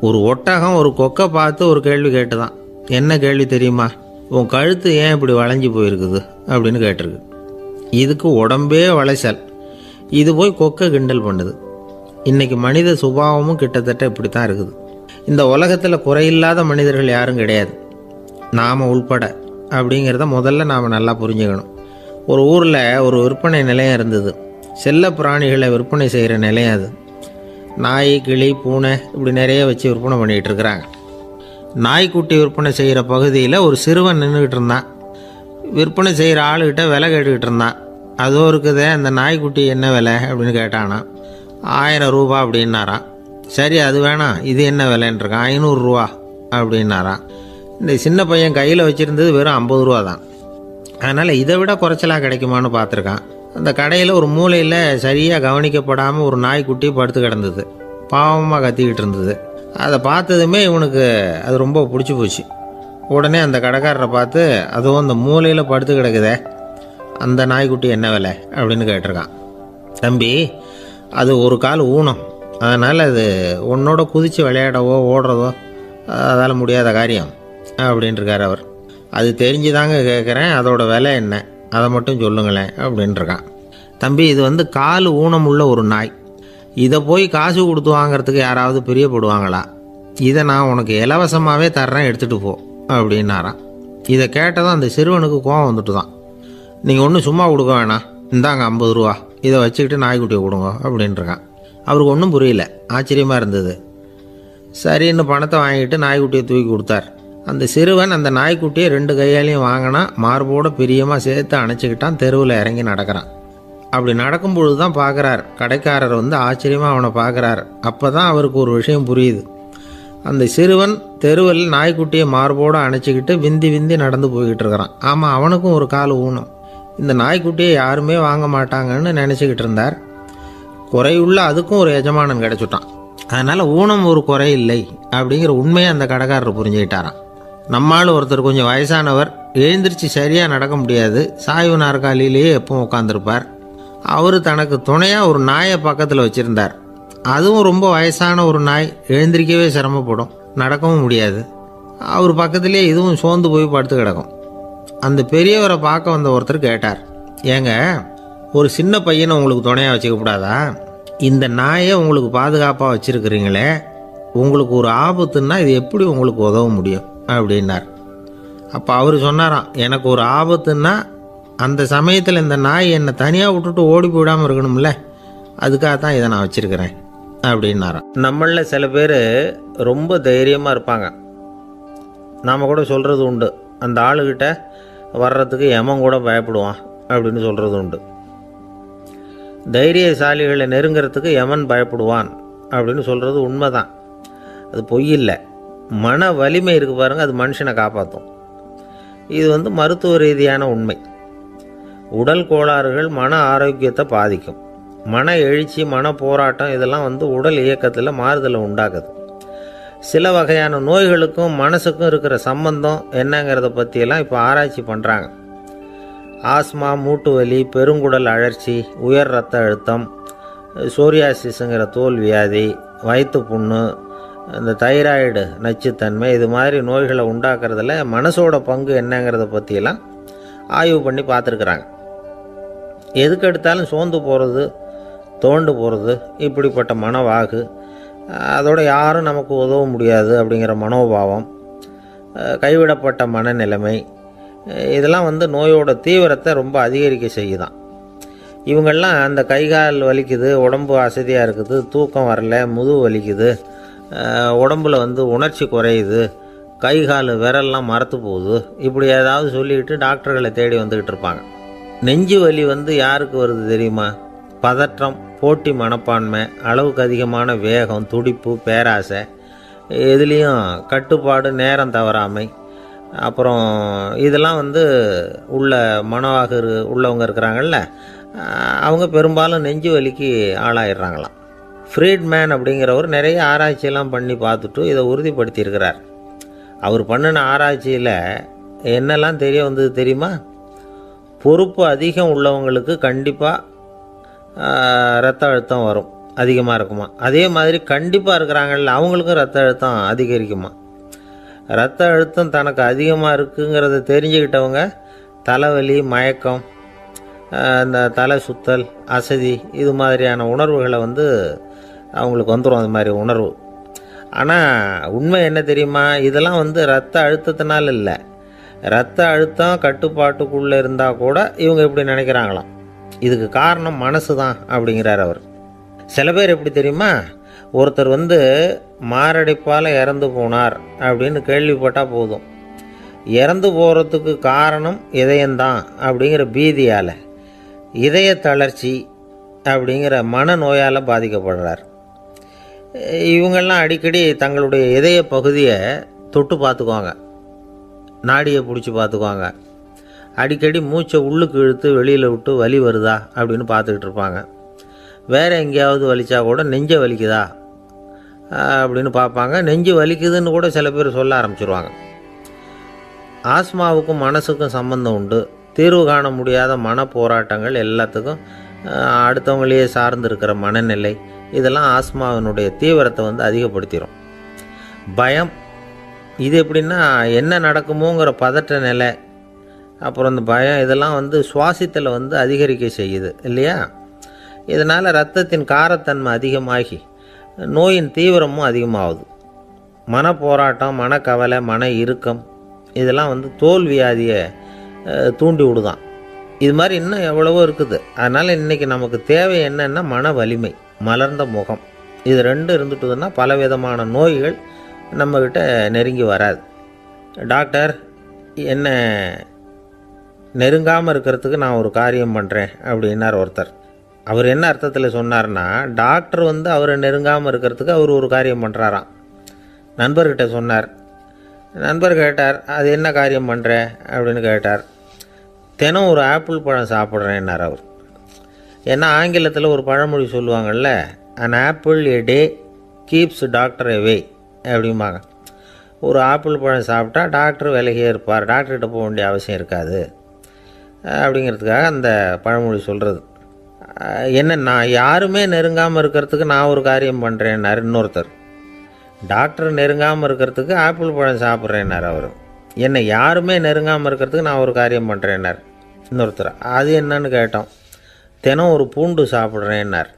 ஒரு ஒட்டகம் ஒரு கொக்கை பார்த்து ஒரு கேள்வி கேட்டுதான். என்ன கேள்வி தெரியுமா? உன் கழுத்து ஏன் இப்படி வளைஞ்சி போயிருக்குது அப்படின்னு கேட்டிருக்கு. இதுக்கு உடம்பே வளைச்சல். இது போய் கொக்கை கிண்டல் பண்ணுது. இன்றைக்கி மனித சுபாவமும் கிட்டத்தட்ட இப்படி தான் இருக்குது. இந்த உலகத்தில் குறையில்லாத மனிதர்கள் யாரும் கிடையாது, நாம் உள்பட. அப்படிங்கிறத முதல்ல நாம் நல்லா புரிஞ்சுக்கணும். ஒரு ஊரில் ஒரு விற்பனை நிலையம் இருந்தது. செல்ல பிராணிகளை விற்பனை செய்கிற நிலையம் அது. நாய், கிளி, பூனை இப்படி நிறைய வச்சு விற்பனை பண்ணிகிட்டு இருக்கிறாங்க. நாய்க்குட்டி விற்பனை செய்கிற பகுதியில் ஒரு சிறுவன் நின்றுக்கிட்டு இருந்தான். விற்பனை செய்கிற ஆளுகிட்ட விலை கேட்டுக்கிட்டு இருந்தான். அதோ இருக்குதே அந்த நாய்க்குட்டி என்ன விலை அப்படின்னு கேட்டானா. 1000 ரூபா அப்படின்னாரான். சரி அது வேணாம், இது என்ன விலைன்றிருக்கான். 500 ரூபா அப்படின்னாரான். இந்த சின்ன பையன் கையில் வச்சுருந்தது வெறும் 50 ரூபா தான். அதனால் இதை விட குறைச்சலாக கிடைக்குமான்னு பார்த்துருக்கான். அந்த கடையில் ஒரு மூலையில் சரியாக கவனிக்கப்படாமல் ஒரு நாய்க்குட்டி படுத்து கிடந்தது. பாவமாக கத்திக்கிட்டு இருந்தது. அதை பார்த்ததுமே இவனுக்கு அது ரொம்ப பிடிச்சி போச்சு. உடனே அந்த கடைக்காரரை பார்த்து, அதுவும் அந்த மூலையில் படுத்து கிடக்குதே அந்த நாய்க்குட்டி என்ன விலை அப்படின்னு கேட்டிருக்கான். தம்பி, அது ஒரு கால் ஊனம், அதனால் அது உன்னோட குதித்து விளையாடவோ ஓடுறதோ அதால் முடியாத காரியம் அப்படின்ட்டுருக்கார் அவர். அது தெரிஞ்சுதாங்க கேட்குறேன், அதோட விலை என்ன அதை மட்டும் சொல்லுங்களேன் அப்படின்ட்டுருக்கான். தம்பி, இது கால் ஊனம் உள்ள ஒரு நாய். இதை போய் காசு கொடுத்து வாங்கிறதுக்கு யாராவது பிரியப்படுவாங்களா? இதை நான் உனக்கு இலவசமாகவே தர்றேன், எடுத்துகிட்டு போ அப்படின்னாரான். இதை கேட்டதும் அந்த சிறுவனுக்கு கோவம் வந்துட்டு தான். நீங்கள் ஒன்றும் சும்மா கொடுக்க வேணாம், இந்தாங்க 50 ரூபா, இதை வச்சுக்கிட்டு நாய்க்குட்டியை கொடுங்க அப்படின்ட்டுருக்கான். அவருக்கு ஒன்றும் புரியல, ஆச்சரியமாக இருந்தது. சரின்னு பணத்தை வாங்கிட்டு நாய்க்குட்டியை தூக்கி கொடுத்தார். அந்த சிறுவன் அந்த நாய்க்குட்டியை 2 கையாலையும் வாங்கினா, மார்போட பிரியமாக சேர்த்து அணைச்சிக்கிட்டான். தெருவில் இறங்கி நடக்கிறான். அப்படி நடக்கும்பொழுது தான் பார்க்குறார், கடைக்காரர் ஆச்சரியமாக அவனை பார்க்குறார். அப்போ தான் அவருக்கு ஒரு விஷயம் புரியுது. அந்த சிறுவன் தெருவில் நாய்க்குட்டியை மார்போடு அணைச்சிக்கிட்டு விந்தி விந்தி நடந்து போய்கிட்டு இருக்கிறான். ஆமாம், அவனுக்கும் ஒரு கால் ஊனம். இந்த நாய்க்குட்டியை யாருமே வாங்க மாட்டாங்கன்னு நினச்சிக்கிட்டு இருந்தார். குறையுள்ள அதுக்கும் ஒரு எஜமானன் கிடச்சிட்டான். அதனால் ஊனம் ஒரு குறை இல்லை அப்படிங்கிற உண்மையை அந்த கடைக்காரர் புரிஞ்சுக்கிட்டாரான். நம்மால் ஒருத்தர் கொஞ்சம் வயசானவர், எழுந்திரிச்சு சரியாக நடக்க முடியாது, சாய்வு நாற்காலியிலேயே எப்பவும் உட்காந்துருப்பார். அவர் தனக்கு துணையாக ஒரு நாயை பக்கத்தில் வச்சுருந்தார். அதுவும் ரொம்ப வயசான ஒரு நாய், எழுந்திரிக்கவே சிரமப்படும், நடக்கவும் முடியாது. அவர் பக்கத்துலேயே இதுவும் சோர்ந்து போய் படுத்து கிடக்கும். அந்த பெரியவரை பார்க்க வந்த ஒருத்தர் கேட்டார், ஏங்க, ஒரு சின்ன பையனை உங்களுக்கு துணையாக வச்சுக்கப்படாதா? இந்த நாயை உங்களுக்கு பாதுகாப்பாக வச்சுருக்கிறீங்களே, உங்களுக்கு ஒரு ஆபத்துன்னா இது எப்படி உங்களுக்கு உதவ முடியும் அப்படின்னார். அப்போ அவர் சொன்னாராம், எனக்கு ஒரு ஆபத்துன்னா அந்த சமயத்தில் இந்த நாய் என்னை தனியாக விட்டுட்டு ஓடி போயிடாமல் இருக்கணும்ல, அதுக்காக தான் இதை நான் வச்சுருக்கிறேன் அப்படின்னாராம். நம்மளில் சில பேர் ரொம்ப தைரியமாக இருப்பாங்க. நாம் கூட சொல்கிறது உண்டு, அந்த ஆளுகிட்ட வர்றதுக்கு எமன் கூட பயப்படுவான் அப்படின்னு சொல்கிறது உண்டு. தைரியசாலிகளை நெருங்கிறதுக்கு எமன் பயப்படுவான் அப்படின்னு சொல்கிறது உண்மைதான். அது பொய் இல்லை. மன வலிமை இருக்குது பாருங்கள், அது மனுஷனை காப்பாற்றும். இது மருத்துவ ரீதியான உண்மை. உடல் கோளாறுகள் மன ஆரோக்கியத்தை பாதிக்கும். மன எழுச்சி, மன போராட்டம் இதெல்லாம் உடல் இயக்கத்தில் மாறுதலை உண்டாக்குது. சில வகையான நோய்களுக்கும் மனசுக்கும் இருக்கிற சம்பந்தம் என்னங்கிறத பற்றியெல்லாம் இப்போ ஆராய்ச்சி பண்ணுறாங்க. ஆஸ்மா, மூட்டு வலி, பெருங்குடல் அழற்சி, உயர் இரத்த அழுத்தம், சோரியாசிஸுங்கிற தோல் வியாதி, வயிற்று புண்ணு, இந்த தைராய்டு நச்சுத்தன்மை, இது மாதிரி நோய்களை உண்டாக்குறதுல மனசோட பங்கு என்னங்கிறத பற்றியெல்லாம் ஆய்வு பண்ணி பார்த்துருக்குறாங்க. எதுக்கு எடுத்தாலும் சோர்ந்து போகிறது, தோண்டு போகிறது, இப்படிப்பட்ட மனவாகு, அதோட யாரும் நமக்கு உதவ முடியாது அப்படிங்கிற மனோபாவம், கைவிடப்பட்ட மனநிலைமை, இதெல்லாம் நோயோட தீவிரத்தை ரொம்ப அதிகரிக்க செய்யுதான். இவங்கெல்லாம் அந்த கைகால் வலிக்குது, உடம்பு அசதியாக இருக்குது, தூக்கம் வரல, முதுகு வலிக்குது, உடம்புல உணர்ச்சி குறையுது, கை கால் விரல்லாம் மரத்து போகுது, இப்படி ஏதாவது சொல்லிக்கிட்டு டாக்டர்களை தேடி வந்துக்கிட்டு இருப்பாங்க. நெஞ்சு வலி யாருக்கு வருது தெரியுமா? பதற்றம், போட்டி மனப்பான்மை, அளவுக்கு அதிகமான வேகம், துடிப்பு, பேராசை, எதுலேயும் கட்டுப்பாடு, நேரம் தவறாமை, அப்புறம் இதெல்லாம் உள்ள மனவாக உள்ளவங்க இருக்கிறாங்கல்ல, அவங்க பெரும்பாலும் நெஞ்சு வலிக்கு ஆளாயிடுறாங்களாம். ஃப்ரீட்மேன் அப்படிங்கிறவர் நிறைய ஆராய்ச்சியெல்லாம் பண்ணி பார்த்துட்டு இதை உறுதிப்படுத்தியிருக்கிறார். அவர் பண்ணின ஆராய்ச்சியில் என்னெல்லாம் தெரிய வந்தது தெரியுமா? பொறுப்பு அதிகம் உள்ளவங்களுக்கு கண்டிப்பாக இரத்த அழுத்தம் வரும். அதிகமாக இருக்குமா. அதே மாதிரி கண்டிப்பாக இருக்கிறாங்கல்ல, அவங்களுக்கும் ரத்த அழுத்தம் அதிகரிக்குமா. ரத்த அழுத்தம் தனக்கு அதிகமாக இருக்குங்கிறத தெரிஞ்சுக்கிட்டவங்க தலைவலி, மயக்கம், இந்த தலை சுத்தல், அசதி, இது மாதிரியான உணர்வுகளை அவங்களுக்கு வந்துடும், அது மாதிரி உணர்வு. ஆனால் உண்மை என்ன தெரியுமா, இதெல்லாம் ரத்த அழுத்தத்தினால இல்லை. ரத்த அழுத்தம் கட்டுப்பாட்டுக்குள்ளே இருந்தால் கூட இவங்க இப்படி நினைக்கிறாங்களாம். இதுக்கு காரணம் மனசு தான் அப்படிங்கிறார் அவர். சில பேர் எப்படி தெரியுமா, ஒருத்தர் மாரடைப்பால் இறந்து போனார் அப்படின்னு கேள்விப்பட்டால் போதும், இறந்து போகிறதுக்கு காரணம் இதயம்தான் அப்படிங்கிற பீதியால், இதய தளர்ச்சி அப்படிங்கிற மனநோயால் பாதிக்கப்படுறார். இவங்கெல்லாம் அடிக்கடி தங்களுடைய இதய பகுதியை தொட்டு பார்த்துக்குவாங்க, நாடியை பிடிச்சி பார்த்துக்குவாங்க. அடிக்கடி மூச்சை உள்ளுக்கு இழுத்து வெளியில் விட்டு வலி வருதா அப்படின்னு பார்த்துக்கிட்டு இருப்பாங்க. வேறு எங்கேயாவது வலிச்சா கூட நெஞ்சை வலிக்குதா அப்படின்னு பார்ப்பாங்க. நெஞ்சு வலிக்குதுன்னு கூட சில பேர் சொல்ல ஆரம்பிச்சிருவாங்க. ஆஸ்மாவுக்கும் மனசுக்கும் சம்பந்தம் உண்டு. தீர்வு காண முடியாத மன போராட்டங்கள் எல்லாத்துக்கும் அடுத்தவங்களையே சார்ந்து இருக்கிற மனநிலை, இதெல்லாம் ஆஸ்மாவினுடைய தீவிரத்தை அதிகப்படுத்திடும். பயம், இது எப்படின்னா என்ன நடக்குமோங்கிற பதற்ற நிலை, அப்புறம் இந்த பயம், இதெல்லாம் சுவாசித்தலை அதிகரிக்க செய்யுது இல்லையா. இதனால் இரத்தத்தின் காரத்தன்மை அதிகமாகி நோயின் தீவிரமும் அதிகமாகுது. மன போராட்டம், மனக்கவலை, மன இறுக்கம், இதெல்லாம் தோல் வியாதியை தூண்டி விடுதான். இது மாதிரி இன்னும் எவ்வளவோ இருக்குது. அதனால் இன்றைக்கி நமக்கு தேவை என்னென்னா மன வலிமை, மலர்ந்த முகம். இது ரெண்டு இருந்துட்டுதுன்னா பலவிதமான நோய்கள் நம்மக்கிட்ட நெருங்கி வராது. டாக்டர் என்ன நெருங்காமல் இருக்கிறதுக்கு நான் ஒரு காரியம் பண்ணுறேன் அப்படின்னார் ஒருத்தர். அவர் என்ன அர்த்தத்தில் சொன்னார்னா, டாக்டர் அவரை நெருங்காமல் இருக்கிறதுக்கு அவர் ஒரு காரியம் பண்ணுறாராம். நண்பர்கிட்ட சொன்னார். நண்பர் கேட்டார், அது என்ன காரியம் பண்ணுற அப்படின்னு கேட்டார். தினம் ஒரு ஆப்பிள் பழம் சாப்பிட்றேன்னார் அவர். ஏன்னா ஆங்கிலத்தில் ஒரு பழமொழி சொல்லுவாங்கள்ல, an apple a day keeps doctor away அப்படிம்பாங்க. ஒரு ஆப்பிள் பழம் சாப்பிட்டா டாக்டர் விலகியே இருப்பார், டாக்டர்கிட்ட போக வேண்டிய அவசியம் இருக்காது அப்படிங்கிறதுக்காக அந்த பழமொழி சொல்கிறது. என்ன, நான் யாருமே நெருங்காமல் இருக்கிறதுக்கு நான் ஒரு காரியம் பண்ணுறேன்னார் இன்னொருத்தர். டாக்டர் நெருங்காமல் இருக்கிறதுக்கு ஆப்பிள் பழம் சாப்பிட்றேன்னார் அவர். என்னை யாருமே நெருங்காமல் இருக்கிறதுக்கு நான் ஒரு காரியம் பண்ணுறேன்னார் இன்னொருத்தர். அது என்னன்னு கேட்டோம். தினம் ஒரு பூண்டு சாப்பிட்றேன்னார்.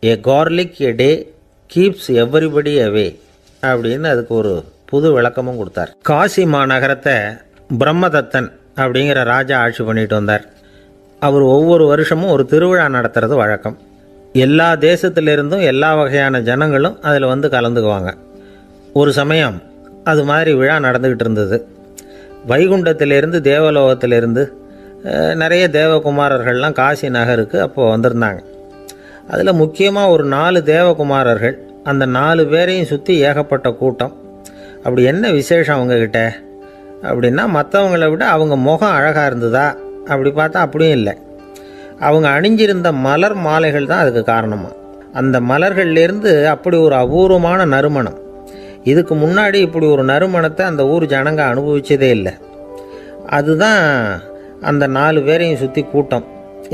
ஏ கார்லிக் எ டே கீப்ஸ் எவ்ரிபடி அவே அப்படின்னு அதுக்கு ஒரு புது விளக்கமும் கொடுத்தார். காசி மாநகரத்தை பிரம்மதத்தன் அப்படிங்கிற ராஜா ஆட்சி பண்ணிட்டு வந்தார். அவர் ஒவ்வொரு வருஷமும் ஒரு திருவிழா நடத்துறது வழக்கம். எல்லா தேசத்திலிருந்தும் எல்லா வகையான ஜனங்களும் அதில் கலந்துக்குவாங்க. ஒரு சமயம் அது மாதிரி விழா நடந்துக்கிட்டு இருந்தது. வைகுண்டத்திலிருந்து தேவலோகத்திலிருந்து நிறைய தேவகுமாரர்கள்லாம் காசி நகருக்கு அப்போது வந்திருந்தாங்க. அதில் முக்கியமாக ஒரு 4 தேவகுமாரர்கள், அந்த 4 பேரையும் சுற்றி ஏகப்பட்ட கூட்டம். அப்படி என்ன விசேஷம் அவங்கக்கிட்ட அப்படின்னா, மற்றவங்களை விட அவங்க முகம் அழகாக இருந்ததா அப்படி பார்த்தா அப்படியும் இல்லை. அவங்க அணிஞ்சிருந்த மலர் மாலைகள் தான் அதுக்கு காரணமாக. அந்த மலர்கள்லேருந்து அப்படி ஒரு அபூர்வமான நறுமணம், இதுக்கு முன்னாடி இப்படி ஒரு நறுமணத்தை அந்த ஊர் ஜனங்க அனுபவிச்சதே இல்லை. அதுதான் அந்த 4 பேரையும் சுற்றி கூட்டம்.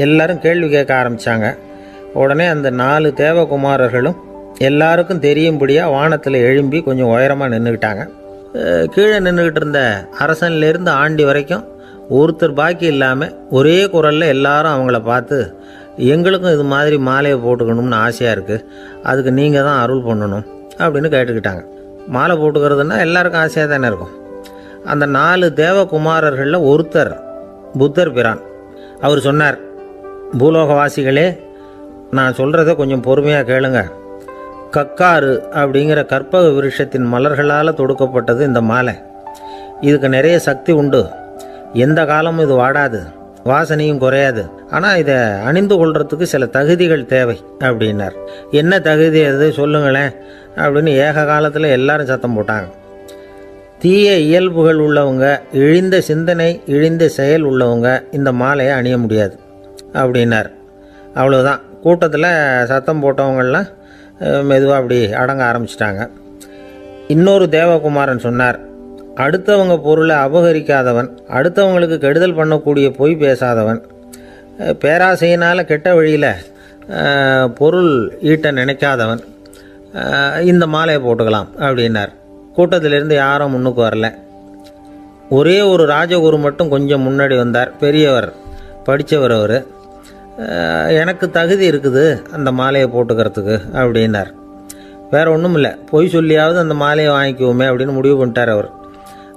எல்லாரும் கேள்வி கேட்க ஆரம்பித்தாங்க. உடனே அந்த 4 தேவகுமாரர்களும் எல்லாருக்கும் தெரியும்படியாக வானத்தில் எழும்பி கொஞ்சம் உயரமாக நின்றுக்கிட்டாங்க. கீழே நின்றுக்கிட்டு இருந்த அரசன்லேருந்து ஆண்டி வரைக்கும் ஒருத்தர் பாக்கி இல்லாமல் ஒரே குரலில் எல்லாரும் அவங்கள பார்த்து, எங்களுக்கும் இது மாதிரி மாலையை போட்டுக்கணும்னு ஆசையாக இருக்குது, அதுக்கு நீங்கள் தான் அருள் பண்ணணும் அப்படின்னு கேட்டுக்கிட்டாங்க. மாலை போட்டுக்கிறதுனா எல்லாருக்கும் ஆசையாக தானே இருக்கும். அந்த 4 தேவகுமாரர்களில் ஒருத்தர் புத்தர் பிரான். அவர் சொன்னார், பூலோகவாசிகளே, நான் சொல்கிறத கொஞ்சம் பொறுமையாக கேளுங்க. கக்காரு அப்படிங்கிற கற்பக விருஷத்தின் மலர்களால் தொடுக்கப்பட்டது இந்த மாலை. இதுக்கு நிறைய சக்தி உண்டு. எந்த காலமும் இது வாடாது, வாசனையும் குறையாது. ஆனால் இதை அணிந்து கொள்றதுக்கு சில தகுதிகள் தேவை அப்படின்னார். என்ன தகுதி அது சொல்லுங்களேன் அப்படின்னு ஏக காலத்தில் எல்லாரும் சத்தம் போட்டாங்க. தீய இயல்புகள் உள்ளவங்க, இழிந்த சிந்தனை, இழிந்த செயல் உள்ளவங்க இந்த மாலையை அணிய முடியாது அப்படின்னார். அவ்வளோதான். கூட்டத்தில் சத்தம் போட்டவங்கள்லாம் மெதுவாக அப்படி அடங்க ஆரம்பிச்சிட்டாங்க. இன்னொரு தேவகுமாரன் சொன்னார், அடுத்தவங்க பொருளை அபகரிக்காதவன், அடுத்தவங்களுக்கு கெடுதல் பண்ணக்கூடிய பொய் பேசாதவன், பேராசையினால் கெட்ட வழியில் பொருள் ஈட்ட நினைக்காதவன் இந்த மாலையை போட்டுக்கலாம் அப்படின்னார். கூட்டத்திலிருந்து யாரும் முன்னுக்கு வரல. ஒரே ஒரு ராஜகுரு மட்டும் கொஞ்சம் முன்னாடி வந்தார். பெரியவர், படித்தவர் அவர். எனக்கு தகுதி இருக்குது அந்த மாலையை போட்டுக்கிறதுக்கு அப்படின்னார். வேறு ஒன்றும் இல்லை, பொய் சொல்லியாவது அந்த மாலையை வாங்கிக்குவோமே அப்படின்னு முடிவு பண்ணிட்டார் அவர்.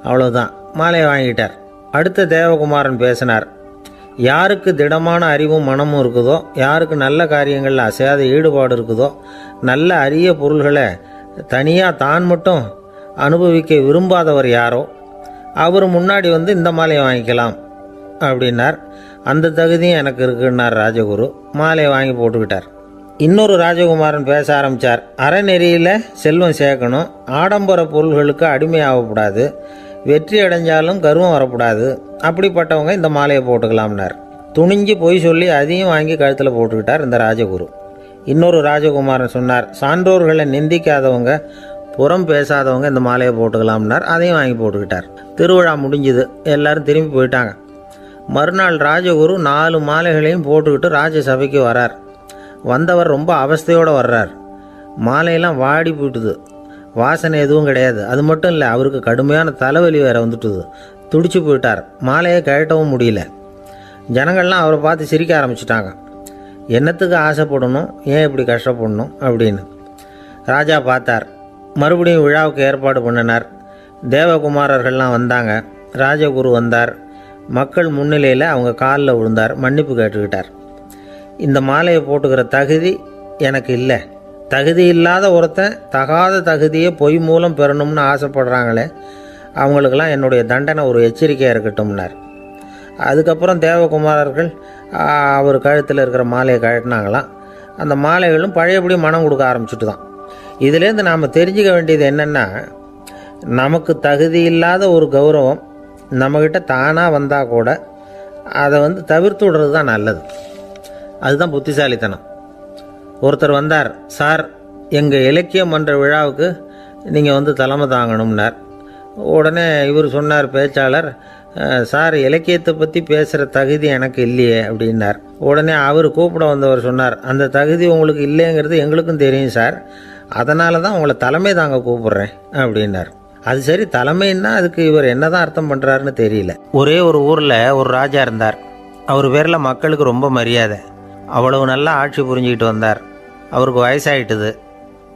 அவ்வளோதான், மாலையை வாங்கிட்டார். அடுத்த தேவகுமாரன் பேசினார். யாருக்கு திடமான அறிவும் மனமும் இருக்குதோ, யாருக்கு நல்ல காரியங்களில் அசையாத ஈடுபாடு இருக்குதோ, நல்ல அரிய பொருள்களை தனியாக தான் மட்டும் அனுபவிக்க விரும்பாதவர் யாரோ அவர் முன்னாடி வந்து இந்த மாலையை வாங்கிக்கலாம் அப்படின்னார். அந்த தகுதியும் எனக்கு இருக்குன்னார் ராஜகுரு. மாலையை வாங்கி போட்டுக்கிட்டார். இன்னொரு ராஜகுமாரன் பேச ஆரம்பித்தார். அறநெறியில் செல்வம் சேர்க்கணும், ஆடம்பர பொருள்களுக்கு அடிமையாகக்கூடாது, வெற்றி அடைஞ்சாலும் கர்வம் வரக்கூடாது, அப்படிப்பட்டவங்க இந்த மாலையை போட்டுக்கலாம்னார். துணிஞ்சு பொய் சொல்லி அதையும் வாங்கி கழுத்தில் போட்டுக்கிட்டார் இந்த ராஜகுரு. இன்னொரு ராஜகுமாரன் சொன்னார். சான்றோர்களை நிந்திக்காதவங்க, புறம் பேசாதவங்க இந்த மாலையை போட்டுக்கலாம்னார். அதையும் வாங்கி போட்டுக்கிட்டார். திருவிழா முடிஞ்சுது, எல்லாரும் திரும்பி போயிட்டாங்க. மறுநாள் ராஜகுரு 4 மாலைகளையும் போட்டுக்கிட்டு ராஜசபைக்கு வரார். வந்தவர் ரொம்ப அவஸ்தையோடு வர்றார். மாலையெல்லாம் வாடி போயிட்டுது, வாசனை எதுவும் கிடையாது. அது மட்டும் இல்லை, அவருக்கு கடுமையான தலைவலி வேறு வந்துட்டுது. துடிச்சு போயிட்டார். மாலையை கழட்டவும் முடியல. ஜனங்கள்லாம் அவரை பார்த்து சிரிக்க ஆரம்பிச்சிட்டாங்க. என்னத்துக்கு ஆசைப்படணும், ஏன் இப்படி கஷ்டப்படணும் அப்படின்னு. ராஜா பார்த்தார். மறுபடியும் விழாவுக்கு ஏற்பாடு பண்ணினார். தேவகுமாரர்கள்லாம் வந்தாங்க. ராஜகுரு வந்தார். மக்கள் முன்னிலையில் அவங்க காலில் விழுந்தார், மன்னிப்பு கேட்டுக்கிட்டார். இந்த மாலையை போட்டுக்கிற தகுதி எனக்கு இல்லை. தகுதி இல்லாத ஒருத்தன் தகாத தகுதியை பொய் மூலம் பெறணும்னு ஆசைப்படுறாங்களே, அவங்களுக்கெல்லாம் என்னுடைய தண்டனை ஒரு எச்சரிக்கையாக இருக்கட்டும்னார். அதுக்கப்புறம் தேவகுமாரர்கள் அவர் கழுத்தில் இருக்கிற மாலையை கழட்டினாங்களாம். அந்த மாலைகளும் பழையபடி மனம் கொடுக்க ஆரம்பிச்சுட்டு தான். இதுலேருந்து நாம் தெரிஞ்சுக்க வேண்டியது என்னென்னா, நமக்கு தகுதி இல்லாத ஒரு கௌரவம் நம்மக்கிட்ட தானாக வந்தால் கூட அதை தவிர்த்து விடுறது தான் நல்லது. அதுதான் புத்திசாலித்தனம். ஒருத்தர் வந்தார். சார், எங்கள் இலக்கிய மன்ற விழாவுக்கு நீங்கள் தலைமை தாங்கணும்னார். உடனே இவர் சொன்னார், பேச்சாளர், சார், இலக்கியத்தை பற்றி பேசுகிற தகுதி எனக்கு இல்லையே அப்படின்னார். உடனே அவர் கூப்பிட வந்தவர் சொன்னார், அந்த தகுதி உங்களுக்கு இல்லைங்கிறது எங்களுக்கும் தெரியும் சார், அதனால தான் உங்களை தலைமை தாங்க கூப்பிட்றேன் அப்படின்னார். அது சரி, தலைமைன்னா அதுக்கு இவர் என்ன தான் அர்த்தம் பண்ணுறாருன்னு தெரியல. ஒரே ஒரு ஊரில் ஒரு ராஜா இருந்தார். அவர் பேரில் மக்களுக்கு ரொம்ப மரியாதை. அவ்வளவு நல்லா ஆட்சி புரிஞ்சுக்கிட்டு வந்தார். அவருக்கு வயசாகிட்டுது.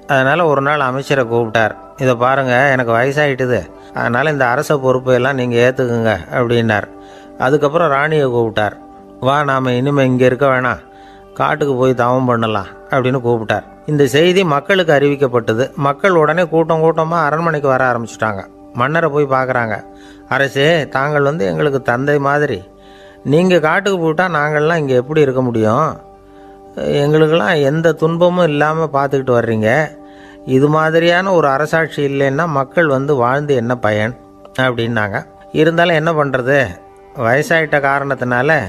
அதனால் ஒரு நாள் அமைச்சரை கூப்பிட்டார். இதை பாருங்கள், எனக்கு வயசாகிட்டுது, அதனால் இந்த அரச பொறுப்பையெல்லாம் நீங்கள் ஏற்றுக்குங்க அப்படின்னார். அதுக்கப்புறம் ராணியை கூப்பிட்டார். வா, நாம் இனிமேல் இங்கே இருக்க வேணாம், காட்டுக்கு போய் தவம் பண்ணலாம் அப்படின்னு கூப்பிட்டார். இந்த செய்தி மக்களுக்கு அறிவிக்கப்பட்டது. மக்கள் உடனே கூட்டம் கூட்டமாக அரண்மனைக்கு வர ஆரம்பிச்சிட்டாங்க. மன்னரை போய் பார்க்குறாங்க. அரசே, தாங்கள் எங்களுக்கு தந்தை மாதிரி. நீங்கள் காட்டுக்கு போயிட்டால் நாங்கள்லாம் இங்கே எப்படி இருக்க முடியும்? எங்களுக்கெல்லாம் எந்த துன்பமும் இல்லாமல் பார்த்துக்கிட்டு வர்றீங்க. இது மாதிரியான ஒரு அரசாட்சி இல்லைன்னா மக்கள் வாழ்ந்து என்ன பயன் அப்படின்னாங்க. இருந்தாலும் என்ன பண்ணுறது, வயசாயிட்ட காரணத்தினால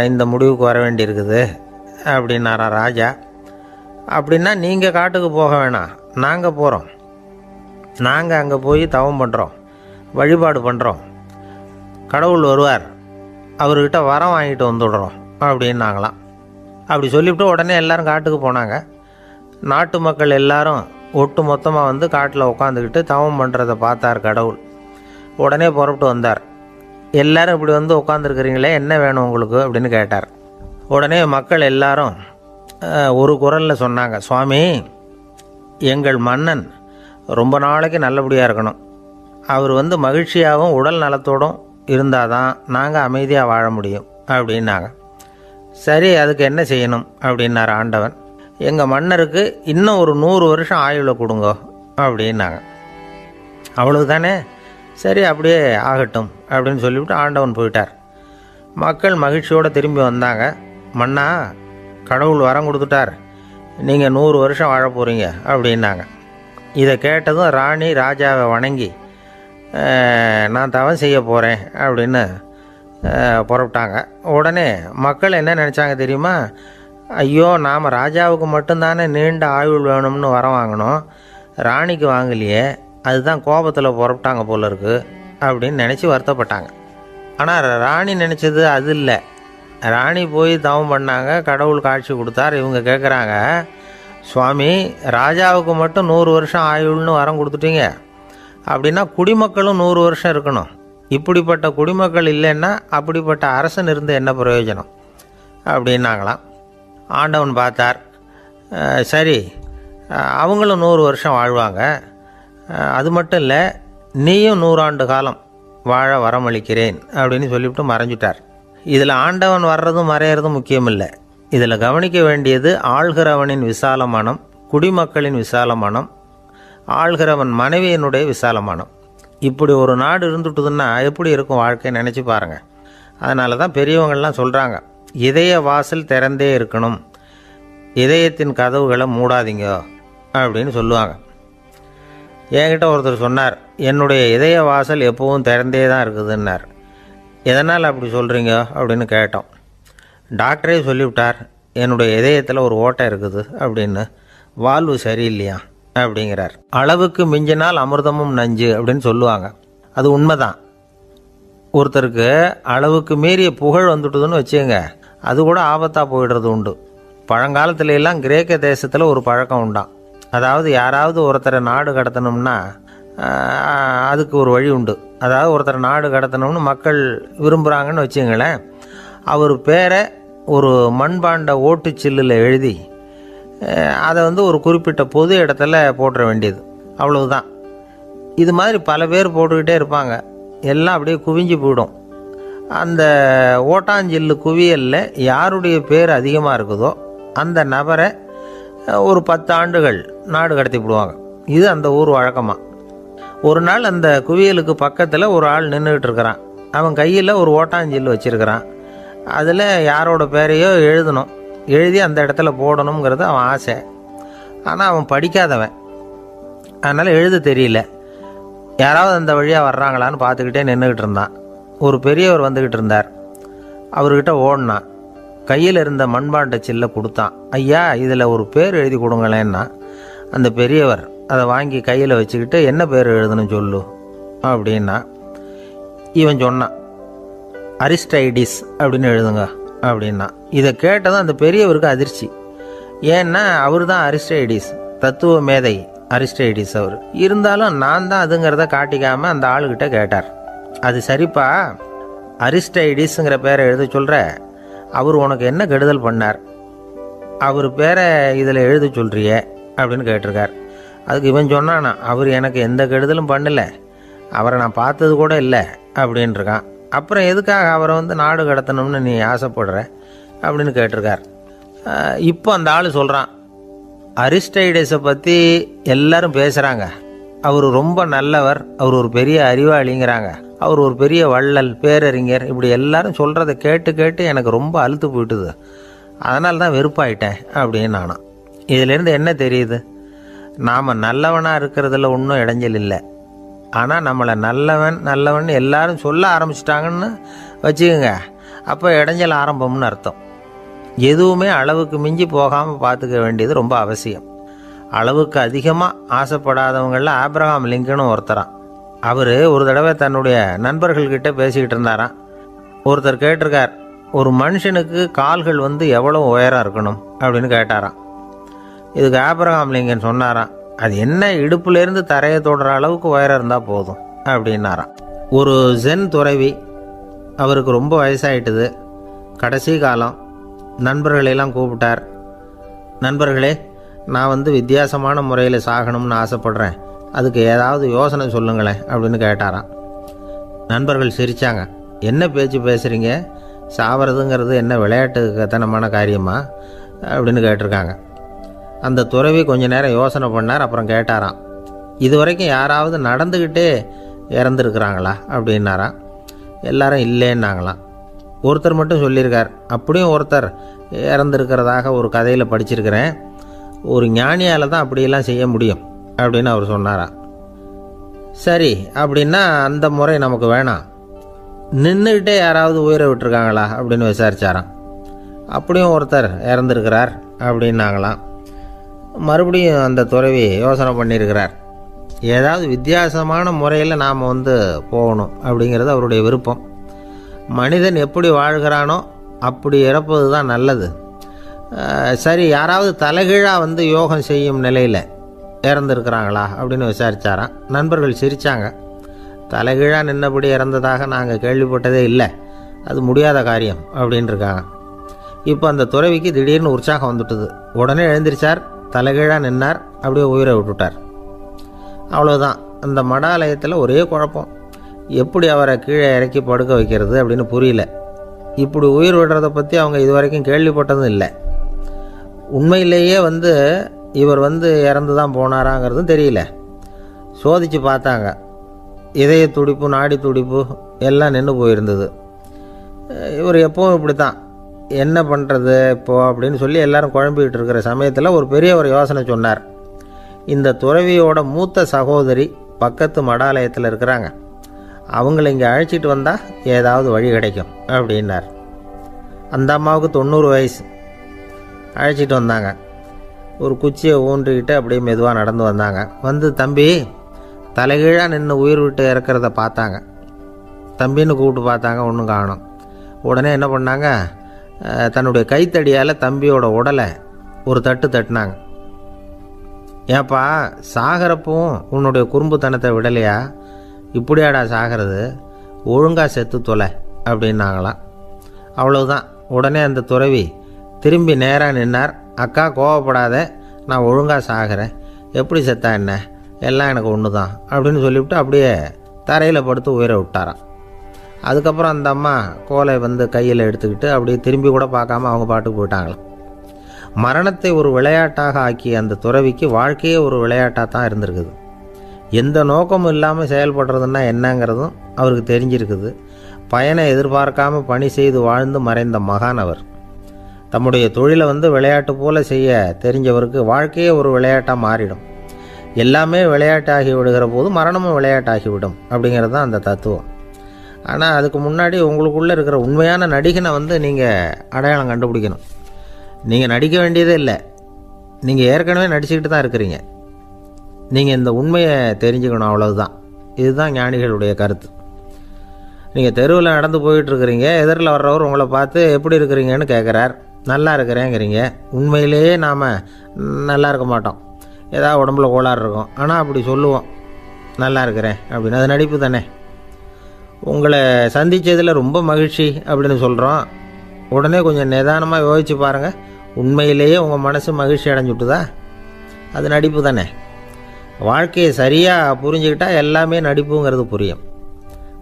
இந்த முடிவுக்கு வர வேண்டியிருக்குது அப்படின்னாரா ராஜா. அப்படின்னா நீங்கள் காட்டுக்கு போக வேணாம், நாங்கள் போகிறோம். நாங்கள் அங்கே போய் தவம் பண்ணுறோம், வழிபாடு பண்ணுறோம். கடவுள் வருவார், அவர்கிட்ட வரம் வாங்கிட்டு வந்துடுறோம் அப்படின்னாங்களாம். அப்படி சொல்லிவிட்டு உடனே எல்லோரும் காட்டுக்கு போனாங்க. நாட்டு மக்கள் எல்லாரும் ஒட்டு மொத்தமாக காட்டில் உட்காந்துக்கிட்டு தவம் பண்ணுறதை பார்த்தார் கடவுள். உடனே புறப்பட்டு வந்தார். எல்லோரும் இப்படி உட்காந்துருக்கிறீங்களே, என்ன வேணும் உங்களுக்கு அப்படின்னு கேட்டார். உடனே மக்கள் எல்லாரும் ஒரு குரலில் சொன்னாங்க, சுவாமி, எங்கள் மன்னன் ரொம்ப நாளைக்கு நல்லபடியாக இருக்கணும். அவர் மகிழ்ச்சியாகவும் உடல் நலத்தோடும் இருந்தால் தான் நாங்கள் அமைதியாக வாழ முடியும் அப்படின்னாங்க. சரி, அதுக்கு என்ன செய்யணும் அப்படின்னார் ஆண்டவன். எங்கள் மன்னருக்கு இன்னும் ஒரு 100 வருஷம் ஆயுளை கொடுங்க அப்படின்னாங்க. அவ்வளவுதானே, சரி அப்படியே ஆகட்டும் அப்படின்னு சொல்லிவிட்டு ஆண்டவன் போயிட்டார். மக்கள் மகிழ்ச்சியோடு திரும்பி வந்தாங்க. மன்னா, கடவுள் வரம் கொடுத்துட்டார், நீங்கள் 100 வருஷம் வாழ போகிறீங்க அப்படின்னாங்க. இதை கேட்டதும் ராணி ராஜாவை வணங்கி, நான் தவம் செய்ய போகிறேன் அப்படின்னு புறப்பட்டாங்க. உடனே மக்கள் என்ன நினச்சாங்க தெரியுமா? ஐயோ, நாம் ராஜாவுக்கு மட்டும்தானே நீண்ட ஆயுள் வேணும்னு வரம் வாங்கினோம், ராணிக்கு வாங்கலையே, அதுதான் கோபத்தில் புறப்பட்டாங்க போல இருக்கு அப்படின்னு நினச்சி வருத்தப்பட்டாங்க. ஆனால் ராணி நினச்சது அது இல்லை. ராணி போய் தவம் பண்ணாங்க, கடவுள் காட்சி கொடுத்தார். இவங்க கேட்குறாங்க, சுவாமி ராஜாவுக்கு மட்டும் 100 வருஷம் ஆயுள்னு வரம் கொடுத்துட்டீங்க, அப்படின்னா குடிமக்களும் 100 வருஷம் இருக்கணும். இப்படிப்பட்ட குடிமக்கள் இல்லைன்னா அப்படிப்பட்ட அரசன் இருந்து என்ன பிரயோஜனம் அப்படின்னாங்களாம். ஆண்டவன் பார்த்தார், சரி அவங்களும் 100 வருஷம் வாழ்வாங்க, அது மட்டும் இல்லை நீயும் 100 ஆண்டு காலம் வாழ வரமளிக்கிறேன் அப்படின்னு சொல்லிவிட்டு மறைஞ்சிட்டார். இதில் ஆண்டவன் வர்றதும் மறையிறதும் முக்கியம் இல்லை. இதில் கவனிக்க வேண்டியது ஆள்கிறவனின் விசால மனம், குடிமக்களின் விசால மனம், ஆள்கிறவன் மனைவியினுடைய விசால மனம். இப்படி ஒரு நாடு இருந்துட்டுதுன்னா எப்படி இருக்கும் வாழ்க்கை நினச்சி பாருங்கள். அதனால தான் பெரியவங்கள்லாம் சொல்கிறாங்க, இதய வாசல் திறந்தே இருக்கணும், இதயத்தின் கதவுகளை மூடாதீங்க அப்படின்னு சொல்லுவாங்க. என்கிட்ட ஒருத்தர் சொன்னார், என்னுடைய இதய வாசல் எப்பவும் திறந்தே தான் இருக்குதுன்னார். எதனால் அப்படி சொல்கிறீங்க அப்படின்னு கேட்டோம். டாக்டரே சொல்லிவிட்டார், என்னுடைய இதயத்தில் ஒரு ஓட்டை இருக்குது அப்படின்னு, வால்வு சரியில்லையா அப்படிங்கிறார். அளவுக்கு மிஞ்சினால் அமிர்தமும் நஞ்சு அப்படின்னு சொல்லுவாங்க. அது உண்மைதான். ஒருத்தருக்கு அளவுக்கு மீறிய புகழ் வந்துட்டுதுன்னு வச்சுங்க, அது கூட ஆபத்தாக போயிடுறது உண்டு. பழங்காலத்துல எல்லாம் கிரேக்க தேசத்தில் ஒரு பழக்கம் உண்டாம். அதாவது யாராவது ஒருத்தரை நாடு கடத்தணும்னா அதுக்கு ஒரு வழி உண்டு. அதாவது ஒருத்தரை நாடு கடத்தணும்னு மக்கள் விரும்புகிறாங்கன்னு வச்சுங்களேன், அவர் பேரை ஒரு மண்பாண்ட ஓட்டுச்சில்லில் எழுதி அதை ஒரு குறிப்பிட்ட பொது இடத்துல போட்டுற வேண்டியது, அவ்வளவுதான். இது மாதிரி பல பேர் போட்டுக்கிட்டே இருப்பாங்க, எல்லாம் அப்படியே குவிஞ்சு போயிடும். அந்த ஓட்டாஞ்சில்லு குவியலில் யாருடைய பேர் அதிகமாக இருக்குதோ அந்த நபரை ஒரு 10 ஆண்டுகள் நாடு கடத்தி விடுவாங்க. இது அந்த ஊர் வழக்கமாக. ஒரு நாள் அந்த குவியலுக்கு பக்கத்தில் ஒரு ஆள் நின்றுக்கிட்டு இருக்கிறான். அவன் கையில் ஒரு ஓட்டாஞ்சில்லு வச்சுருக்கிறான். அதில் யாரோட பேரையோ எழுதணும், எழுதி அந்த இடத்துல போடணுங்கிறது அவன் ஆசை. ஆனால் அவன் படிக்காதவன், அதனால் எழுத தெரியல. யாராவது அந்த வழியாக வர்றாங்களான்னு பார்த்துக்கிட்டே நின்றுக்கிட்டு இருந்தான். ஒரு பெரியவர் வந்துக்கிட்டு இருந்தார். அவர்கிட்ட ஓடினான், கையில் இருந்த மண்பாண்ட சில்லை கொடுத்தான். ஐயா இதில் ஒரு பேர் எழுதி கொடுங்களேன்னா. அந்த பெரியவர் அதை வாங்கி கையில் வச்சுக்கிட்டு, என்ன பேர் எழுதணும் சொல்லு அப்படின்னா. இவன் சொன்னான், அரிஸ்டைடிஸ் அப்படின்னு எழுதுங்க அப்படின்னா. இதை கேட்டதும் அந்த பெரியவருக்கு அதிர்ச்சி. ஏன்னா அவர் தான் அரிஸ்டைடிஸ், தத்துவ மேதை அரிஸ்டைடிஸ் அவர். இருந்தாலும் நான் தான் அதுங்கிறத காட்டிக்காமல் அந்த ஆளுகிட்ட கேட்டார், அது சரிப்பா, அரிஸ்டைடிஸுங்கிற பேரை எழுத சொல்கிற, அவர் உனக்கு என்ன கெடுதல் பண்ணார், அவர் பேரை இதில் எழுத சொல்கிறியே அப்படின்னு கேட்டிருக்கார். அதுக்கு இவன் சொன்னானா, அவர் எனக்கு எந்த கெடுதலும் பண்ணலை, அவரை நான் பார்த்தது கூட இல்லை அப்படின்ட்டுருக்கான். அப்புறம் எதுக்காக அவரை நாடு கடத்தணும்னு நீ ஆசைப்படுற அப்படின்னு கேட்டிருக்கார். இப்போ அந்த ஆள் சொல்கிறான், அரிஸ்டைடஸை பற்றி எல்லாரும் பேசுகிறாங்க, அவர் ரொம்ப நல்லவர், அவர் ஒரு பெரிய அறிவாளிங்கிறாங்க, அவர் ஒரு பெரிய வள்ளல், பேரறிஞர், இப்படி எல்லாரும் சொல்கிறத கேட்டு கேட்டு எனக்கு ரொம்ப அலுத்து போயிட்டுது, அதனால தான் வெறுப்பாயிட்டேன் அப்படின்னு நானும். இதிலேருந்து என்ன தெரியுது, நாம் நல்லவனாக இருக்கிறதுல ஒன்றும் இடைஞ்சல் இல்லை. ஆனால் நம்மளை நல்லவன் நல்லவன் எல்லாரும் சொல்ல ஆரம்பிச்சிட்டாங்கன்னு வச்சுக்கோங்க, அப்போ இடைஞ்சல் ஆரம்பம்னு அர்த்தம். எதுவுமே அளவுக்கு மிஞ்சி போகாமல் பார்த்துக்க வேண்டியது ரொம்ப அவசியம். அளவுக்கு அதிகமாக ஆசைப்படாதவங்களில் ஆப்ரஹாம் லிங்கனும் ஒருத்தரான். அவர் ஒரு தடவை தன்னுடைய நண்பர்கள்கிட்ட பேசிக்கிட்டு இருந்தாராம். ஒருத்தர் கேட்டிருக்கார், ஒரு மனுஷனுக்கு கால்கள் எவ்வளோ உயரம் இருக்கணும் அப்படின்னு கேட்டாராம். இதுக்கு ஆப்ரஹாம் லிங்கன் சொன்னாராம், அது என்ன இடுப்புலேருந்து தரையை தொடுற அளவுக்கு உயரம் இருந்தால் போதும் அப்படின்னாராம். ஒரு ஜென் துறவி, அவருக்கு ரொம்ப வயசாயிட்டுது, கடைசி காலம். நண்பர்களெல்லாம் கூப்பிட்டார். நண்பர்களே, நான் வித்தியாசமான முறையில் சாகணும்னு ஆசைப்படுறேன், அதுக்கு ஏதாவது யோசனை சொல்லுங்களேன் அப்படின்னு கேட்டாராம். நண்பர்கள் சிரித்தாங்க. என்ன பேச்சு பேசுகிறீங்க, சாவறதுங்கிறது என்ன விளையாட்டு கத்தனமான காரியமா அப்படின்னு கேட்டிருக்காங்க. அந்த துறவி கொஞ்ச நேரம் யோசனை பண்ணார். அப்புறம் கேட்டாராம், இது வரைக்கும் யாராவது நடந்துக்கிட்டே இறந்துருக்குறாங்களா அப்படின்னாராம். எல்லாரும் இல்லைன்னாங்களாம். ஒருத்தர் மட்டும் சொல்லியிருக்கார், அப்படியும் ஒருத்தர் இறந்துருக்கிறதாக ஒரு கதையில் படிச்சிருக்கிறேன், ஒரு ஞானியால் தான் அப்படியெல்லாம் செய்ய முடியும் அப்படின்னு அவர் சொன்னாராம். சரி, அப்படின்னா அந்த முறை நமக்கு வேணாம், நின்றுக்கிட்டே யாராவது உயிரை விட்டுருக்காங்களா அப்படின்னு விசாரிச்சாராம். அப்படியும் ஒருத்தர் இறந்துருக்கிறார் அப்படின்னாங்களாம். மறுபடியும் அந்த துறவி யோசனை பண்ணியிருக்கிறார், ஏதாவது வித்தியாசமான முறையில் நாம் போகணும் அப்படிங்கிறது அவருடைய விருப்பம். மனிதன் எப்படி வாழ்கிறானோ அப்படி இறப்பது தான் நல்லது. சரி, யாராவது தலைகீழாக வந்து யோகம் செய்யும் நிலையில் இறந்துருக்கிறாங்களா அப்படின்னு விசாரித்தாராம். நண்பர்கள் சிரித்தாங்க. தலைகீழாக நின்னபடி இறந்ததாக நாங்கள் கேள்விப்பட்டதே இல்லை, அது முடியாத காரியம் அப்படின்னு இருக்காங்க. இப்போ அந்த துறவிக்கு திடீர்னு உற்சாகம் வந்துட்டுது. உடனே எழுந்திரிச்சார், தலைகீழாக நின்னார், அப்படியே உயிரை விட்டுட்டார். அவ்வளோதான். அந்த மடாலயத்தில் ஒரே குழப்பம். எப்படி அவரை கீழே இறக்கி படுக்க வைக்கிறது அப்படின்னு புரியல. இப்படி உயிர் விடுறதை பற்றி அவங்க இது வரைக்கும் கேள்விப்பட்டதும் இல்லை. உண்மையிலேயே வந்து இவர் வந்து இறந்து தான் போனாராங்கிறதும் தெரியல. சோதித்து பார்த்தாங்க. இதய துடிப்பு, நாடி துடிப்பு எல்லாம் நின்று போயிருந்தது. இவர் எப்பவும் இப்படி தான், என்ன பண்ணுறது இப்போது அப்படின்னு சொல்லி எல்லாரும் குழம்பிக்கிட்டு இருக்கிற சமயத்தில் ஒரு பெரிய ஒரு யோசனை சொன்னார். இந்த துறவியோட மூத்த சகோதரி பக்கத்து மடாலயத்தில் இருக்கிறாங்க, அவங்கள இங்கே அழைச்சிட்டு வந்தால் ஏதாவது வழி கிடைக்கும் அப்படின்னார். அந்த அம்மாவுக்கு 90 வயசு. அழைச்சிட்டு வந்தாங்க. ஒரு குச்சியை ஊன்றிக்கிட்டு அப்படியே மெதுவாக நடந்து வந்தாங்க. வந்து தம்பி, தலைகீழாக நின்று உயிர் விட்டு இறக்கிறத பார்த்தாங்க. தம்பின்னு கூப்பிட்டு பார்த்தாங்க, ஒன்றும் காணோம். உடனே என்ன பண்ணாங்க, தன்னுடைய கைத்தடியால் தம்பியோட உடலை ஒரு தட்டு தட்டினாங்க. ஏப்பா, சாகிறப்பவும் உன்னுடைய குறும்புத்தனத்தை விடலையா? இப்படியாடா சாகிறது, ஒழுங்காக செத்து தொலை அப்படின்னாங்களாம். அவ்வளவுதான். உடனே அந்த துறவி திரும்பி நேராக நின்னார். அக்கா, கோவப்படாத, நான் ஒழுங்காக சாகிறேன், எப்படி செத்தா என்ன, எல்லாம் எனக்கு ஒன்று தான் அப்படின்னு சொல்லிவிட்டு அப்படியே தரையில் படுத்து உயிரை விட்டாராம். அதுக்கப்புறம் அந்த அம்மா கோலை வந்து கையில் எடுத்துக்கிட்டு அப்படியே திரும்பி கூட பார்க்காம அவங்க பாட்டுக்கு போயிட்டாங்களாம். மரணத்தை ஒரு விளையாட்டாக ஆக்கிய அந்த துறவிக்கு வாழ்க்கையே ஒரு விளையாட்டாக தான் இருந்திருக்குது. எந்த நோக்கமும் இல்லாமல் செயல்படுறதுன்னா என்னங்கிறதும் அவருக்கு தெரிஞ்சிருக்குது. பயனை எதிர்பார்க்காம பணி செய்து வாழ்ந்து மறைந்த மகான் அவர். தம்முடைய தொழிலை வந்து விளையாட்டு போல செய்ய தெரிஞ்சவருக்கு வாழ்க்கையே ஒரு விளையாட்டாக மாறிடும். எல்லாமே விளையாட்டாகி விடுகிற போது மரணமும் விளையாட்டாகிவிடும் அப்படிங்கிறது தான் அந்த தத்துவம். ஆனால் அதுக்கு முன்னாடி உங்களுக்குள்ளே இருக்கிற உண்மையான நடிகனை வந்து நீங்கள் அடையாளம் கண்டுபிடிக்கணும். நீங்கள் நடிக்க வேண்டியதே இல்லை, நீங்கள் ஏற்கனவே நடிச்சுக்கிட்டு தான் இருக்கிறீங்க. நீங்கள் இந்த உண்மையை தெரிஞ்சுக்கணும், அவ்வளவுதான். இதுதான் ஞானிகளுடைய கருத்து. நீங்கள் தெருவில் நடந்து போயிட்டுருக்கிறீங்க, எதிரில் வர்றவர் உங்களை பார்த்து எப்படி இருக்கிறீங்கன்னு கேட்குறார். நல்லா இருக்கிறேங்கிறீங்க. உண்மையிலேயே நாம் நல்லா இருக்க மாட்டோம், ஏதாவது உடம்புல கோளாறு இருக்கும். ஆனால் அப்படி சொல்லுவோம், நல்லா இருக்கிறேன் அப்படின்னு. அது நடிப்பு தானே. உங்களை சந்தித்ததில் ரொம்ப மகிழ்ச்சி அப்படின்னு சொல்கிறோம். உடனே கொஞ்சம் நிதானமாக யோசிச்சு பாருங்கள், உண்மையிலேயே உங்கள் மனசு மகிழ்ச்சி அடைஞ்சுட்டுதா? அது நடிப்பு தானே. வாழ்க்கையை சரியாக புரிஞ்சுக்கிட்டால் எல்லாமே நடிப்புங்கிறது புரியும்.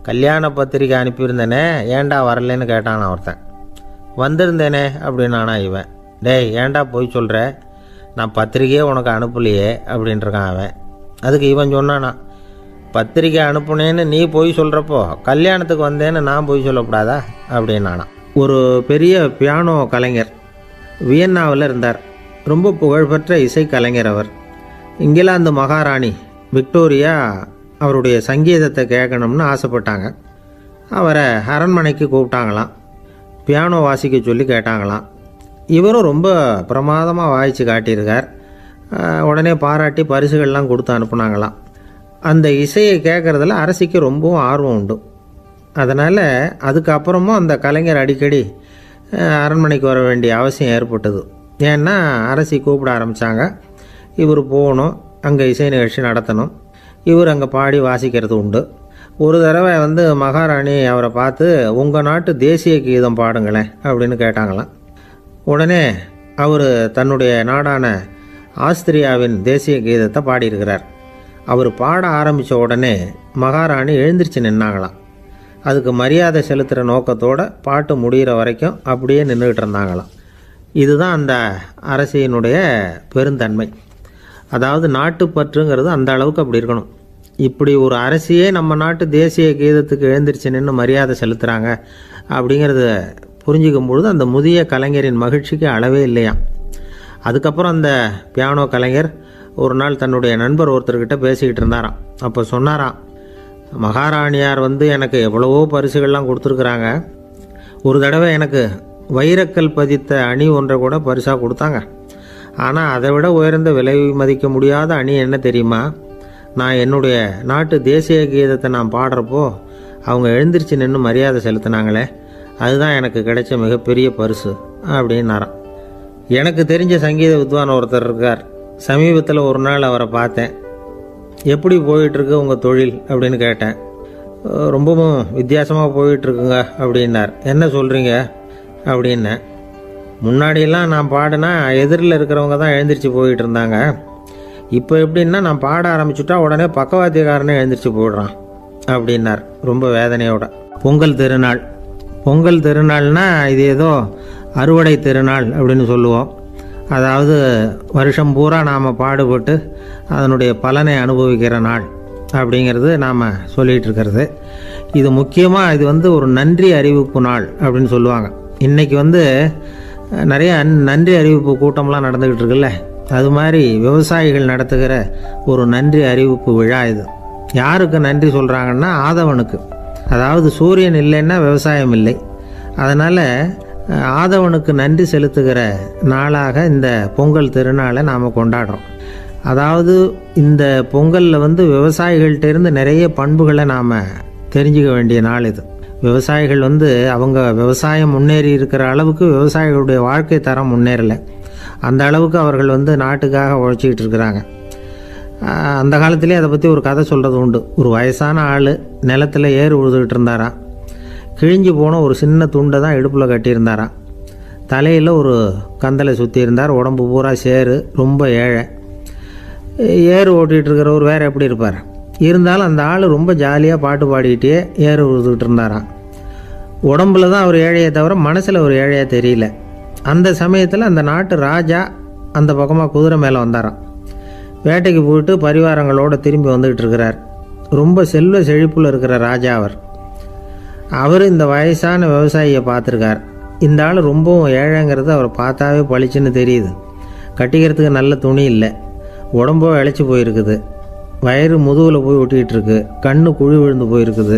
கல்யாண பத்திரிக்கை அனுப்பியிருந்தேனே, ஏன்டா வரலன்னு கேட்டான் ஒருத்தன். வந்திருந்தேனே அப்படின்னானா இவன். டேய், ஏன்டா போய் சொல்கிற, நான் பத்திரிக்கையே உனக்கு அனுப்பலையே அப்படின்ட்டுருக்கான் அவன். அதுக்கு இவன் சொன்னானா, பத்திரிக்கை அனுப்புனேன்னு நீ போய் சொல்கிறப்போ கல்யாணத்துக்கு வந்தேன்னு நான் போய் சொல்லக்கூடாதா அப்படின்னானா. ஒரு பெரிய பியானோ கலைஞர் வியன்னாவில் இருந்தார். ரொம்ப புகழ்பெற்ற இசைக்கலைஞர் அவர். இங்கிலாந்து மகாராணி விக்டோரியா அவருடைய சங்கீதத்தை கேட்கணும்னு ஆசைப்பட்டாங்க. அவரை அரண்மனைக்கு கூப்பிட்டாங்களாம். பியானோ வாசிக்க சொல்லி கேட்டாங்களாம். இவரும் ரொம்ப பிரமாதமாக வாய்ச்சி காட்டியிருக்கார். உடனே பாராட்டி பரிசுகள்லாம் கொடுத்து அனுப்புனாங்களாம். அந்த இசையை கேட்குறதுல அரசிக்கு ரொம்பவும் ஆர்வம் உண்டு. அதனால் அதுக்கப்புறமும் அந்த கலைஞர் அடிக்கடி அரண்மனைக்கு வர வேண்டிய அவசியம் ஏற்பட்டது. ஏன்னா அரசி கூப்பிட ஆரம்பித்தாங்க. இவர் போகணும், அங்கே இசை நிகழ்ச்சி நடத்தணும். இவர் அங்கே பாடி வாசிக்கிறது உண்டு. ஒரு தடவை வந்து மகாராணி அவரை பார்த்து, உங்கள் நாட்டு தேசிய கீதம் பாடுங்களேன் அப்படின்னு கேட்டாங்களாம். உடனே அவர் தன்னுடைய நாடான ஆஸ்திரியாவின் தேசிய கீதத்தை பாடியிருக்கிறார். அவர் பாட ஆரம்பித்த உடனே மகாராணி எழுந்திரிச்சு நின்னாங்களாம். அதுக்கு மரியாதை செலுத்துகிற நோக்கத்தோடு பாட்டு முடிகிற வரைக்கும் அப்படியே நின்றுக்கிட்டு இருந்தாங்களாம். இதுதான் அந்த அரசியினுடைய பெருந்தன்மை. அதாவது நாட்டுப்பற்றுங்கிறது அந்த அளவுக்கு அப்படி இருக்கணும். இப்படி ஒரு அரசியே நம்ம நாட்டு தேசிய கீதத்துக்கு எழுந்திரிச்சு நின்று மரியாதை செலுத்துகிறாங்க அப்படிங்கிறத புரிஞ்சிக்கும் பொழுது அந்த முதிய கலைஞரின் மகிழ்ச்சிக்கு அளவே இல்லையாம். அதுக்கப்புறம் அந்த பியானோ கலைஞர் ஒரு நாள் தன்னுடைய நண்பர் ஒருத்தர்கிட்ட பேசிக்கிட்டு இருந்தாராம். அப்போ சொன்னாராம், மகாராணியார் வந்து எனக்கு எவ்வளவோ பரிசுகள்லாம் கொடுத்துருக்குறாங்க. ஒரு தடவை எனக்கு வைரக்கல் பதித்த அணி ஒன்றை கூட பரிசாக கொடுத்தாங்க. ஆனால் அதை விட உயர்ந்த விலை மதிக்க முடியாத அணி என்ன தெரியுமா? நான் என்னுடைய நாட்டு தேசிய கீதத்தை நான் பாடுறப்போ அவங்க எழுந்திரிச்சு நின்று மரியாதை செலுத்தினாங்களே, அதுதான் எனக்கு கிடைச்ச மிகப்பெரிய பரிசு அப்படின்னாராம். எனக்கு தெரிஞ்ச சங்கீத வித்வான் ஒருத்தர் இருக்கார். சமீபத்தில் ஒரு நாள் அவரை பார்த்தேன். எப்படி போயிட்டுருக்கு உங்கள் தொழில் அப்படின்னு கேட்டேன். ரொம்பவும் வித்தியாசமாக போயிட்டுருக்குங்க அப்படின்னார். என்ன சொல்கிறீங்க அப்படின்னேன். முன்னாடியெல்லாம் நான் பாடினா எதிரில் இருக்கிறவங்க தான் எழுந்திரிச்சு போயிட்டு இருந்தாங்க. இப்போ எப்படின்னா நான் பாட ஆரம்பிச்சுட்டா உடனே பக்கவாத்தியக்காரனே எழுந்திரிச்சு போயிடுறான் அப்படின்னார் ரொம்ப வேதனையோட. பொங்கல் திருநாள். பொங்கல் திருநாள்னா இது ஏதோ அறுவடை திருநாள் அப்படின்னு சொல்லுவோம். அதாவது வருஷம் பூரா நாம் பாடுபட்டு அதனுடைய பலனை அனுபவிக்கிற நாள் அப்படிங்கிறது நாம் சொல்லிகிட்டு இருக்கிறது. இது முக்கியமாக இது ஒரு நன்றி அறிவிப்பு நாள் அப்படின்னு சொல்லுவாங்க. இன்றைக்கி நிறைய நன்றி அறிவிப்பு கூட்டம்லாம் நடந்துக்கிட்டு இருக்குல்ல, அது மாதிரி விவசாயிகள் நடத்துகிற ஒரு நன்றி அறிவிப்பு விழா இது. யாருக்கு நன்றி சொல்கிறாங்கன்னா ஆதவனுக்கு. அதாவது சூரியன் இல்லைன்னா விவசாயம் இல்லை. அதனால் ஆதவனுக்கு நன்றி செலுத்துகிற நாளாக இந்த பொங்கல் திருநாளை நாம் கொண்டாடுறோம். அதாவது இந்த பொங்கலில் விவசாயிகள்கிட்டேருந்து நிறைய பண்புகளை நாம் தெரிஞ்சுக்க வேண்டிய நாள் இது. விவசாயிகள் அவங்க விவசாயம் முன்னேறி இருக்கிற அளவுக்கு விவசாயிகளுடைய வாழ்க்கை தரம் முன்னேறலை. அந்த அளவுக்கு அவர்கள் நாட்டுக்காக உழைச்சிக்கிட்டு இருக்கிறாங்க. அந்த காலத்திலே அதை பற்றி ஒரு கதை சொல்கிறது உண்டு. ஒரு வயசான ஆள் நிலத்தில் ஏறு உழுதுகிட்டு இருந்தாராம். கிழிஞ்சு போன ஒரு சின்ன துண்டை தான் இடுப்பில் கட்டியிருந்தாராம். தலையில் ஒரு கந்தலை சுற்றி இருந்தார். உடம்பு பூரா சேரு, ரொம்ப ஏழை. ஏறு ஓட்டிகிட்டு இருக்கிறவர் வேறு எப்படி இருப்பார்? இருந்தாலும் அந்த ஆள் ரொம்ப ஜாலியாக பாட்டு பாடிக்கிட்டே ஏறு உழுதுகிட்டு இருந்தாராம். உடம்புல தான் அவர் ஏழையை தவிர மனசில் ஒரு ஏழையாக தெரியல. அந்த சமயத்தில் அந்த நாட்டு ராஜா அந்த பக்கமாக குதிரை மேலே வந்தாராம். வேட்டைக்கு போயிட்டு பரிவாரங்களோடு திரும்பி வந்துக்கிட்டு இருக்கிறார். ரொம்ப செல்வ செழிப்பில் இருக்கிற ராஜா அவர் இந்த வயசான விவசாயியை பார்த்துருக்கார். இந்த ஆள் ரொம்பவும் ஏழைங்கிறது அவர் பார்த்தாவே பளிச்சுன்னு தெரியுது. கட்டிக்கிறதுக்கு நல்ல துணி இல்லை, உடம்போ இழைச்சி போயிருக்குது, வயிறு முதுகில் போய் ஒட்டிக்கிட்டு இருக்கு, கண்ணு குழி விழுந்து போயிருக்குது.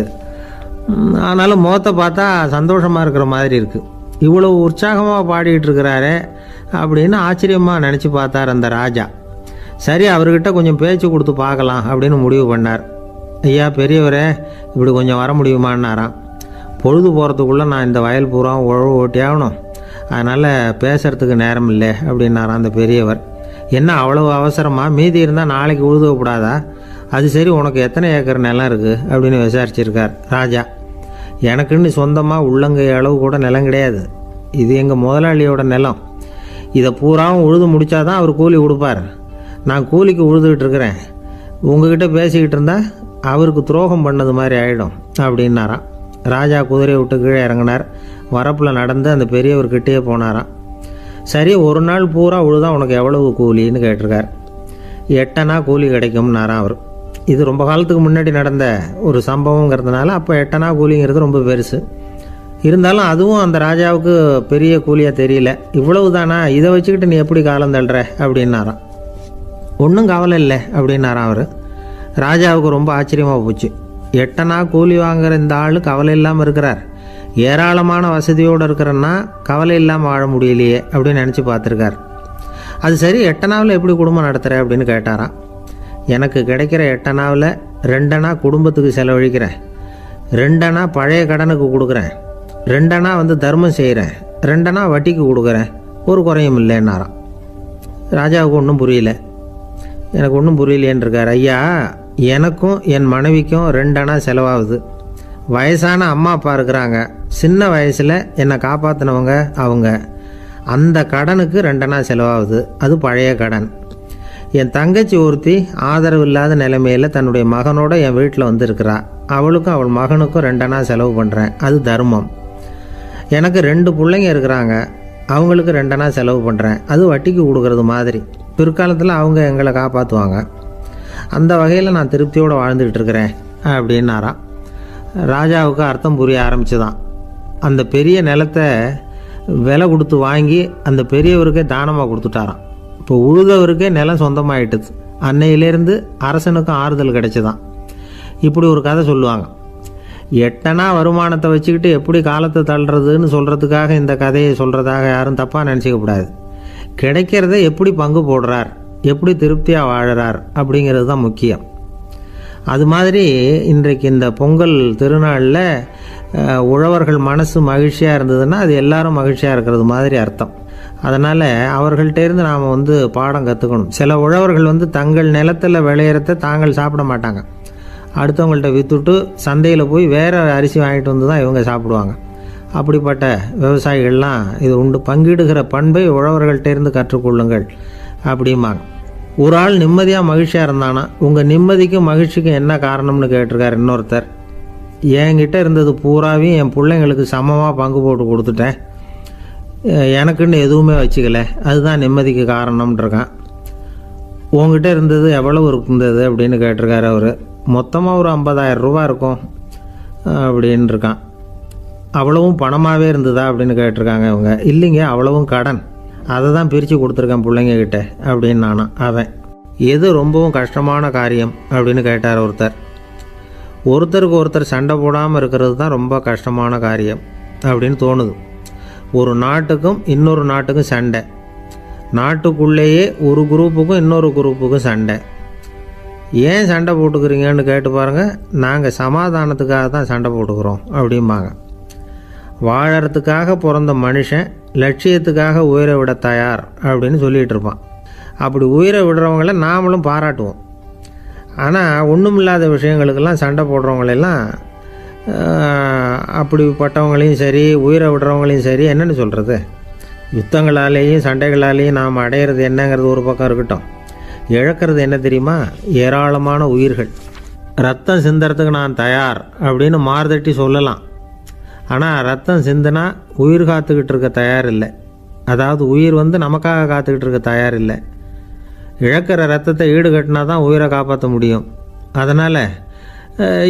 ஆனாலும் முகத்தை பார்த்தா சந்தோஷமாக இருக்கிற மாதிரி இருக்குது. இவ்வளோ உற்சாகமாக பாடிக்கிட்டு இருக்கிறாரே அப்படின்னு ஆச்சரியமாக நினச்சி பார்த்தார் அந்த ராஜா. சரி, அவர்கிட்ட கொஞ்சம் பேச்சு கொடுத்து பார்க்கலாம் அப்படின்னு முடிவு பண்ணார். ஐயா பெரியவரே, இப்படி கொஞ்சம் வர முடியுமான்னாராம். பொழுது போகிறதுக்குள்ளே நான் இந்த வயல் பூரா உழவு ஓட்டி ஆகணும், அதனால் பேசுகிறதுக்கு நேரம் இல்லை அப்படின்னாராம் அந்த பெரியவர். என்ன அவ்வளவு அவசரமாக? மீதி இருந்தால் நாளைக்கு உழுதுவக்கூடாதா? அது சரி, உனக்கு எத்தனை ஏக்கர் நிலம் இருக்குது அப்படின்னு விசாரிச்சிருக்கார் ராஜா. எனக்குன்னு சொந்தமாக உள்ளங்கை அளவு கூட நிலம் கிடையாது. இது எங்கள் முதலாளியோட நிலம். இதை பூராவும் உழுது முடித்தாதான் அவர் கூலி கொடுப்பார். நான் கூலிக்கு உழுதுகிட்டு இருக்கிறேன். உங்ககிட்ட பேசிக்கிட்டு இருந்தால் அவருக்கு துரோகம் பண்ணது மாதிரி ஆகிடும் அப்படின்னாராம். ராஜா குதிரையை விட்டு கீழே இறங்கினார். வரப்பில் நடந்து அந்த பெரியவர்கிட்டே போனாராம். சரி, ஒரு நாள் பூரா உழுதா உனக்கு எவ்வளவு கூலின்னு கேட்டிருக்கார். 8 அணா கூலி கிடைக்கும்னாராம் அவர். இது ரொம்ப காலத்துக்கு முன்னாடி நடந்த ஒரு சம்பவங்கிறதுனால அப்போ 8 அணா கூலிங்கிறது ரொம்ப பெருசு. இருந்தாலும் அதுவும் அந்த ராஜாவுக்கு பெரிய கூலியாக தெரியல. இவ்வளவு தானா, இதை வச்சுக்கிட்டு நீ எப்படி காலம் தள்ளுற அப்படின்னாராம். ஒன்றும் கவலை இல்லை அப்படின்னாராம் அவர். ராஜாவுக்கு ரொம்ப ஆச்சரியமாக போச்சு. 8 அணா கூலி வாங்குற இந்த ஆள் கவலை இல்லாமல் இருக்கிறார், ஏராளமான வசதியோடு இருக்கிறன்னா கவலை இல்லாமல் வாழ முடியலையே அப்படின்னு நினச்சி பார்த்துருக்கார். அது சரி, 8 அணாவில் எப்படி குடும்பம் நடத்துகிற அப்படின்னு கேட்டாராம். எனக்கு கிடைக்கிற 8 அணாவில் 2 அணா குடும்பத்துக்கு செலவழிக்கிறேன், 2 அணா பழைய கடனுக்கு கொடுக்குறேன், 2 அணா தர்மம் செய்கிறேன், 2 அணா வட்டிக்கு கொடுக்குறேன், ஒரு குறையும் இல்லைன்னாராம். ராஜாவுக்கு ஒன்றும் புரியல. எனக்கு ஒன்றும் புரியலேன்னு இருக்கார். ஐயா, எனக்கும் என் மனைவிக்கும் 2 அணா செலவாகுது. வயசான அம்மா அப்பா இருக்கிறாங்க, சின்ன வயசில் என்னை காப்பாற்றினவங்க அவங்க. அந்த கடனுக்கு 2 அணா செலவாகுது, அது பழைய கடன். என் தங்கச்சி ஒருத்தி ஆதரவு இல்லாத நிலைமையில் தன்னுடைய மகனோட என் வீட்டில் இருக்கிறா. அவளுக்கும் அவள் மகனுக்கும் 2 அணா செலவு பண்ணுறேன், அது தர்மம். எனக்கு 2 பிள்ளைங்க இருக்கிறாங்க, அவங்களுக்கு 2 அணா செலவு பண்ணுறேன், அது வட்டிக்கு கொடுக்கறது மாதிரி. பிற்காலத்தில் அவங்க எங்களை காப்பாற்றுவாங்க. அந்த வகையில் நான் திருப்தியோடு வாழ்ந்துக்கிட்டு இருக்கிறேன் அப்படின்னாராம். ராஜாவுக்கு அர்த்தம் புரிய ஆரம்பிச்சுதான். அந்த பெரிய நிலத்தை விலை கொடுத்து வாங்கி அந்த பெரியவருக்கே தானமாக கொடுத்துட்டாராம். இப்போ உழுதவருக்கே நிலம் சொந்தமாயிட்டுது. அன்னையிலேருந்து அரசனுக்கும் ஆறுதல் கிடைச்சிதான். இப்படி ஒரு கதை சொல்லுவாங்க. 8 அணா வருமானத்தை வச்சுக்கிட்டு எப்படி காலத்தை தள்ளுறதுன்னு சொல்கிறதுக்காக இந்த கதையை சொல்கிறதாக யாரும் தப்பாக நினச்சிக்கக்கூடாது. கிடைக்கிறத எப்படி பங்கு போடுறார், எப்படி திருப்தியாக வாழறார் அப்படிங்கிறது தான் முக்கியம். அது மாதிரி இன்றைக்கு இந்த பொங்கல் திருநாளில் உழவர்கள் மனசு மகிழ்ச்சியாக இருந்ததுன்னா அது எல்லாரும் மகிழ்ச்சியாக இருக்கிறது மாதிரி அர்த்தம். அதனால் அவர்கள்ட்ட இருந்து நாம் பாடம் கற்றுக்கணும். சில உழவர்கள் தங்கள் நிலத்தில் விளையிறத தாங்கள் சாப்பிட மாட்டாங்க. அடுத்தவங்கள்ட்ட விற்றுட்டு சந்தையில் போய் வேறு அரிசி வாங்கிட்டு வந்து தான் இவங்க சாப்பிடுவாங்க. அப்படிப்பட்ட விவசாயிகள்லாம் இது உண்டு. பங்கிடுகிற பண்பை உழவர்கள்ட்ட இருந்து கற்றுக்கொள்ளுங்கள் அப்படிம்பாங்க. ஒரு ஆள் நிம்மதியாக மகிழ்ச்சியாக இருந்தானா உங்கள் நிம்மதிக்கும் மகிழ்ச்சிக்கும் என்ன காரணம்னு கேட்டிருக்கார் இன்னொருத்தர். என்கிட்ட இருந்தது பூராவையும் என் பிள்ளைங்களுக்கு சமமாக பங்கு போட்டு கொடுத்துட்டேன், எனக்குன்னு எதுவுமே வச்சுக்கல, அதுதான் நிம்மதிக்கு காரணம்ன்றிருக்கான். உங்ககிட்ட இருந்தது எவ்வளவு இருந்தது அப்படின்னு கேட்டிருக்காரு அவர். மொத்தமாக ஒரு 50,000 ரூபா இருக்கும் அப்படின்னு இருக்கான். அவ்வளவும் பணமாகவே இருந்ததா அப்படின்னு கேட்டிருக்காங்க இவங்க. இல்லைங்க, அவ்வளவும் கடன், அதை தான் பிரித்து கொடுத்துருக்கேன் பிள்ளைங்கக்கிட்ட அப்படின்னு நானா. அவன் எது ரொம்பவும் கஷ்டமான காரியம் அப்படின்னு கேட்டார் ஒருத்தர். ஒருத்தருக்கு ஒருத்தர் சண்டை போடாமல் இருக்கிறது தான் ரொம்ப கஷ்டமான காரியம் அப்படின்னு தோணுது. ஒரு நாட்டுக்கும் இன்னொரு நாட்டுக்கும் சண்டை, நாட்டுக்குள்ளேயே ஒரு குரூப்புக்கும் இன்னொரு குரூப்புக்கும் சண்டை. ஏன் சண்டை போட்டுக்கிறீங்கன்னு கேட்டு பாருங்கள். நாங்கள் சமாதானத்துக்காக தான் சண்டை போட்டுக்கிறோம் அப்படிம்பாங்க. வாழறதுக்காக பிறந்த மனுஷன் லட்சியத்துக்காக உயிரை விட தயார் அப்படின்னு சொல்லிகிட்டு இருப்பான். அப்படி உயிரை விடுறவங்கள நாமளும் பாராட்டுவோம். ஆனால் ஒன்றுமில்லாத விஷயங்களுக்கெல்லாம் சண்டை போடுறவங்களெல்லாம், அப்படிப்பட்டவங்களையும் சரி உயிரை விடுறவங்களையும் சரி என்னென்னு சொல்கிறது, யுத்தங்களாலேயும் சண்டைகளாலேயும் நாம் அடையிறது என்னங்கிறது ஒரு பக்கம் இருக்கட்டும், இழக்கிறது என்ன தெரியுமா? ஏராளமான உயிர்கள். ரத்தம் சிந்தறதுக்கு நான் தயார் அப்படின்னு மார்தட்டி சொல்லலாம். ஆனால் ரத்தம் சிந்தினா உயிர் காத்துக்கிட்டு இருக்க தயார் இல்லை. அதாவது உயிர் நமக்காக காத்துக்கிட்டு இருக்க தயார் இல்லை. இழக்கிற ரத்தத்தை ஈடுகட்டினா தான் உயிரை காப்பாற்ற முடியும். அதனால்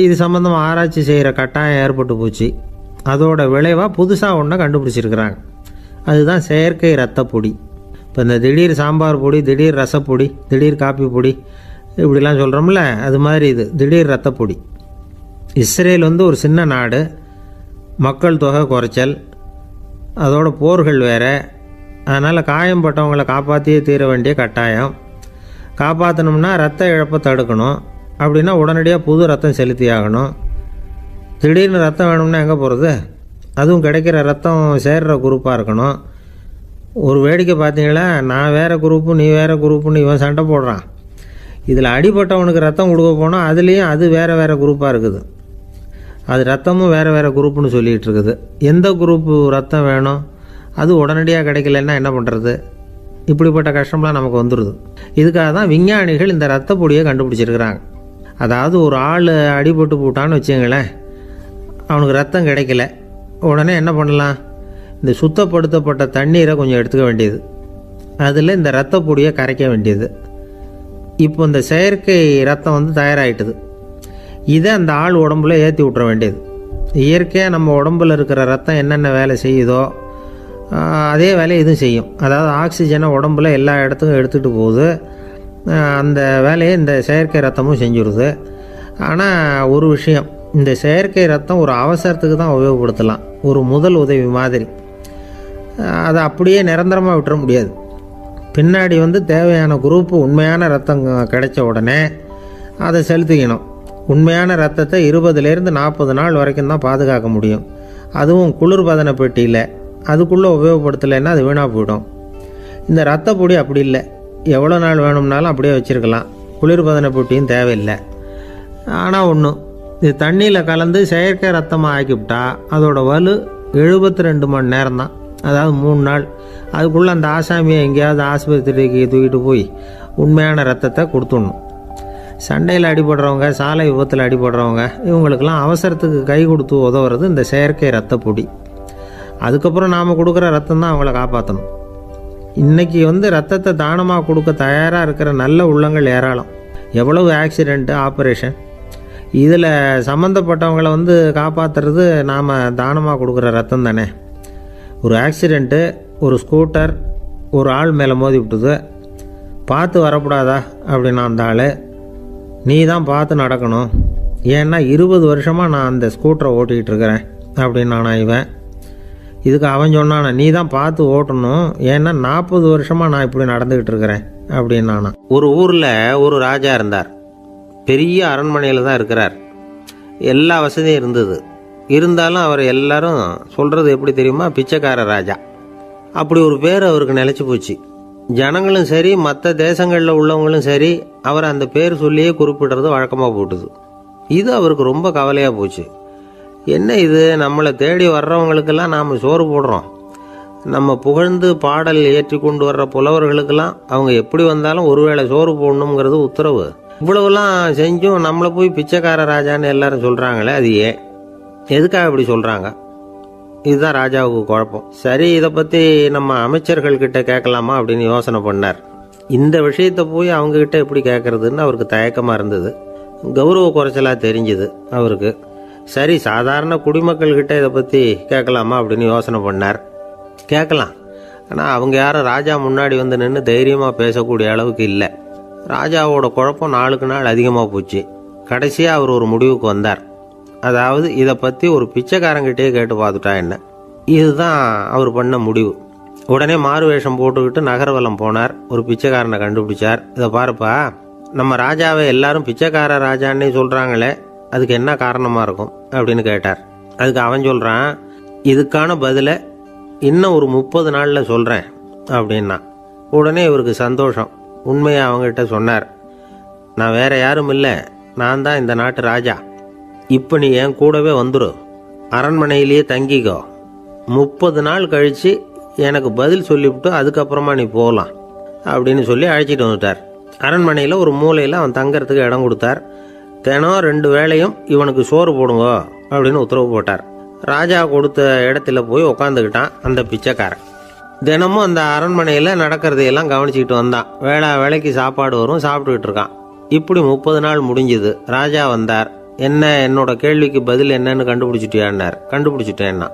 இது சம்மந்தமாக ஆராய்ச்சி செய்கிற கட்டாயம் ஏற்பட்டு போச்சு. அதோட விளைவாக புதுசாக ஒன்றை கண்டுபிடிச்சிருக்கிறாங்க. அதுதான் செயற்கை ரத்த பொடி. இப்போ இந்த திடீர் சாம்பார் பொடி, திடீர் ரசப்பொடி, திடீர் காப்பி பொடி இப்படிலாம் சொல்கிறோம்ல, அது மாதிரி இது திடீர் ரத்த பொடி. இஸ்ரேல் ஒரு சின்ன நாடு, மக்கள் தொகை குறைச்சல், அதோட போர்கள் வேறு. அதனால் காயம்பட்டவங்களை காப்பாற்றியே தீர வேண்டிய கட்டாயம். காப்பாற்றணும்னா ரத்த இழப்பை தடுக்கணும். அப்படின்னா உடனடியாக புது ரத்தம் செலுத்தி ஆகணும். திடீர்னு ரத்தம் வேணும்னா எங்கே போகிறது? அதுவும் கிடைக்கிற ரத்தம் சேர்கிற குரூப்பாக இருக்கணும். ஒரு வேடிக்கை பார்த்தீங்களா, நான் வேறு குரூப்பு நீ வேறு குரூப்புன்னு இவன் சண்டை போடுறான். இதில் அடிபட்டவனுக்கு ரத்தம் கொடுக்க போனால் அதுலேயும் அது வேறு வேறு குரூப்பாக இருக்குது. அது ரத்தமும் வேறு வேறு குரூப்புன்னு சொல்லிகிட்டு இருக்குது. எந்த குரூப்பு ரத்தம் வேணும், அது உடனடியாக கிடைக்கலன்னா என்ன பண்ணுறது? இப்படிப்பட்ட கஷ்டம்லாம் நமக்கு வந்துடுது. இதுக்காக தான் விஞ்ஞானிகள் இந்த ரத்த பொடியை கண்டுபிடிச்சிருக்கிறாங்க. அதாவது ஒரு ஆள் அடிபட்டு போட்டான்னு வச்சுங்களேன், அவனுக்கு ரத்தம் கிடைக்கல, உடனே என்ன பண்ணலாம்? இந்த சுத்தப்படுத்தப்பட்ட தண்ணீரை கொஞ்சம் எடுத்துக்க வேண்டியது, அதில் இந்த ரத்த பொடியை கரைக்க வேண்டியது. இப்போ இந்த செயற்கை ரத்தம் தயாராகிட்டுது. இதை அந்த ஆள் உடம்புல ஏற்றி விட்டுற வேண்டியது. இயற்கையாக நம்ம உடம்புல இருக்கிற ரத்தம் என்னென்ன வேலை செய்யுதோ அதே வேலையை இதுவும் செய்யும். அதாவது ஆக்சிஜனை உடம்புல எல்லா இடத்துக்கும் எடுத்துகிட்டு போகுது. அந்த வேலையை இந்த செயற்கை ரத்தமும் செஞ்சுருது. ஆனால் ஒரு விஷயம், இந்த செயற்கை ரத்தம் ஒரு அவசரத்துக்கு தான் உபயோகப்படுத்தலாம், ஒரு முதல் உதவி மாதிரி. அதை அப்படியே நிரந்தரமாக விட்டுற முடியாது. பின்னாடி தேவையான குரூப்பு உண்மையான ரத்தம் கிடைச்ச உடனே அதை செலுத்திக்கணும். உண்மையான ரத்தத்தை 20லேருந்து 40 நாள் வரைக்கும் தான் பாதுகாக்க முடியும். அதுவும் குளிர்பதன பெட்டியில். அதுக்குள்ளே உபயோகப்படுத்தலைன்னா அது வீணாக போயிடும். இந்த ரத்த பொடி அப்படி இல்லை, எவ்வளோ நாள் வேணும்னாலும் அப்படியே வச்சுருக்கலாம், குளிர்பதன பெட்டியும் தேவையில்லை. ஆனால் ஒன்று, இது தண்ணியில் கலந்து செயற்கை ரத்தமாக ஆக்கிவிட்டா அதோட வலு 72 மணி நேரம் தான், அதாவது 3 நாள். அதுக்குள்ளே அந்த ஆசாமியை எங்கேயாவது ஆஸ்பத்திரிக்கு தூக்கிட்டு போய் உண்மையான ரத்தத்தை கொடுத்துடணும். சண்டையில் அடிபடுறவங்க, சாலை விபத்தில் அடிபடுறவங்க, இவங்களுக்கெல்லாம் அவசரத்துக்கு கை கொடுத்து உதவுறது இந்த செயற்கை ரத்த பொடி. அதுக்கப்புறம் நாம் கொடுக்குற ரத்தம் தான் அவங்கள காப்பாற்றணும். இன்றைக்கி ரத்தத்தை தானமாக கொடுக்க தயாராக இருக்கிற நல்ல உள்ளங்கள் ஏராளம். எவ்வளவு ஆக்சிடெண்ட்டு, ஆப்ரேஷன், இதில் சம்மந்தப்பட்டவங்களை காப்பாற்றுறது நாம் தானமாக கொடுக்குற ரத்தம் தானே. ஒரு ஆக்சிடெண்ட்டு, ஒரு ஸ்கூட்டர் ஒரு ஆள் மேலே மோதி விட்டுது, பார்த்து வரக்கூடாதா அப்படின்னா அந்த ஆள், நீ தான் பார்த்து நடக்கணும், ஏன்னா 20 வருஷமாக நான் அந்த ஸ்கூட்டரை ஓட்டிகிட்டு இருக்கிறேன் அப்படின்னு நானா இவன். இதுக்கு அவன் சொன்னானா, நீ தான் பார்த்து ஓட்டணும், ஏன்னா 40 வருஷமாக நான் இப்படி நடந்துக்கிட்டு இருக்கிறேன் அப்படின்னு நானா. ஒரு ஊரில் ஒரு ராஜா இருந்தார். பெரிய அரண்மனையில் தான் இருக்கிறார். எல்லா வசதியும் இருந்தது. இருந்தாலும் அவர் எல்லாரும் சொல்கிறது எப்படி தெரியுமா, பிச்சைக்கார ராஜா. அப்படி ஒரு பேர் அவருக்கு நிலச்சி போச்சு. ஜனங்களும் சரி, மற்ற தேசங்களில் உள்ளவங்களும் சரி, அவர் அந்த பேர் சொல்லியே குறிப்பிடுறது வழக்கமாக போட்டுது. இது அவருக்கு ரொம்ப கவலையாக போச்சு. என்ன இது, நம்மளை தேடி வர்றவங்களுக்கெல்லாம் நாம் சோறு போடுறோம், நம்ம புகழ்ந்து பாடல் ஏற்றி கொண்டு வர்ற புலவர்களுக்கெல்லாம் அவங்க எப்படி வந்தாலும் ஒருவேளை சோறு போடணுங்கிறது உத்தரவு. இவ்வளவுலாம் செஞ்சும் நம்மளை போய் பிச்சைக்கார ராஜான்னு எல்லாரும் சொல்கிறாங்களே, அது ஏன், எதுக்காக இப்படி சொல்கிறாங்க? இதுதான் ராஜாவுக்கு குழப்பம். சரி, இதை பற்றி நம்ம அமைச்சர்கள்கிட்ட கேட்கலாமா அப்படின்னு யோசனை பண்ணார். இந்த விஷயத்தை போய் அவங்கக்கிட்ட எப்படி கேட்கறதுன்னு அவருக்கு தயக்கமாக இருந்தது. கௌரவ குறைச்சலாக தெரிஞ்சுது அவருக்கு. சரி, சாதாரண குடிமக்கள்கிட்ட இதை பற்றி கேட்கலாமா அப்படின்னு யோசனை பண்ணார். கேட்கலாம், ஆனால் அவங்க யாரும் ராஜா முன்னாடி வந்து நின்று தைரியமாக பேசக்கூடிய அளவுக்கு இல்லை. ராஜாவோட குழப்பம் நாளுக்கு நாள் அதிகமாக போச்சு. கடைசியாக அவர் ஒரு முடிவுக்கு வந்தார். அதாவது இதை பற்றி ஒரு பிச்சைக்காரங்கிட்டே கேட்டு பார்த்துட்டா என்ன. இதுதான் அவர் பண்ண முடிவு. உடனே மாறு வேஷம் போட்டுக்கிட்டு நகர்வலம் போனார். ஒரு பிச்சைக்காரனை கண்டுபிடிச்சார். இதை பாருப்பா, நம்ம ராஜாவை எல்லாரும் பிச்சைக்கார ராஜான்னே சொல்கிறாங்களே, அதுக்கு என்ன காரணமாக இருக்கும் அப்படின்னு கேட்டார். அதுக்கு அவன் சொல்கிறான், இதுக்கான பதிலை இன்னும் ஒரு 30 நாளில் சொல்கிறேன் அப்படின்னா. உடனே இவருக்கு சந்தோஷம். உண்மையை அவங்ககிட்ட சொன்னார். நான் வேற யாரும் இல்லை, நான் தான் இந்த நாட்டு ராஜா. இப்போ நீ என் கூடவே வந்துடும், அரண்மனையிலேயே தங்கிக்கோ. 30 நாள் கழித்து எனக்கு பதில் சொல்லிவிட்டு அதுக்கப்புறமா நீ போகலாம் அப்படின்னு சொல்லி அழைச்சிட்டு வந்துட்டார். அரண்மனையில் ஒரு மூலையில் அவன் தங்கறதுக்கு இடம் கொடுத்தார். தினம் 2 வேளையும் இவனுக்கு சோறு போடுங்க அப்படின்னு உத்தரவு போட்டார். ராஜா கொடுத்த இடத்துல போய் உக்காந்துக்கிட்டான் அந்த பிச்சைக்காரன். தினமும் அந்த அரண்மனையில் நடக்கிறதையெல்லாம் கவனிச்சுக்கிட்டு வந்தான். வேளைக்கு சாப்பாடு வரும், சாப்பிட்டுக்கிட்டு இருக்கான். இப்படி 30 நாள் முடிஞ்சுது. ராஜா வந்தார். என்ன, என்னோட கேள்விக்கு பதில் என்னன்னு கண்டுபிடிச்சிட்டியான்னார். கண்டுபிடிச்சிட்டேன்னா.